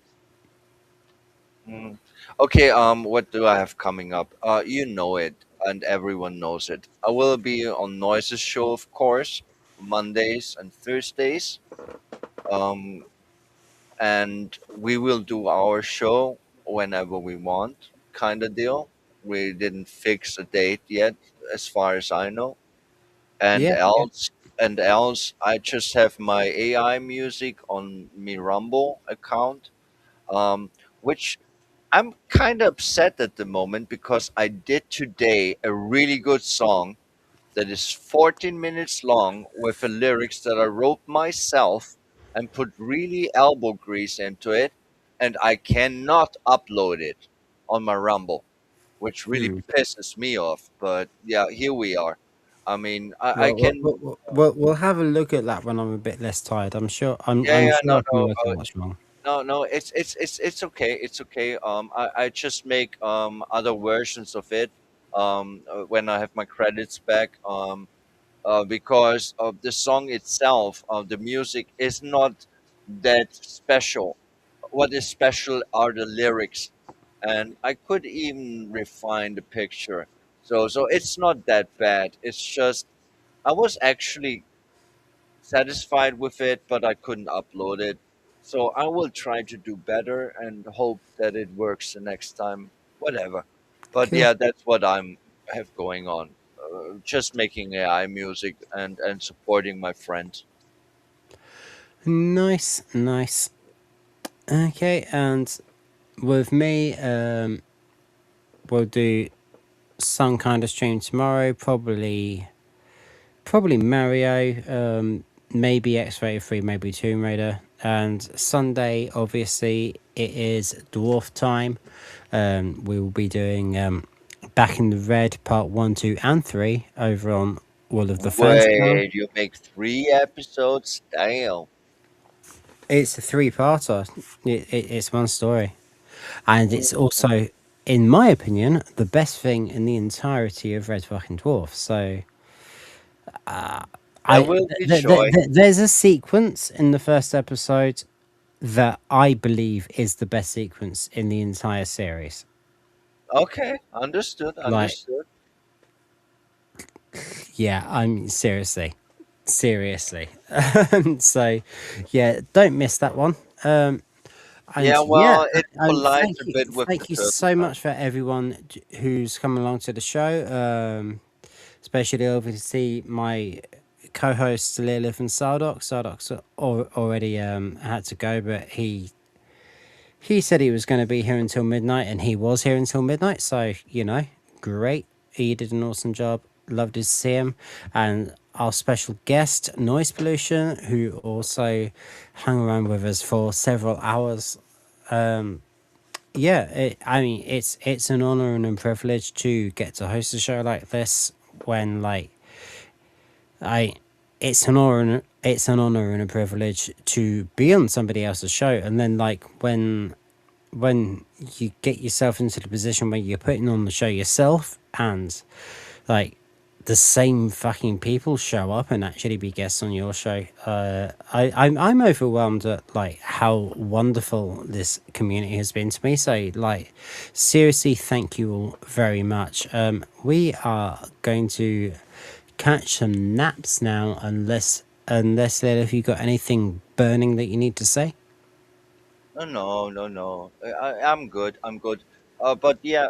Mm. Okay, what do I have coming up? You know it, and everyone knows it. I will be on Noise's show, of course, Mondays and Thursdays. Um, and we will do our show whenever we want, kind of deal. We didn't fix a date yet, as far as I know. And Yeah. else, I just have my AI music on me Rumble account, which I'm kind of upset at the moment because I did today a really good song that is 14 minutes long with the lyrics that I wrote myself and put really elbow grease into it, and I cannot upload it on my Rumble, which really Hmm. pisses me off. But yeah, here we are. I mean, I Well, can. we'll have a look at that when I'm a bit less tired. I'm sure. I'm Yeah, yeah, sure no, I can no. work out what's wrong. no, it's okay. It's okay. I just make other versions of it when I have my credits back. Because of the song itself, the music is not that special. What is special are the lyrics, and I could even refine the picture. So it's not that bad. It's just I was actually satisfied with it, but I couldn't upload it. So I will try to do better and hope that it works the next time. Whatever. But Cool. yeah, that's what I'm have going on. Just making AI music and supporting my friends. Nice, nice. Okay, and with me, we'll do some kind of stream tomorrow. Probably Mario. Maybe X-33, maybe Tomb Raider. And Sunday, obviously, it is Dwarf time. We will be doing Back in the Red Part 1, 2, and 3 over on all of the fans channel. Wait, you make 3 episodes? Damn. It's a 3-parter. It's one story. And it's also, in my opinion, the best thing in the entirety of Red Fucking Dwarf. So, will be joy. there's a sequence in the first episode that I believe is the best sequence in the entire series. Okay, understood. Like, yeah, I'm seriously. So, yeah, don't miss that one. And Yeah, well, it and collides a bit with thank the you turtle so much for everyone who's come along to the show. Especially over to see my co-hosts Lilith and Sardoc. Sardoc's already had to go, but he said he was going to be here until midnight, and he was here until midnight. So great. He did an awesome job. Loved to see him. And our special guest, Noise Pollution, who also hung around with us for several hours. It's an honor and a privilege to get to host a show like this. When it's an honor and a privilege to be on somebody else's show, and then when you get yourself into the position where you're putting on the show yourself, and the same fucking people show up and actually be guests on your show. I'm overwhelmed at how wonderful this community has been to me. So seriously, thank you all very much. We are going to catch some naps now, unless Lilith, you got anything burning that you need to say? No. I'm good. But yeah,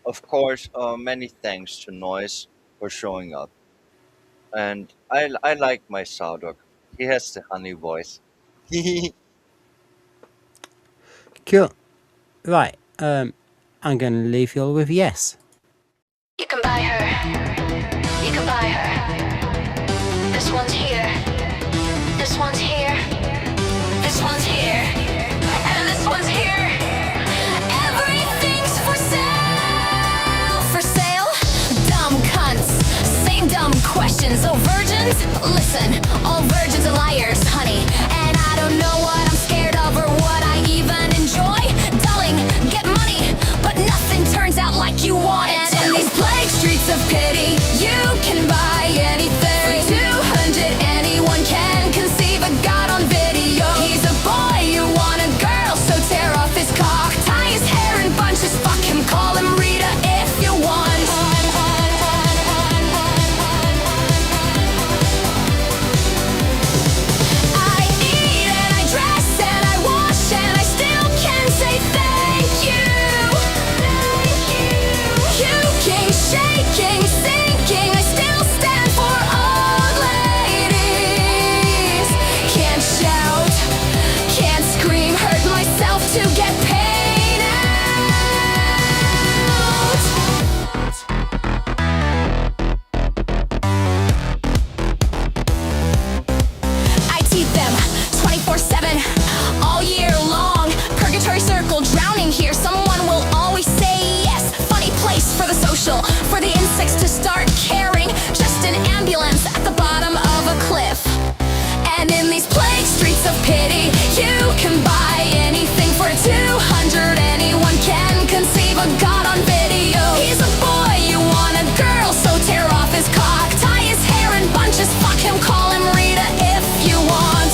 of course, many thanks to Noise for showing up. And I like my Sardoc. He has the honey voice. Cool. Right. I'm gonna leave you all with yes. You can buy her. You can buy her. This one's here. This one's here. This one's here. And this one's here. Everything's for sale. For sale? Dumb cunts. Same dumb questions. Oh, virgins? Listen, all virgins are liars, honey. And I don't know what I'm scared of or what I even enjoy. Darling, get money, but nothing turns out like you want it. And in these plague streets of pity, you can buy anything. For 200, anyone can conceive a god on video. He's a boy, you want a girl, so tear off his cock, tie his hair in bunches, fuck him, call him Rita if you want. can buy anything for 200. Anyone can conceive a god on video. He's a boy, you want a girl, so tear off his cock, tie his hair in bunches, fuck him, call him Rita if you want.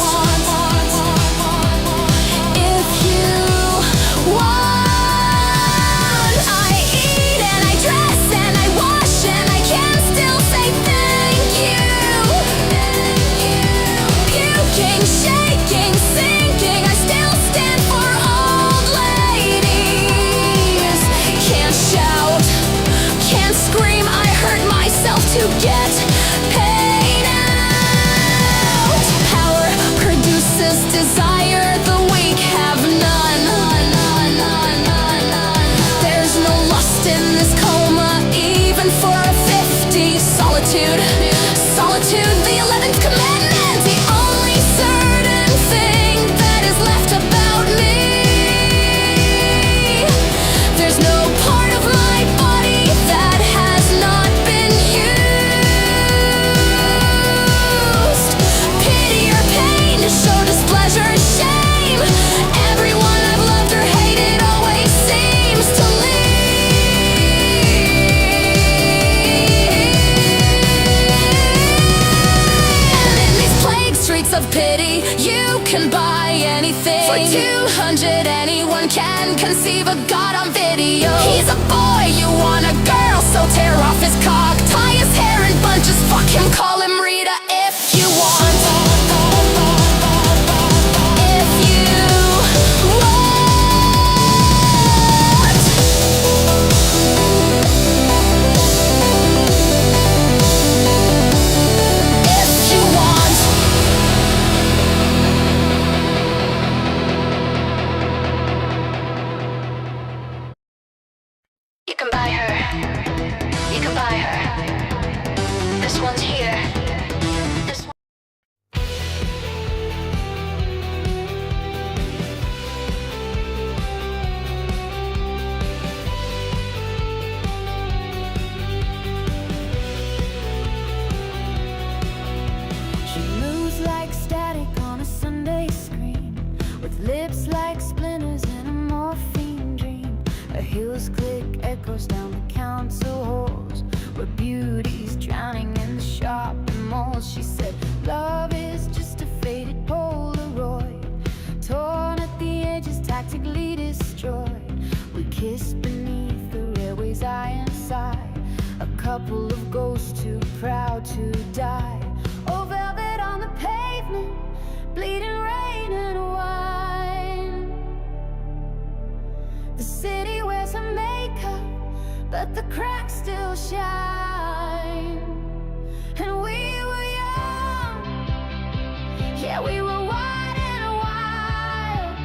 If you want. I eat and I dress and I wash and I can still say thank you. Puking, shaking, sinking, I still stand for old ladies. Can't shout, can't scream, I hurt myself to get paid out. Power produces desire, the weak have none. There's no lust in this coma, even for a 50. Solitude, solitude, the 11th commandment, the only certain thing that is left about me. There's no part of my body that has not been used. Pity or pain, show displeasure, shame. Everyone I've loved or hated always seems to And in these plague streets of pity, you can buy anything. For 200, anyone can conceive a god on video. He's a boy, you want a girl, so tear off his cock, tie his hair in bunches, fuck him, call him Rita if you want. If you want. If you want. You can buy her. You can buy her. This one's here. This one. She moves like static on a Sunday screen, with lips like splinters in a morphine dream. Her heels click, echoes down the council halls, where beauty's drowning in the shopping malls. She said, love is just a faded Polaroid, torn at the edges, tactically destroyed. We kissed beneath the railway's iron side, a couple of ghosts too proud to die. Oh, velvet on the pavement, bleeding rain and wine. The city wears her makeup, but the cracks still shine. And we were young, yeah, we were wide and wild.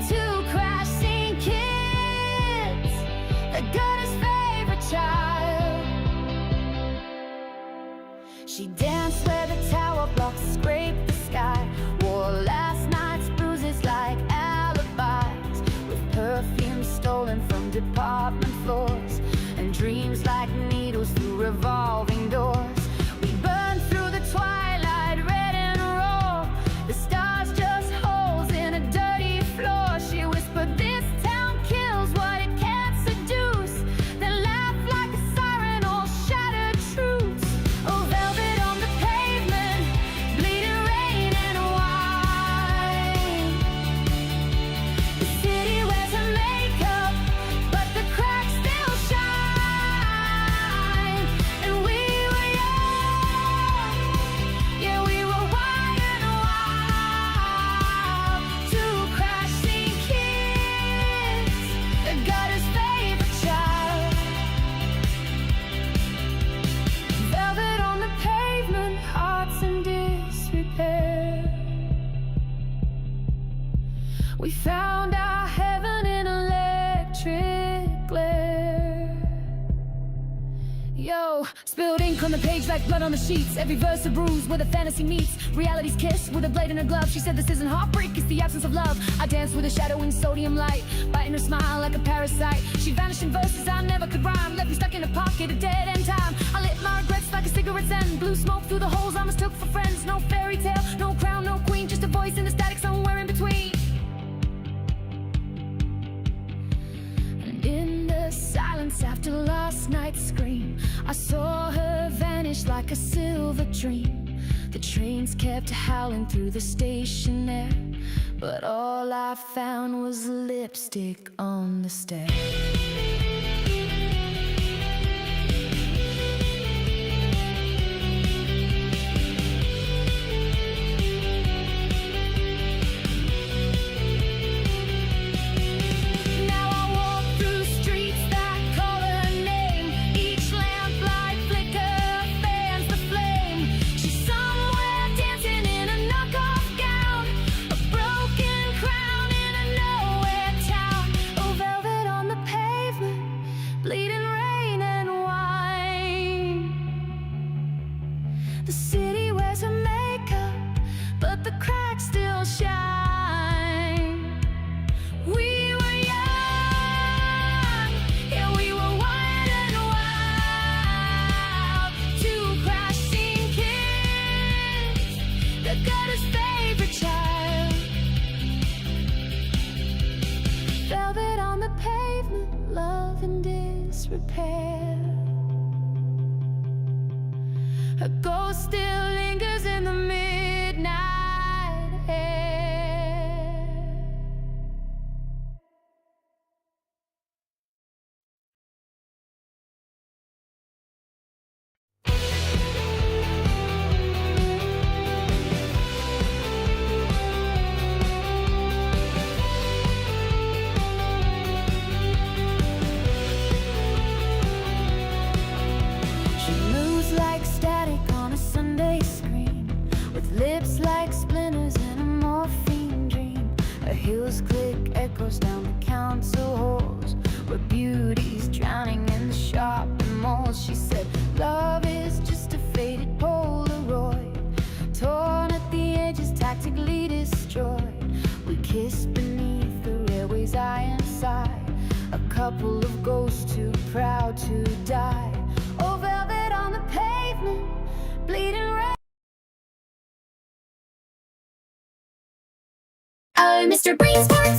Two crash scene kids, the gutter's favorite child. She danced where the tower blocks scraped the sky, wore last night's bruises like alibis, with perfume stolen from department floors, and dreams like needles through revolving doors. We burned through the twilight, red and raw, the stars just holes in a dirty floor. She whispered, this town kills what it can't seduce, then laughed like a siren, all shattered truths. Oh, velvet on the pavement, bleeding rain and wine. The city wears her makeup, but the cracks still shine. And we were young, yeah, we were wide and wild. Two crash scene kids, the gutter's favorite child. Velvet on the pavement, hearts in disrepair. We found our heaven in electric glare. Yo, spilled ink on the page like blood on the sheets. Every verse a bruise where the fantasy meets reality's kiss with a blade in her glove. She said this isn't heartbreak, it's the absence of love. I danced with a shadow in sodium light, biting her smile like a parasite. She vanished in verses I never could rhyme, left me stuck in a pocket of dead end time. I lit my regrets like a cigarette's end, blew smoke through the holes I mistook for friends. No fairy tale, no crown, no queen, just a voice in the static somewhere in between. like a silver dream. The trains kept howling through the station there, but all I found was lipstick on the stair. The city wears her makeup, but the cracks still shine. We were young, yeah, we were wild and wild. Two crashing kids, the gutter's favorite child. Velvet on the pavement, love in disrepair. Her ghost still lingers in the midnight air. She moves like static on a Sunday screen, with lips like splinters in a morphine dream. Her heels click echoes down the council halls, where beauty's drowning in the shopping malls. She said, love is just a faded Polaroid, torn at the edges, tactically destroyed. We kiss beneath the railway's iron side, a couple of ghosts too proud to die. Oh, velvet on the pavement, bleeding red. Mr. Brain Sports